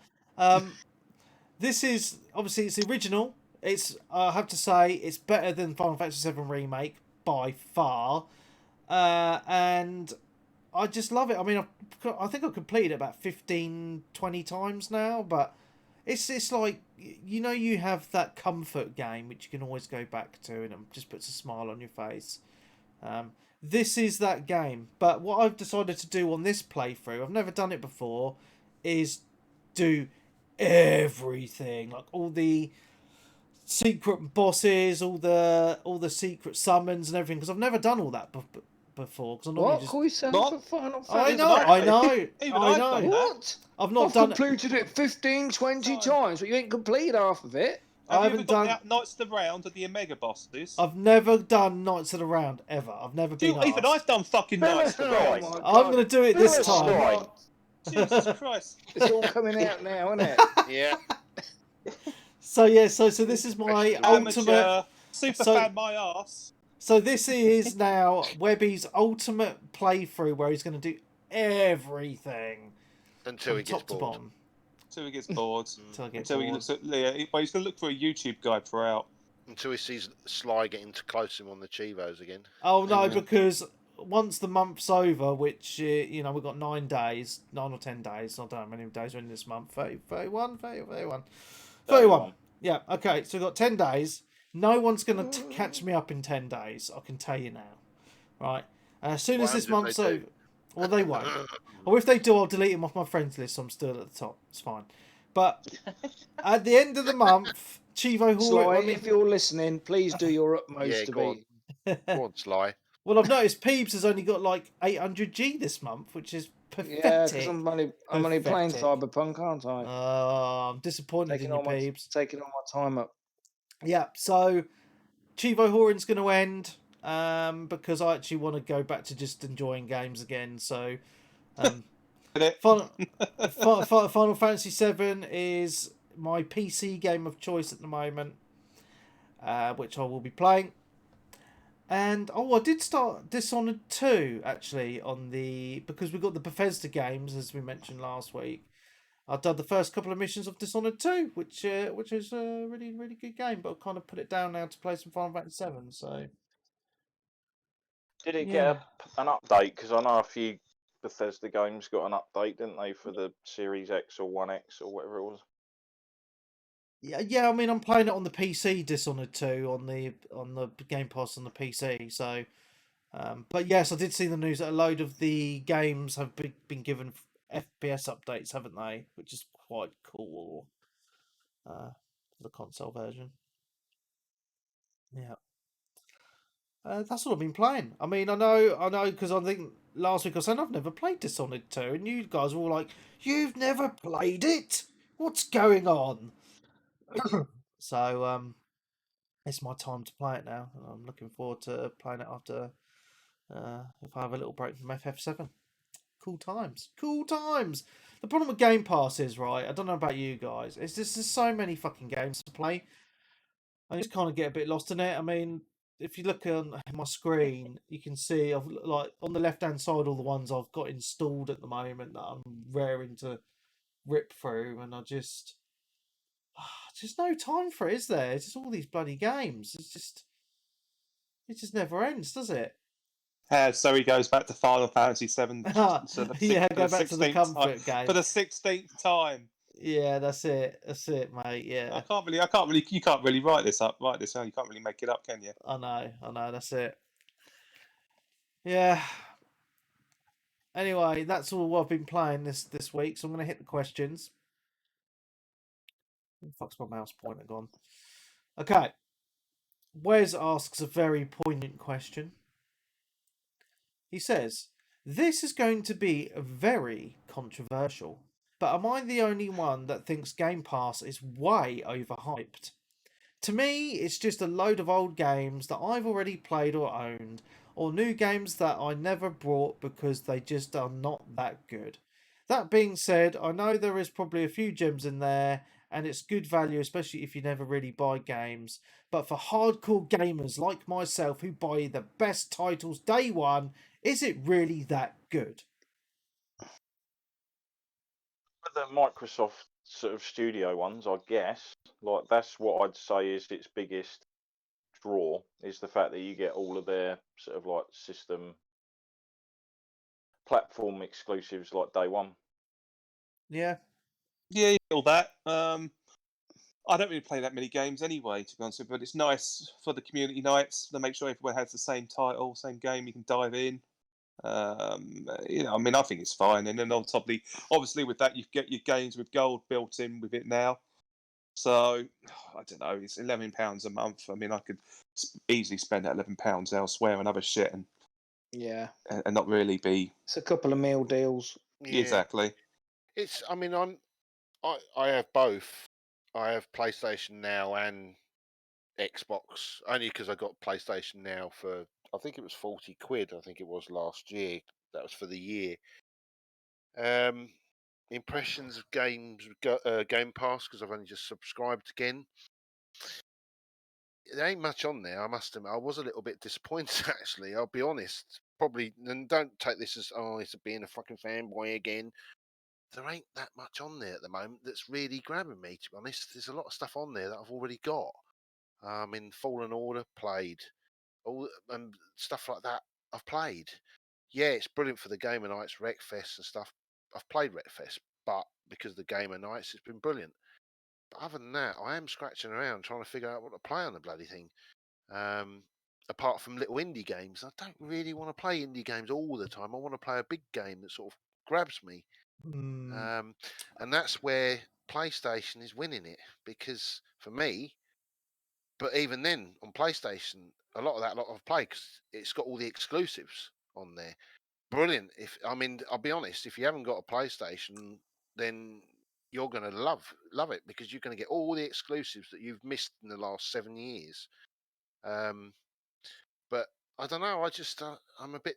This is, obviously, it's the original. It's, I have to say, it's better than Final Fantasy VII Remake, by far. And I just love it. I mean, I think I've completed it about 15, 20 times now, but it's like, you have that comfort game, which you can always go back to, and it just puts a smile on your face. This is that game. But what I've decided to do on this playthrough, I've never done it before, is do everything. Like all the secret bosses, all the secret summons and everything, because I've never done all that before. Because What? Call yourself a Final Fantasy? I know. What? I've not done completed it 15, 20 times, but you ain't completed half of it. I haven't done Knights of the Round and the Omega bosses. I've never done Knights of the Round ever. I've never been. Even I've done fucking Knights of the Round. I'm going to do it this time. Jesus Christ! It's all coming out now, isn't it? Yeah. So this is my ultimate super fan my ass. So this is now Webby's ultimate playthrough, where he's going to do everything until he gets bored. Until he gets bored. Until he looks at Leah. Well, he's going to look for a YouTube guide for out. Until he sees Sly getting close to him on the Chivos again. Oh no, because once the month's over, which we've got 9 days, 9 or 10 days. I don't know how many days are in this month. 31. Yeah. Okay. So we've got 10 days. No one's going to catch me up in 10 days. I can tell you now. Right. As soon as this month's over, well, they won't. Or if they do, I'll delete them off my friends list. So I'm still at the top. It's fine. But at the end of the month, Chivo Hall. Sly, if you're listening, please do your utmost to be. Go on, Sly. Well, I've noticed Peebs has only got like 800G this month, which is pathetic. Yeah, because I'm only playing Cyberpunk, aren't I? Oh, I'm disappointed in you, Peebs. Taking all my time up. Yeah, so Chivo Horin's going to end because I actually want to go back to just enjoying games again. So Final Fantasy VII is my PC game of choice at the moment, which I will be playing. And I did start Dishonored 2 actually because we got the Bethesda games as we mentioned last week. I've done the first couple of missions of Dishonored 2, which is a really really good game, but I've kind of put it down now to play some Final Fantasy 7. So did it get an update? Because I know a few Bethesda games got an update, didn't they, for the Series X or One X or whatever it was? Yeah. I mean, I'm playing it on the PC, Dishonored 2 on the Game Pass on the PC. So, but yes, I did see the news that a load of the games have been given FPS updates, haven't they? Which is quite cool. For the console version. Yeah. That's what I've been playing. I mean, I know, because I think last week I said I've never played Dishonored 2, and you guys were all like, "You've never played it? What's going on?" So, it's my time to play it now. I'm looking forward to playing it after if I have a little break from FF7. Cool times. Cool times. The problem with Game Pass is, right, I don't know about you guys, it's just there's so many fucking games to play. I just kind of get a bit lost in it. I mean, if you look on my screen, you can see I've like on the left hand side all the ones I've got installed at the moment that I'm raring to rip through, and just no time for it, is there? It's just all these bloody games. It just never ends, does it? So he goes back to Final Fantasy VII. Yeah, go back to the comfort game for the 16th time. Yeah, that's it, mate. Yeah, You can't really write this up. You can't really make it up, can you? I know. That's it. Yeah. Anyway, that's all I've been playing this week. So I'm going to hit the questions. Where the fuck's my mouse pointer gone? Okay. Wes asks a very poignant question. He says, "This is going to be very controversial, but am I the only one that thinks Game Pass is way overhyped? To me, it's just a load of old games that I've already played or owned, or new games that I never bought because they just are not that good. That being said, I know there is probably a few gems in there, and it's good value, especially if you never really buy games. But for hardcore gamers like myself who buy the best titles day one, is it really that good?" The Microsoft sort of studio ones, I guess, like that's what I'd say is its biggest draw, is the fact that you get all of their sort of like system platform exclusives like day one. Yeah. Yeah, you feel that. I don't really play that many games anyway, to be honest with you, but it's nice for the community nights to make sure everyone has the same title, same game, you can dive in. I mean, I think it's fine. And then on top of obviously with that, you get your games with gold built in with it now. So I don't know, it's £11 a month. I mean, I could easily spend that £11 elsewhere on other shit and not really be. It's a couple of meal deals. Yeah. Exactly. It's. I mean, I have both. I have PlayStation Now and Xbox, only because I got PlayStation Now for, I think it was 40 quid. I think it was last year. That was for the year. Impressions of games, Game Pass, because I've only just subscribed again. There ain't much on there, I must admit. I was a little bit disappointed, actually. I'll be honest. Probably, and don't take this as, oh, it's being a fucking fanboy again. There ain't that much on there at the moment that's really grabbing me, to be honest. There's a lot of stuff on there that I've already got. In Fallen Order, played. All and stuff like that, I've played. Yeah, it's brilliant for the gamer nights, Wreckfest and stuff. I've played Wreckfest, but because of the gamer nights, it's been brilliant. But other than that, I am scratching around trying to figure out what to play on the bloody thing. Apart from little indie games, I don't really want to play indie games all the time. I want to play a big game that sort of grabs me. And that's where PlayStation is winning it, because for me, but even then on PlayStation, a lot of that lot I've played because it's got all the exclusives on there. Brilliant. I'll be honest, if you haven't got a PlayStation, then you're going to love it, because you're going to get all the exclusives that you've missed in the last 7 years. But I don't know. I'm a bit.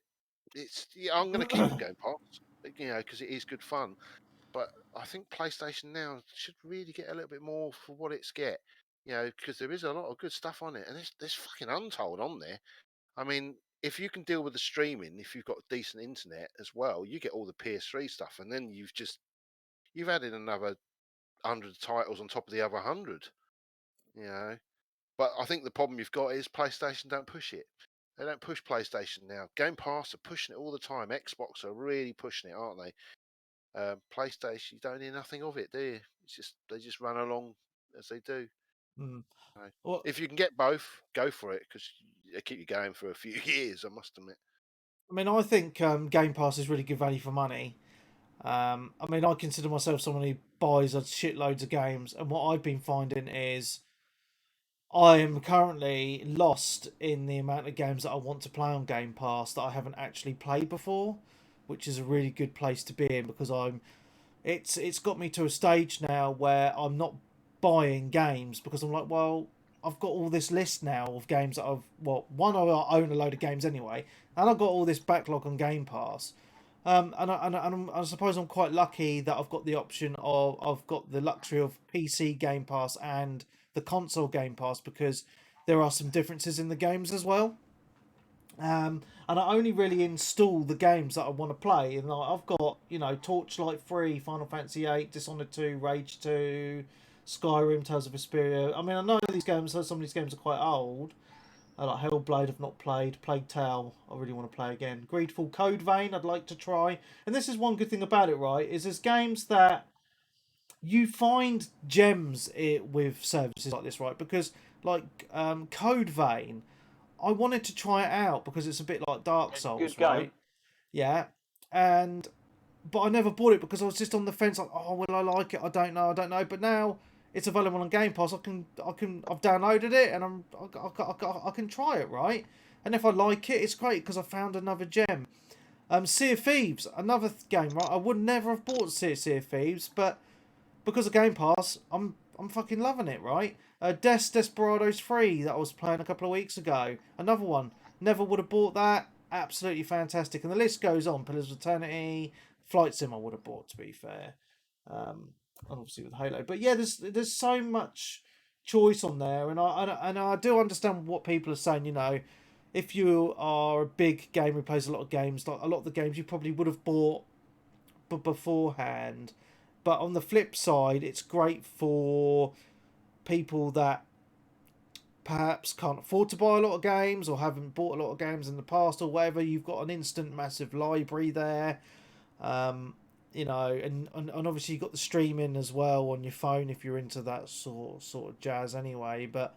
I'm going to keep Game Pass. because it is good fun. But I think PlayStation now should really get a little bit more for what it's get. Because there is a lot of good stuff on it, and there's fucking untold on there. I mean, if you can deal with the streaming, if you've got decent internet as well, you get all the PS3 stuff, and then you've added another 100 titles on top of the other 100. You know, but I think the problem you've got is PlayStation don't push it. They don't push PlayStation now. Game Pass are pushing it all the time. Xbox are really pushing it, aren't they? PlayStation, you don't hear nothing of it, do you? They just run along as they do. Mm. So, Well, if you can get both, go for it because they keep you going for a few years. I must admit. I mean, I think Game Pass is really good value for money. I mean, I consider myself someone who buys a shitloads of games, and what I've been finding is I am currently lost in the amount of games that I want to play on Game Pass that I haven't actually played before, which is a really good place to be in because it's got me to a stage now where I'm not buying games because I'm like, well, I've got all this list now of games that I own a load of games anyway, and I've got all this backlog on Game Pass. I suppose I'm quite lucky that I've got the luxury of PC Game Pass and the console Game Pass because there are some differences in the games as well. And I only really install the games that I want to play. And I've got, Torchlight 3, Final Fantasy 8, Dishonored 2, Rage 2, Skyrim, Tales of Vesperia. I mean, I know these games, some of these games are quite old. Like Hellblade, I've not played. Plague Tale, I really want to play again. Greedfall Code Vein, I'd like to try. And this is one good thing about it, right? Is there's games that you find gems with services like this, right? Because Code Vein, I wanted to try it out because it's a bit like Dark It's a Souls, good game. right? Yeah, but I never bought it because I was just on the fence, like, oh, will I like it? I don't know. But now it's available on Game Pass. I've downloaded it and I can try it, right? And if I like it, it's great because I found another gem. Sea of Thieves, another game, right? I would never have bought Sea of Thieves, but because of Game Pass, I'm fucking loving it, right? Desperados 3 that I was playing a couple of weeks ago. Another one. Never would have bought that. Absolutely fantastic. And the list goes on. Pillars of Eternity, Flight Sim I would have bought, to be fair. Obviously with Halo. But yeah, there's so much choice on there. And I do understand what people are saying, if you are a big gamer who plays a lot of games, like a lot of the games you probably would have bought beforehand. But on the flip side, it's great for people that perhaps can't afford to buy a lot of games or haven't bought a lot of games in the past or whatever. You've got an instant massive library there. And obviously you've got the streaming as well on your phone if you're into that sort of jazz anyway. But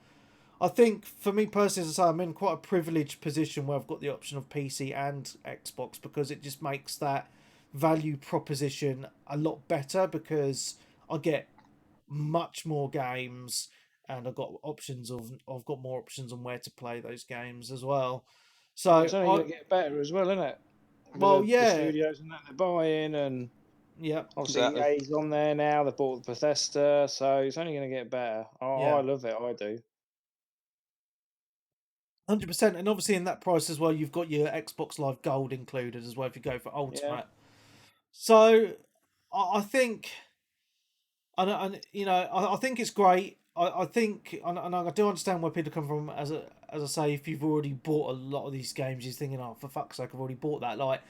I think for me personally, as I say, I'm in quite a privileged position where I've got the option of PC and Xbox because it just makes that value proposition a lot better because I get much more games and I've got more options on where to play those games as well. So It's only going to get better as well, isn't it? Well, the studios and that they're buying, and yeah, obviously exactly. EA's on there now. They bought Bethesda, so it's only going to get better. I love it. I do. 100%, and obviously in that price as well, you've got your Xbox Live Gold included as well if you go for Ultimate. Yeah. So I think, I think it's great. I think, and I do understand where people come from. As I say, if you've already bought a lot of these games, you're thinking, oh, for fuck's sake, I've already bought that. Like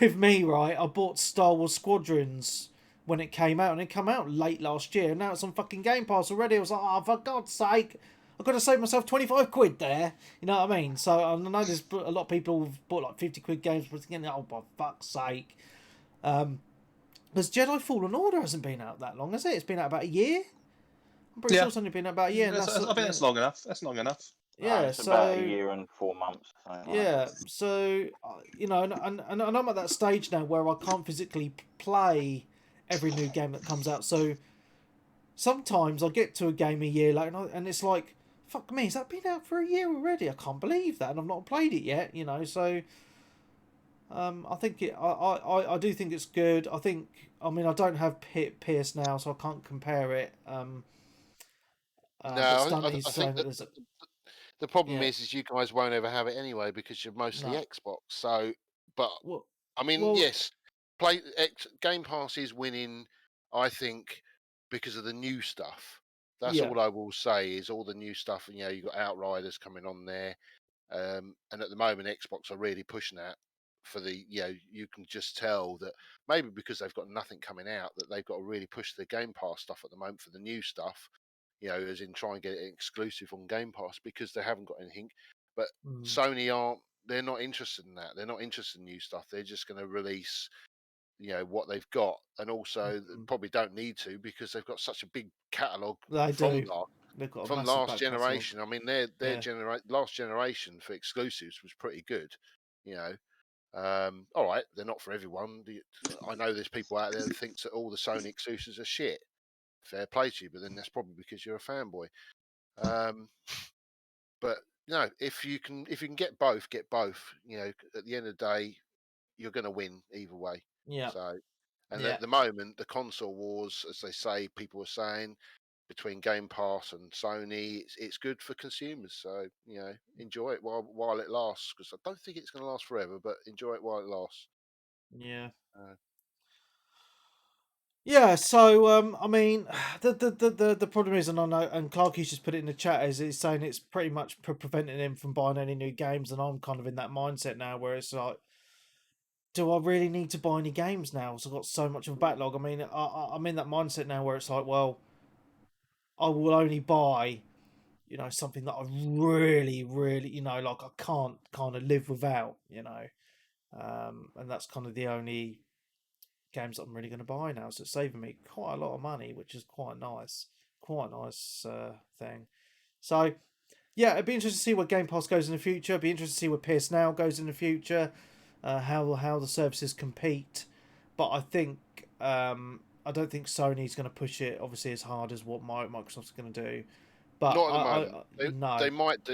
with me, right? I bought Star Wars Squadrons when it came out, and it came out late last year, and now it's on fucking Game Pass already. I was like, oh, for God's sake, I've got to save myself 25 quid there. You know what I mean? So I know there's a lot of people who've bought like 50 quid games, but thinking, oh, for fuck's sake. Because Jedi Fallen Order hasn't been out that long, has it? It's been out about a year. I'm pretty sure it's only been out about a year. And I think that's long enough. That's long enough. Yeah, it's about a year and 4 months. Yeah, so and I'm at that stage now where I can't physically play every new game that comes out. So sometimes I get to a game a year later, and it's like, fuck me, has that been out for a year already? I can't believe that, and I've not played it yet. So. I think I do think it's good. I don't have PS now, so I can't compare it. No, I think that the problem is you guys won't ever have it anyway because you're mostly Xbox. So, but yes, Game Pass is winning, I think, because of the new stuff. That's Yeah. all I will say is all the new stuff. And you've got Outriders coming on there, and at the moment Xbox are really pushing that for the. You can just tell that maybe because they've got nothing coming out that they've got to really push the Game Pass stuff at the moment for the new stuff. As in try and get it exclusive on Game Pass because they haven't got anything. But Sony aren't. They're not interested in that. They're not interested in new stuff. They're just going to release what they've got, and also probably don't need to because they've got such a big catalogue They from do. They've got a from massive last back catalogue. generation. I mean, their last generation for exclusives was pretty good. All right, they're not for everyone. I know there's people out there that thinks that all the Sony exclusives are shit. Fair play to you, but then that's probably because you're a fanboy. But no, if you can get both, get both. At the end of the day, you're going to win either way. Yeah. So, and at the moment, the console wars, as they say, people are saying, between Game Pass and Sony, it's good for consumers. So enjoy it while it lasts, because I don't think it's going to last forever, but enjoy it while it lasts. Yeah. Yeah, so I mean, the problem is, and I know, and Clarky's just put it in the chat, is he's saying it's pretty much preventing him from buying any new games, and I'm kind of in that mindset now where it's like, do I really need to buy any games now? So I've got so much of a backlog. I mean, I'm in that mindset now where it's like, well, I will only buy, something that I really, really, like I can't kind of live without, and that's kind of the only games that I'm really going to buy now. So it's saving me quite a lot of money, which is quite nice. Quite a nice thing. So, yeah, it'd be interesting to see where Game Pass goes in the future. It'd be interesting to see where PS Now goes in the future. How the services compete. But I think I don't think Sony's going to push it obviously as hard as what Microsoft's going to do. But not at the moment. no,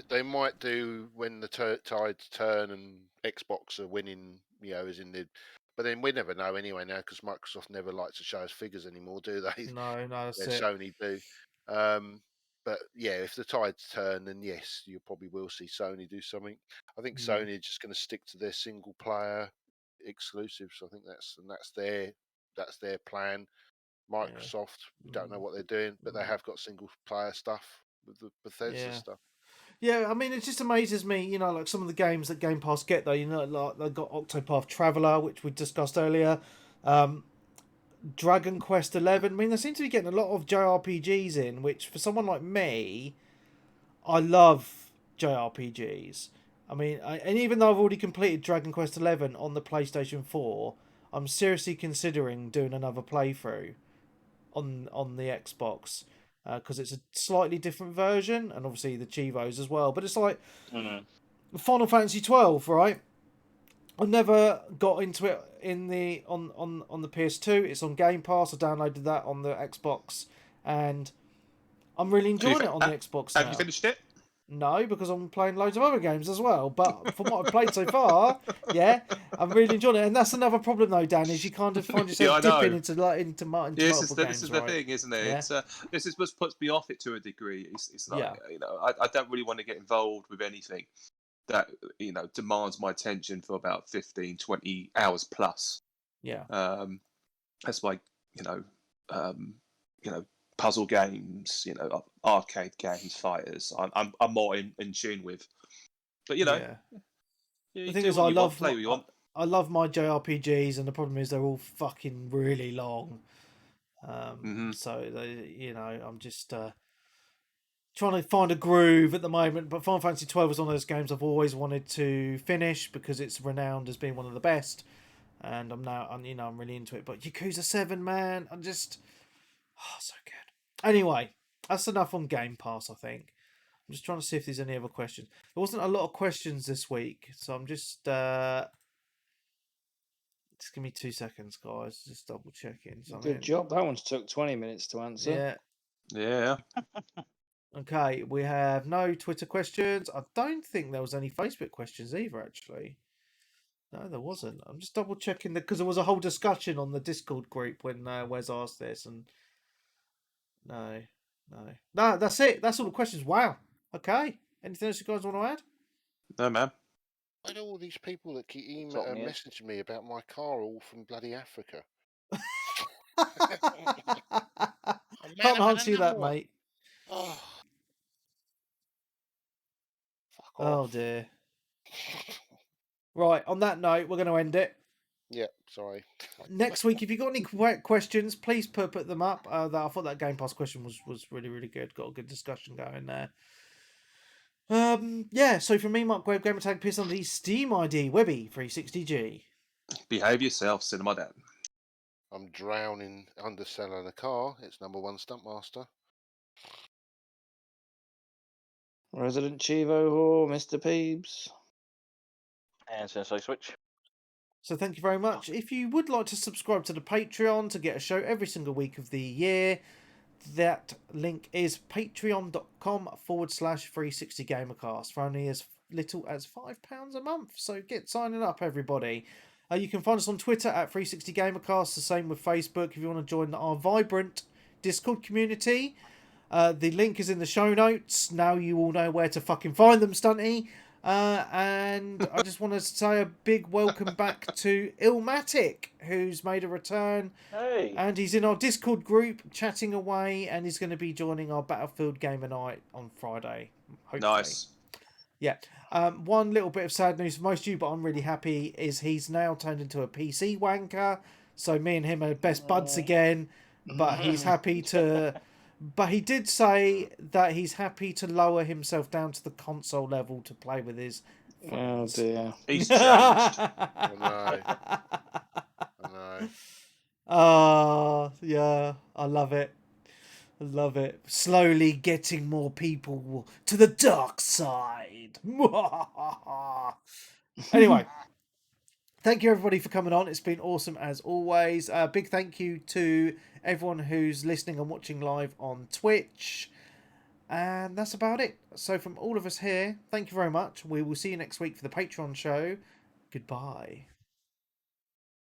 They might do when the tides turn and Xbox are winning. As in the. But then we never know anyway now because Microsoft never likes to show us figures anymore, do they? No, that's it. Sony do. But yeah, if the tides turn, then yes, you probably will see Sony do something. I think Sony are just going to stick to their single player exclusives. I think that's their plan. Microsoft, we don't know what they're doing, but they have got single player stuff with the Bethesda stuff. Yeah, I mean, it just amazes me, like some of the games that Game Pass get, though, like they've got Octopath Traveler, which we discussed earlier, Dragon Quest 11. I mean, they seem to be getting a lot of JRPGs in, which for someone like me, I love JRPGs. I mean, and even though I've already completed Dragon Quest 11 on the PlayStation 4, I'm seriously considering doing another playthrough on the Xbox because it's a slightly different version, and obviously the Chivos as well. But it's like Final Fantasy 12, right? I never got into it on the PS2. It's on Game Pass. I downloaded that on the Xbox, and I'm really enjoying it on the Xbox now. Have you finished it? No, because I'm playing loads of other games as well. But from what I've played so far, yeah, I'm really enjoying it. And that's another problem, though, Dan, is you kind of find yourself dipping into multiple games. This is the thing, isn't it? Yeah. This is what puts me off it to a degree. It's like I don't really want to get involved with anything that demands my attention for about 15, 20 hours plus. Yeah. That's why puzzle games, arcade games, fighters. I'm more in tune with. But the thing is, I love my JRPGs, and the problem is they're all fucking really long. So I'm just trying to find a groove at the moment. But Final Fantasy 12 is one of those games I've always wanted to finish because it's renowned as being one of the best, and I'm really into it. But Yakuza 7, man, I'm just so good. Anyway, that's enough on Game Pass, I think. I'm just trying to see if there's any other questions. There wasn't a lot of questions this week, so I'm just give me 2 seconds, guys. Just double checking. Good job. That one's took 20 minutes to answer. Yeah. Okay, we have no Twitter questions. I don't think there was any Facebook questions either, actually. No, there wasn't. I'm just double checking because there was a whole discussion on the Discord group when Wes asked this, and no, that's it. That's all the questions. Wow. Okay. Anything else you guys want to add? No, man. Why do all these people that keep Top news. messaging me about my car all from bloody Africa? Oh, man, Can't I've had answer you another that, one. mate. Oh, fuck Oh off. dear. Right, on that note, we're going to end it. Yeah, sorry. Next week, if you've got any questions, please put them up. I thought that Game Pass question was really, really good. Got a good discussion going there. Yeah, so from me, Mark Webb, Gamertag, piss on the Steam ID, Webby 360G. Behave yourself, Cinema Dan. I'm drowning underselling a car. It's #1 Stuntmaster. Resident Chivo or Mr. Peebs. And Sensei Switch. So thank you very much. If you would like to subscribe to the Patreon to get a show every single week of the year, that link is patreon.com/360gamercast for only as little as £5 a month. So get signing up, everybody. You can find us on Twitter at 360gamercast. The same with Facebook if you want to join our vibrant Discord community. The link is in the show notes. Now you all know where to fucking find them, Stunty. And I just want to say a big welcome back to Illmatic, who's made a return. Hey. And he's in our Discord group chatting away, and he's going to be joining our Battlefield Gamer Night on Friday. Hopefully. Nice. Yeah. One little bit of sad news for most of you, but I'm really happy, is he's now turned into a PC wanker. So me and him are best buds again. But he's happy to... But he did say that he's happy to lower himself down to the console level to play with his friends. Oh dear. He's changed. I know. I know. Oh, yeah. I love it. I love it. Slowly getting more people to the dark side. Anyway. Thank you, everybody, for coming on. It's been awesome, as always. Big thank you to everyone who's listening and watching live on Twitch. And that's about it. So from all of us here, thank you very much. We will see you next week for the Patreon show. Goodbye.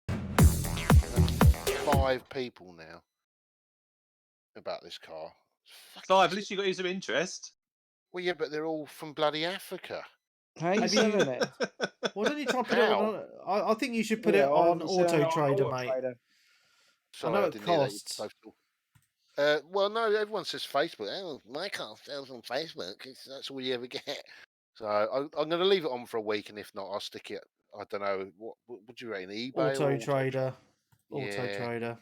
5 people now about this car. Clive, at least you got some interest. Well, yeah, but they're all from bloody Africa. How are you selling it? Why don't you try and put it on? I think you should put it Yeah, on I'm selling it Auto on Trader, Auto mate. Trader. Sorry, I know I it didn't hear that. costs. Well, no, everyone says Facebook. Oh, my car sells on Facebook. That's all you ever get. So I'm going to leave it on for a week, and if not, I'll stick it. I don't know. What do you reckon? eBay Auto or Trader. Yeah. Auto Trader.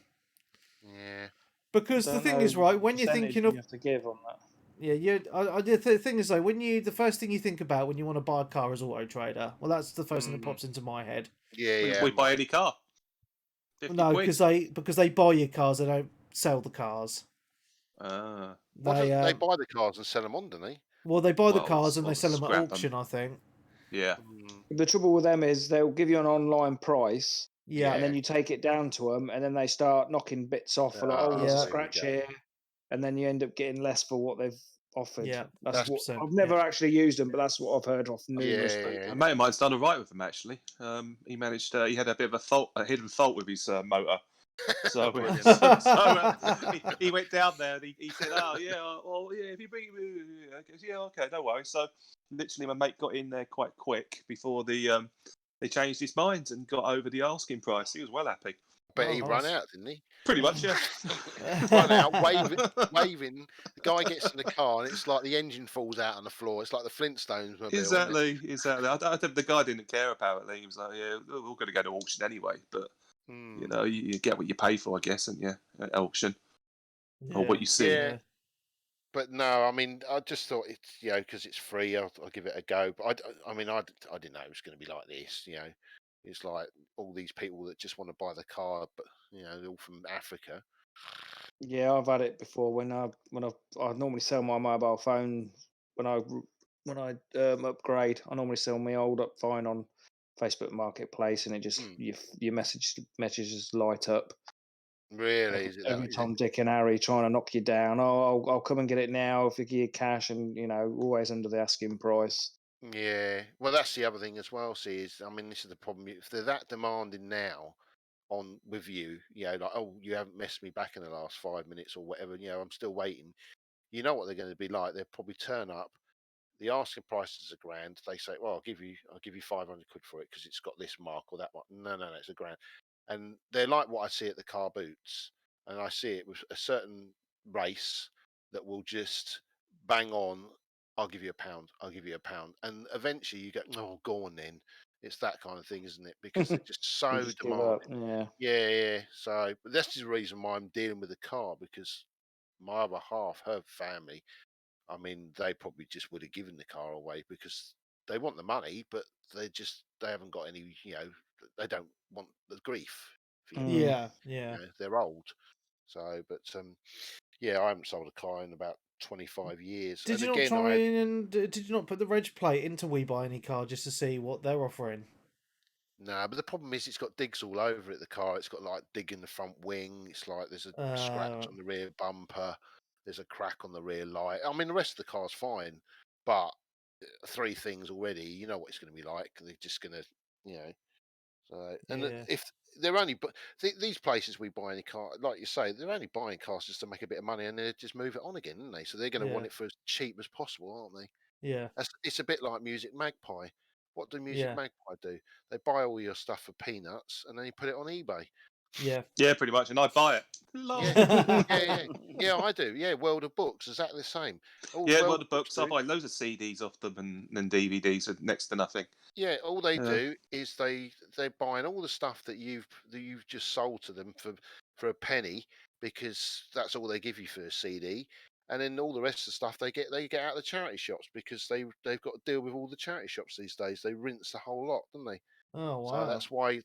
Yeah. Because the Don't thing know is, right, when the you're percentage thinking you of... have to give on that. Yeah, the thing is though, the first thing you think about when you want to buy a car is Auto Trader. Well, that's the first thing that pops into my head. Yeah. We buy any car. 50 No, quid. because they buy your cars, they don't sell the cars. Ah. They buy the cars and sell them on, don't they? Well, they buy the Well, cars and or they sell them at scrap 'em. auction, I think. Yeah. The trouble with them is they'll give you an online price, Yeah. and then you take it down to them, and then they start knocking bits off. Like, oh, there's a Yeah. scratch here, and then you end up getting less for what they've offered. Yeah, that's what 100%, I've never actually used them, but that's what I've heard off numerous Yeah. people. A mate of mine's done all right with them, actually. He managed. He had a bit of a hidden fault with his motor. So, he went down there and he said, "Oh yeah, well yeah, if you bring me, I guess, yeah, okay, no worries." So literally, my mate got in there quite quick before they changed his mind and got over the asking price. He was well happy. But he ran out, didn't he? Pretty much, yeah. Run out, waving. The guy gets in the car and it's like the engine falls out on the floor. It's like the Flintstones mobile. Exactly. I think the guy didn't care. Apparently, he was like, "Yeah, we're all going to go to auction anyway." But you know, you get what you pay for, I guess, and at auction, or what you see. Yeah. But no, I mean, I just thought it's because it's free, I'll give it a go. But I mean, I didn't know it was going to be like this. It's like all these people that just want to buy the car, but they're all from Africa. Yeah, I've had it before. When I normally sell my mobile phone when I upgrade, I normally sell my old up phone on Facebook Marketplace, and it just your messages light up. Really? Is it that? Every Tom, Dick, and Harry trying to knock you down. Oh, I'll come and get it now if you give you cash, and always under the asking price. Yeah. Well, that's the other thing as well. See, I mean, this is the problem. If they're that demanding now with you, like, oh, you haven't messed me back in the last 5 minutes or whatever. I'm still waiting. You know what they're going to be like. They'll probably turn up. The asking price is £1,000. They say, well, I'll give you 500 quid for it because it's got this mark or that one. No, it's £1,000. And they're like what I see at the car boots, and I see it with a certain race that will just bang on. I'll give you £1. I'll give you £1, and eventually you go, oh, go on then. It's that kind of thing, isn't it? Because they're just You so just give up. demanding. Yeah. Yeah. So, but that's the reason why I'm dealing with the car, because my other half, her family, I mean, they probably just would have given the car away because they want the money, but they haven't got any, they don't want the grief. If you get what I mean. Yeah. They're old. So, but yeah, I haven't sold a car in about 25 years. Did And you not again, try and did you not put the reg plate into We Buy Any Car just to see what they're offering? no, but the problem is it's got digs all over it. The car, it's got like dig in the front wing. It's like there's a scratch on the rear bumper. There's a crack on the rear light. I mean, the rest of the car's fine, but 3 things already. You know what it's going to be like. They're just going to, you know. So, and if they're only, but these places We Buy Any Car, like you say, they're only buying cars just to make a bit of money, and they just move it on again, aren't they? So they're going to want it for as cheap as possible, aren't they? Yeah. It's a bit like Music Magpie. What do Music Yeah. Magpie do? They buy all your stuff for peanuts and then you put it on eBay. Yeah. Yeah, pretty much, and I buy it. Yeah, I do. Yeah, World of Books, exactly the same. World of Books. I buy loads of CDs off them and DVDs at next to nothing. Yeah, all they do is they're buying all the stuff that you've just sold to them for a penny, because that's all they give you for a CD, and then all the rest of the stuff they get out of the charity shops, because they've got to deal with all the charity shops these days. They rinse the whole lot, don't they? Oh wow. So that's why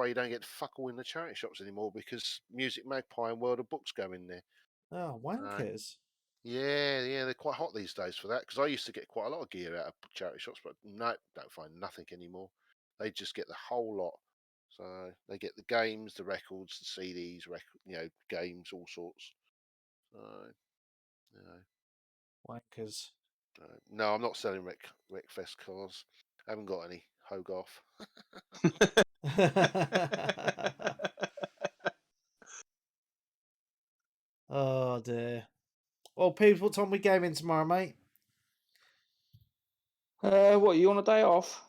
you don't get fuck all in the charity shops anymore, because Music Magpie and World of Books go in there. Oh, wankers. Yeah, they're quite hot these days for that, because I used to get quite a lot of gear out of charity shops, but no, don't find nothing anymore. They just get the whole lot. So they get the games, the records, the CDs, games, all sorts. So, Wankers. no, I'm not selling Wreckfest cars. I haven't got any. Hogarth. Oh dear. Well, Peeps, what time we gaming tomorrow, mate? What, you on a day off?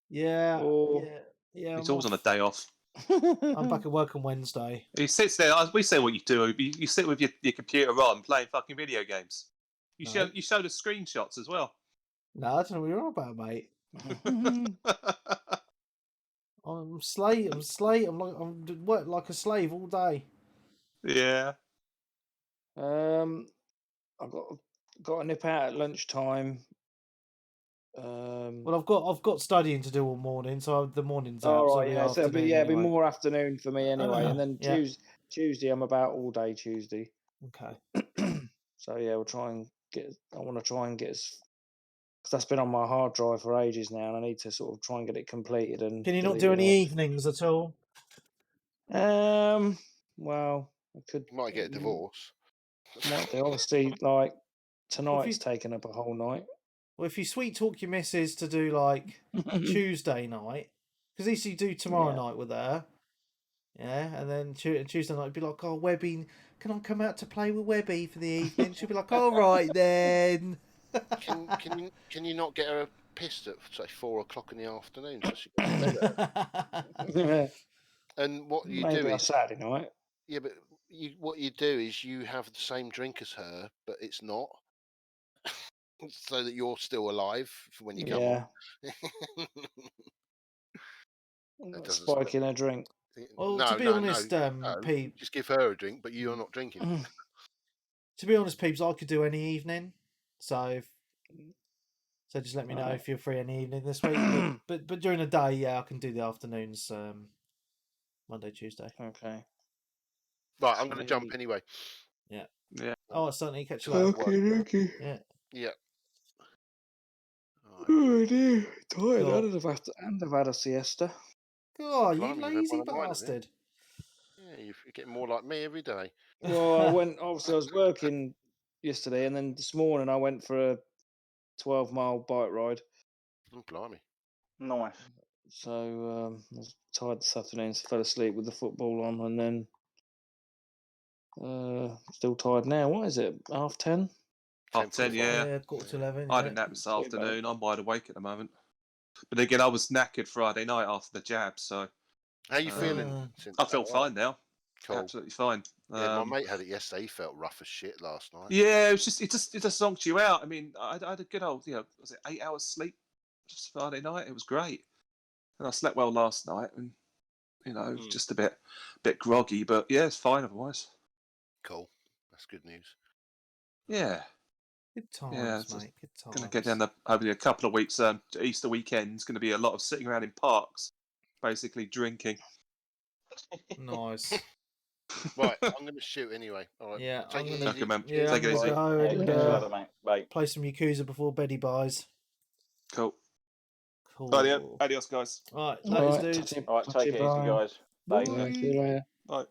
Yeah. Or... Yeah. He's always on a day off. I'm back at work on Wednesday. He sits there. We say what you do. You sit with your computer on, playing fucking video games. You showed us screenshots as well. No, I don't know what you're on about, mate. I'm slate. I'm work like a slave all day. Yeah. I've got to nip out at lunchtime. Well, I've got studying to do all morning, so the morning's out. All so right, yeah. So it'll be more afternoon for me anyway, and then Yeah. Tuesday I'm about all day Tuesday. Okay. So yeah, we'll try and get. I want to try and get because that's been on my hard drive for ages now, and I need to sort of try and get it completed. And Can you not do any evenings at all? Well, I could. You might get a divorce. Might do. Obviously, like tonight's taken up a whole night. Well, if you sweet talk your missus to do like Tuesday night, because at least you do tomorrow night with her, and then Tuesday night be like, "Oh, Webby, can I come out to play with Webby for the evening?" She'll be like, "All right then." Can you not get her pissed at say 4 o'clock in the afternoon so she goes to bed? And what you Maybe do on is Saturday night. Yeah, but what you do is you have the same drink as her, but it's not, so that you're still alive for when you come on. Spike in a drink. Well, to be honest, Pete, just give her a drink, but you're not drinking. To be honest, Peeps, I could do any evening. So just let me know if you're free any evening this week. but during the day, I can do the afternoons, Monday, Tuesday. Okay. Right, I'm going to jump anyway. Yeah. Oh, certainly. Catch you later. Okay. Yeah. Oh dear, tired. I've had a siesta. Oh, you lazy bastard! Yeah, you're getting more like me every day. Well, I was working yesterday, and then this morning I went for a 12-mile bike ride. Oh, blimey! Nice. So I was tired this afternoon, so fell asleep with the football on, and then still tired now. What is it? 10:30? 10, yeah. Yeah, 10:45. I had a Yeah. nap this Too bad. afternoon. I'm wide awake at the moment. But again, I was knackered Friday night after the jab, so How you feeling since I that? feel All right? fine now. Cool. Absolutely fine. Yeah, my mate had it yesterday. He felt rough as shit last night. Yeah, it just zonked you out. I mean, I had a good old, was it 8 hours sleep just Friday night? It was great, and I slept well last night, and just a bit groggy, but yeah, it's fine otherwise. Cool. That's good news. Yeah, Good times, yeah. mate. Good times. Going to get down over a couple of weeks. Easter weekend is going to be a lot of sitting around in parks, basically drinking. Nice. Right, I'm going to shoot anyway. All right. Yeah, Take I'm it gonna, easy. Okay, man. yeah, Take I'm it gonna easy. go Yeah, and catch you later, mate. Bye. play some Yakuza before Betty buys. Cool. Cool. Adios, guys. All right, All latest right, dudes. All right, take it easy, guys. Bye. See you later. Bye.